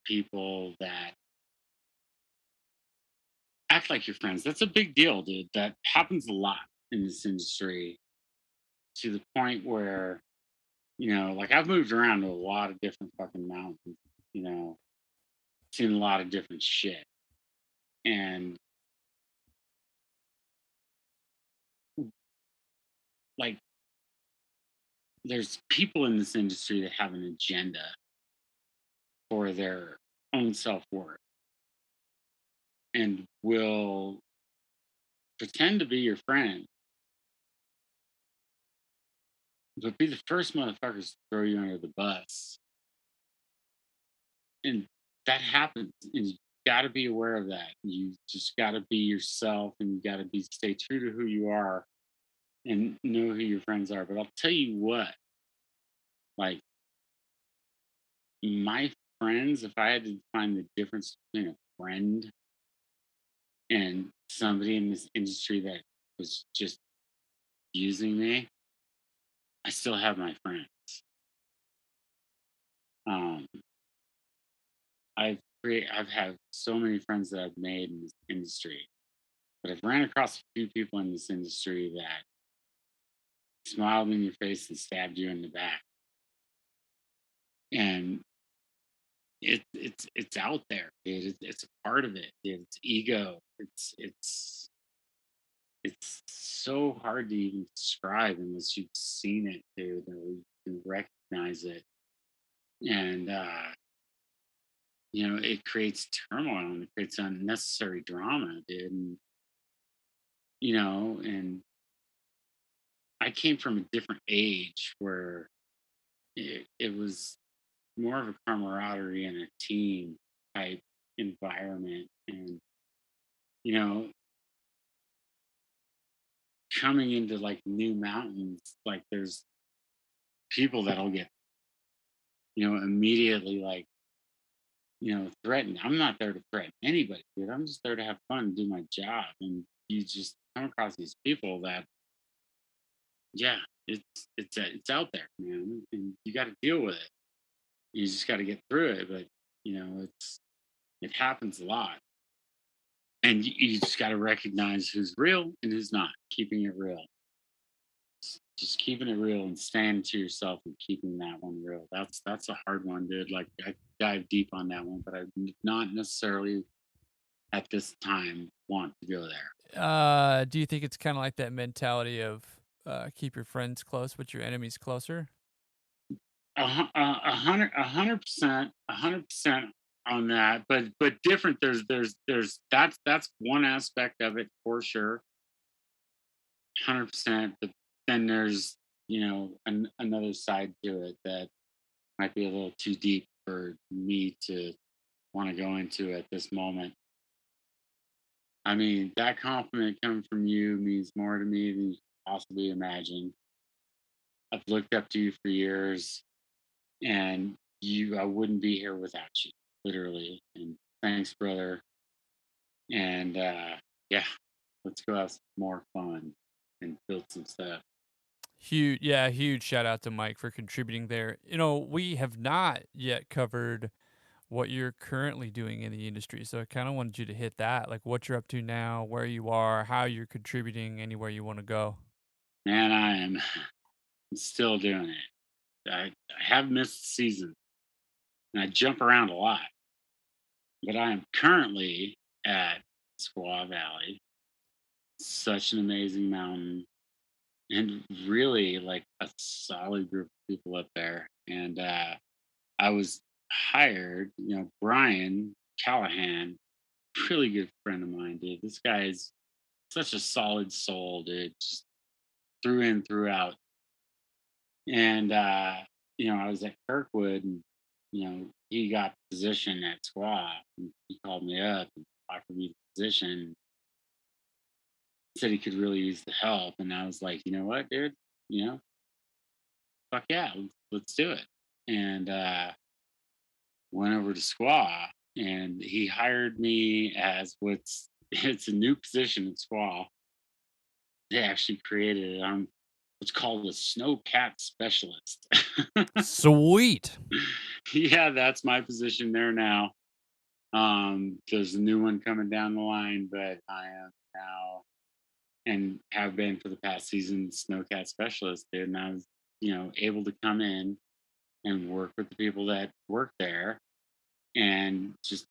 Speaker 3: people that act like your friends. That's a big deal, dude. That happens a lot in this industry, to the point where, like, I've moved around to a lot of different fucking mountains, seen a lot of different shit. And like, there's people in this industry that have an agenda for their own self-worth and will pretend to be your friend, but be the first motherfuckers to throw you under the bus. And that happens. And you got to be aware of that. You just got to be yourself, and you got to stay true to who you are and know who your friends are. But I'll tell you what, like, my friends, if I had to find the difference between a friend and somebody in this industry that was just using me, I still have my friends. Um, I've had so many friends that I've made in this industry, but I've ran across a few people in this industry that smiled in your face and stabbed you in the back. And it's out there, dude. It's a part of it, dude. It's ego. It's so hard to even describe unless you've seen it, dude, or you can recognize it. And it creates turmoil and it creates unnecessary drama, dude. And I came from a different age where it was more of a camaraderie and a team type environment. And, you know, coming into like new mountains, like there's people that'll get, immediately like, threatened. I'm not there to threaten anybody, dude. I'm just there to have fun and do my job. And you just come across these people that, yeah, it's out there, man, and you got to deal with it. You just got to get through it. But it happens a lot, and you just got to recognize who's real and who's not. Keeping it real, just keeping it real and standing to yourself and keeping that one real. That's a hard one, dude. Like, I dive deep on that one, but I not necessarily at this time want to go there.
Speaker 1: Do you think it's kind of like that mentality of keep your friends close, but your enemies closer?
Speaker 3: 100%, 100% on that. But different. That's one aspect of it for sure. 100%. But then there's another side to it that might be a little too deep for me to want to go into at this moment. I mean, that compliment coming from you means more to me than you can possibly imagine. I've looked up to you for years, and I wouldn't be here without you, literally. And thanks, brother. And yeah, let's go have some more fun and build some stuff.
Speaker 1: Huge shout out to Mike for contributing there. We have not yet covered what you're currently doing in the industry, so I kind of wanted you to hit that, like what you're up to now, where you are, how you're contributing, anywhere you want to go.
Speaker 3: Man, I'm still doing it. I have missed season, and I jump around a lot, but I am currently at Squaw Valley. Such an amazing mountain, and really like a solid group of people up there. And I was hired, Brian Callahan, really good friend of mine, dude. This guy is such a solid soul, dude, just through and throughout. And I was at Kirkwood, and he got the position at Squaw, and he called me up and offered me the position. Said he could really use the help, and I was like, you know what, dude, fuck yeah, let's do it. And went over to Squaw, and he hired me as it's a new position at Squaw. They actually created it. I'm what's called a snowcat specialist.
Speaker 1: Sweet.
Speaker 3: Yeah, that's my position there now. There's a new one coming down the line, but I am now and have been for the past season snowcat specialist, dude. And I was, able to come in and work with the people that work there and just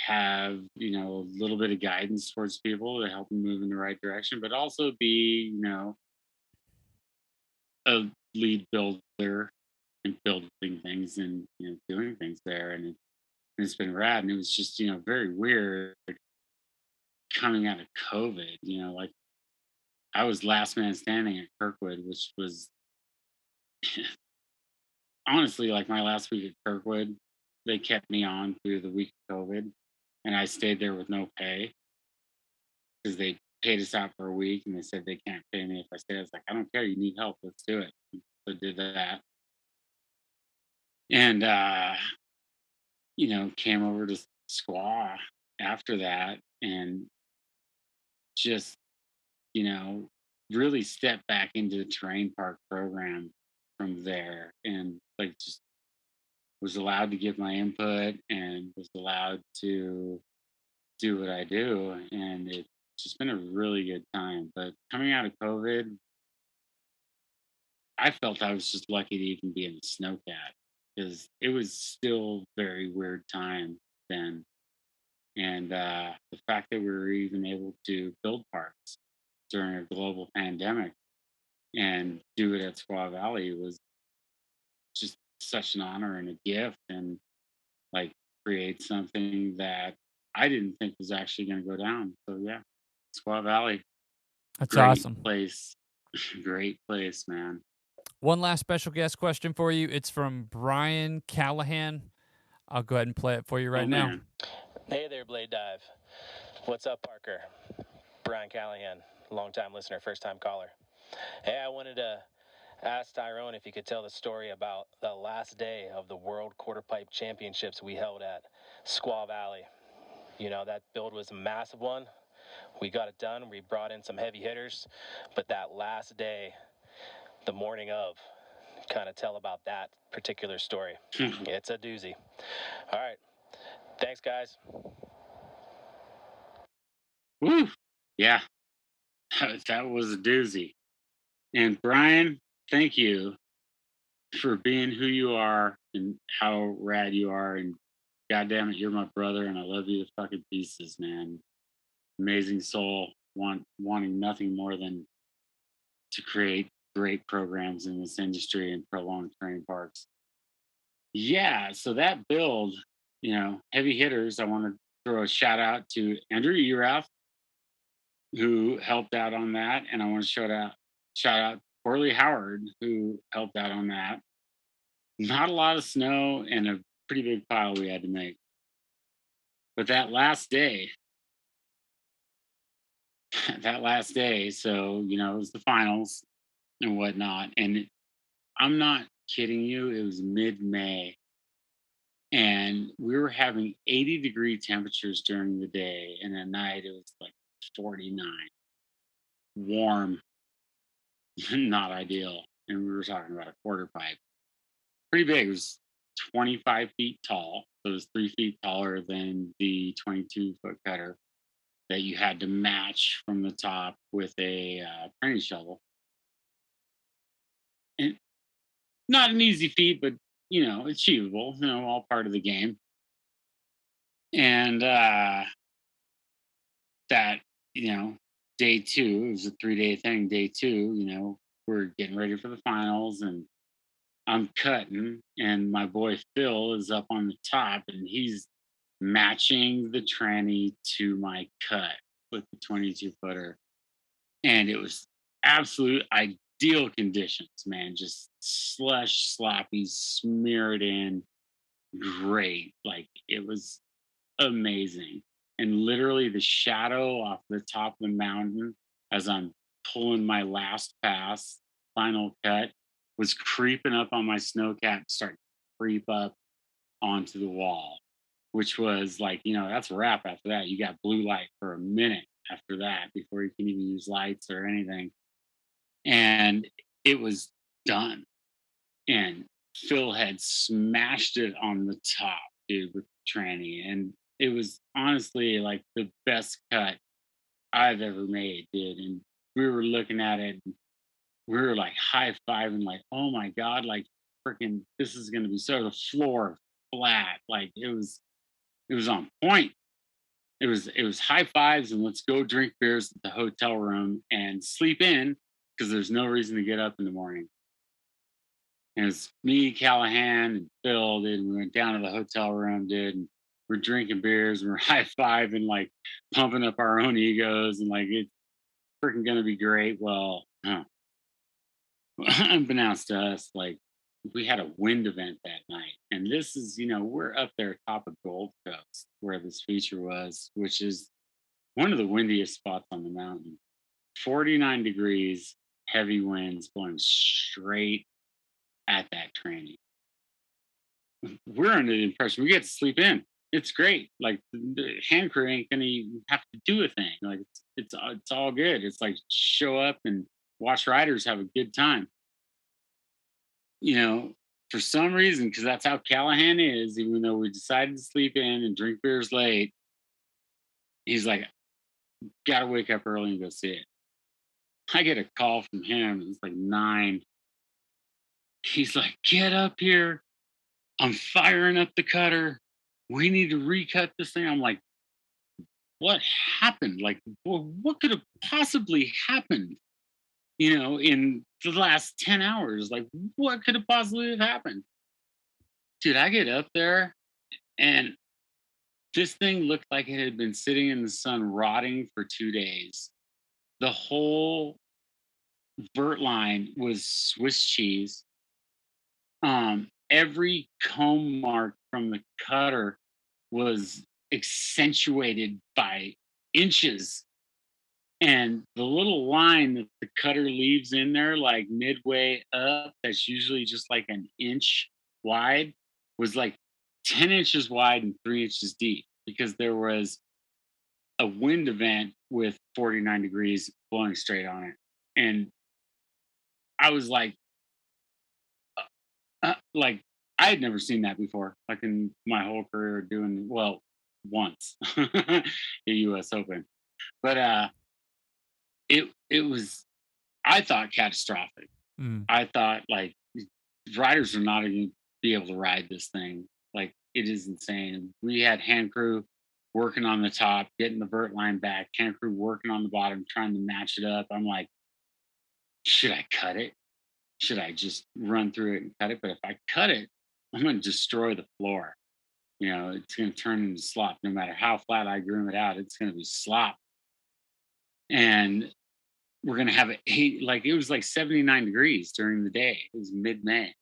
Speaker 3: have, a little bit of guidance towards people to help them move in the right direction, but also be, a lead builder and building things and, doing things there. And it's been rad. And it was just, very weird coming out of COVID, like I was last man standing at Kirkwood, which was honestly like my last week at Kirkwood. They kept me on through the week of COVID, and I stayed there with no pay because they paid us out for a week, and they said they can't pay me if I stay. I was like, I don't care. You need help. Let's do it. So did that, and came over to Squaw after that, and just really stepped back into the Terrain Park program from there, and like just was allowed to give my input and was allowed to do what I do, and it's just been a really good time. But coming out of COVID, I felt I was just lucky to even be in the snowcat because it was still very weird time then, and the fact that we were even able to build parks during a global pandemic and do it at Squaw Valley was just such an honor and a gift, and like create something that I didn't think was actually going to go down. So yeah, Squaw Valley,
Speaker 1: That's
Speaker 3: great
Speaker 1: awesome.
Speaker 3: place, great place, man.
Speaker 1: One last special guest question for you. It's from Brian Callahan. I'll go ahead and play it for you right now.
Speaker 3: Man.
Speaker 7: Hey there, Blade Dive. What's up, Parker? Brian Callahan, longtime listener, first-time caller. Hey, I wanted to ask Tyrone if he could tell the story about the last day of the World Quarter Pipe Championships we held at Squaw Valley. That build was a massive one. We got it done. We brought in some heavy hitters. But that last day, the morning of, kind of tell about that particular story. It's a doozy. All right. Thanks, guys.
Speaker 3: Woo! Yeah, that was a doozy. And Brian, thank you for being who you are and how rad you are. And goddamn it, you're my brother, and I love you to fucking pieces, man. Amazing soul, wanting nothing more than to create great programs in this industry and prolong terrain parks. Yeah, so that build, heavy hitters. I want to throw a shout out to Andrew Urath, who helped out on that, and I want to shout out Corley Howard, who helped out on that. Not a lot of snow and a pretty big pile we had to make. But that last day, so, it was the finals and whatnot. And I'm not kidding you, it was mid-May. And we were having 80-degree temperatures during the day. And at night, it was like 49. Warm, not ideal. And we were talking about a quarter pipe. Pretty big. It was 25 feet tall. So it was 3 feet taller than the 22-foot cutter that you had to match from the top with a training shovel. And not an easy feat, but, achievable, all part of the game. And that, day two, it was a 3-day thing. Day two, we're getting ready for the finals, and I'm cutting, and my boy Phil is up on the top, and he's matching the tranny to my cut with the 22-footer. And it was absolute ideal conditions, man. Just slush, sloppy, smeared in, great. Like, it was amazing. And literally the shadow off the top of the mountain as I'm pulling my last pass, final cut, was creeping up on my snow cap, start to creep up onto the wall, which was like, that's a wrap after that. You got blue light for a minute after that before you can even use lights or anything. And it was done. And Phil had smashed it on the top, dude, with the tranny. And it was honestly like the best cut I've ever made, dude. And we were looking at it, and we were like high-fiving, like, oh my God, like freaking this is gonna be so the floor flat. Like it was on point. It was high fives and let's go drink beers at the hotel room and sleep in because there's no reason to get up in the morning. And it's me, Callahan, and Phil, dude. We went down to the hotel room, dude, and we're drinking beers and we're high-fiving, like pumping up our own egos and like it's freaking gonna be great. Well, unbeknownst to us, like we had a wind event that night. And this is, we're up there top of Gold Coast where this feature was, which is one of the windiest spots on the mountain. 49 degrees, heavy winds blowing straight at that training. We're under the impression we get to sleep in. It's great. Like the hand crew ain't gonna even have to do a thing. Like it's all good. It's like show up and watch riders have a good time. For some reason, because that's how Callahan is, even though we decided to sleep in and drink beers late, he's like, gotta wake up early and go see it. I get a call from him. It's like 9. He's like, get up here. I'm firing up the cutter. We need to recut this thing. I'm like, what happened? Like, what could have possibly happened? In the last 10 hours, like what could have possibly have happened? Dude, I get up there and this thing looked like it had been sitting in the sun rotting for 2 days. The whole vert line was Swiss cheese. Every comb mark from the cutter was accentuated by inches. And the little line that the cutter leaves in there, like midway up, that's usually just like an inch wide, was like 10 inches wide and 3 inches deep because there was a wind event with 49 degrees blowing straight on it. And I was like I had never seen that before, like in my whole career doing, well, once the US Open. But it was, I thought, catastrophic. I thought like riders are not going to be able to ride this thing. Like it is insane. We had hand crew working on the top, getting the vert line back, hand crew working on the bottom, trying to match it up. I'm like, should I cut it? Should I just run through it and cut it? But if I cut it, I'm going to destroy the floor. It's going to turn into slop. No matter how flat I groom it out, it's going to be slop. And we're going to have it was like 79 degrees during the day. It was mid-May.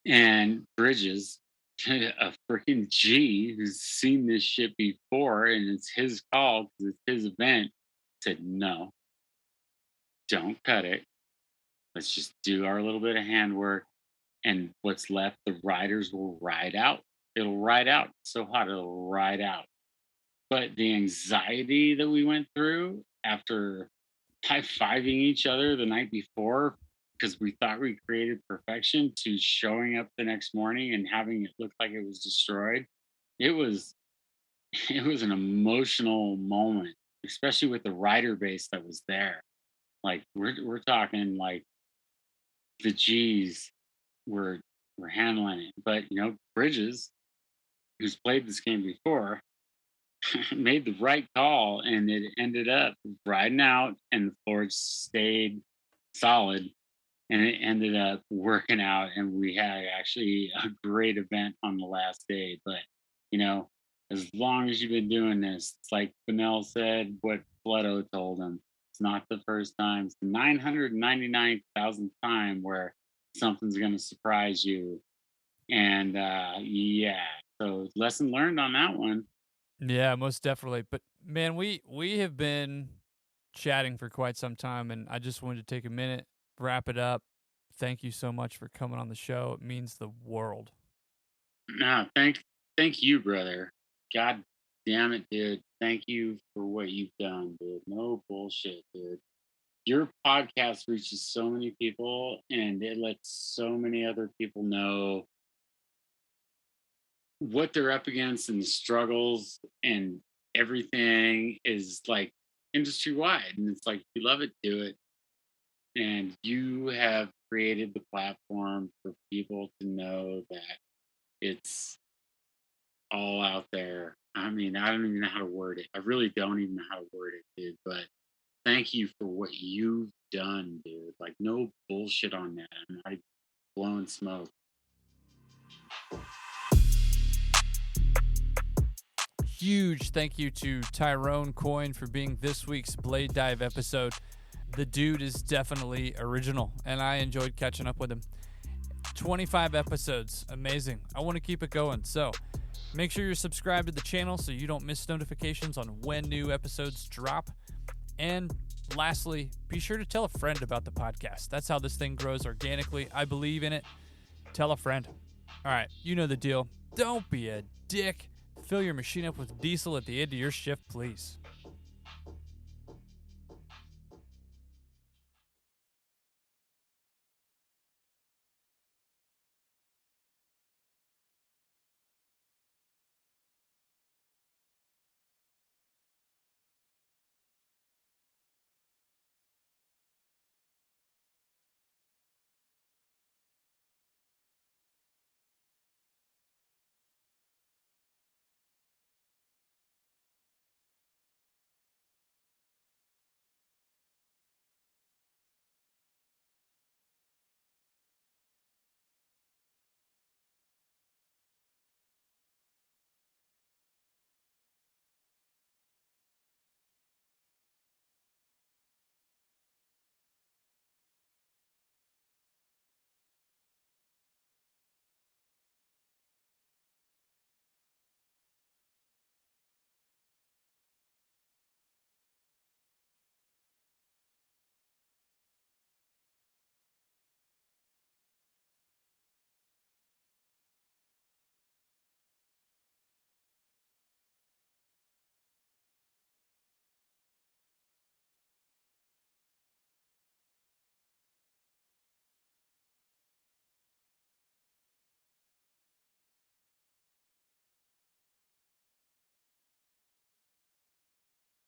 Speaker 3: And Bridges, a freaking G who's seen this shit before, and it's his call because it's his event, said, no, don't cut it. Let's just do our little bit of handwork. And what's left, the riders will ride out. It'll ride out. It's so hot, it'll ride out. But the anxiety that we went through after high-fiving each other the night before because we thought we created perfection to showing up the next morning and having it look like it was destroyed, it was an emotional moment, especially with the rider base that was there. Like we're talking like the G's were handling it. But Bridges, who's played this game before, made the right call, and it ended up riding out, and the floor stayed solid, and it ended up working out, and we had actually a great event on the last day. But as long as you've been doing this, it's like Binnell said, what Fleto told him. It's not the first time. It's the 999,000th time where something's going to surprise you. And so lesson learned on that one.
Speaker 1: Yeah, most definitely. But man, we have been chatting for quite some time, and I just wanted to take a minute, wrap it up, thank you so much for coming on the show. It means the world.
Speaker 3: No, thank you, brother. God damn it, dude. Thank you for what you've done, dude. No bullshit, dude. Your podcast reaches so many people, and it lets so many other people know what they're up against and the struggles, and everything is like industry wide. And it's like, if you love it, do it. And you have created the platform for people to know that it's all out there. I mean, I don't even know how to word it. I really don't even know how to word it, dude. But thank you for what you've done, dude. Like, no bullshit on that. I'm not even blowing smoke.
Speaker 1: Huge thank you to Tyrone Coyne for being this week's Blade Dive episode. The dude is definitely original, and I enjoyed catching up with him. 25 episodes. Amazing. I want to keep it going. So make sure you're subscribed to the channel so you don't miss notifications on when new episodes drop. And lastly, be sure to tell a friend about the podcast. That's how this thing grows organically. I believe in it. Tell a friend. All right, you know the deal. Don't be a dick. Fill your machine up with diesel at the end of your shift, please.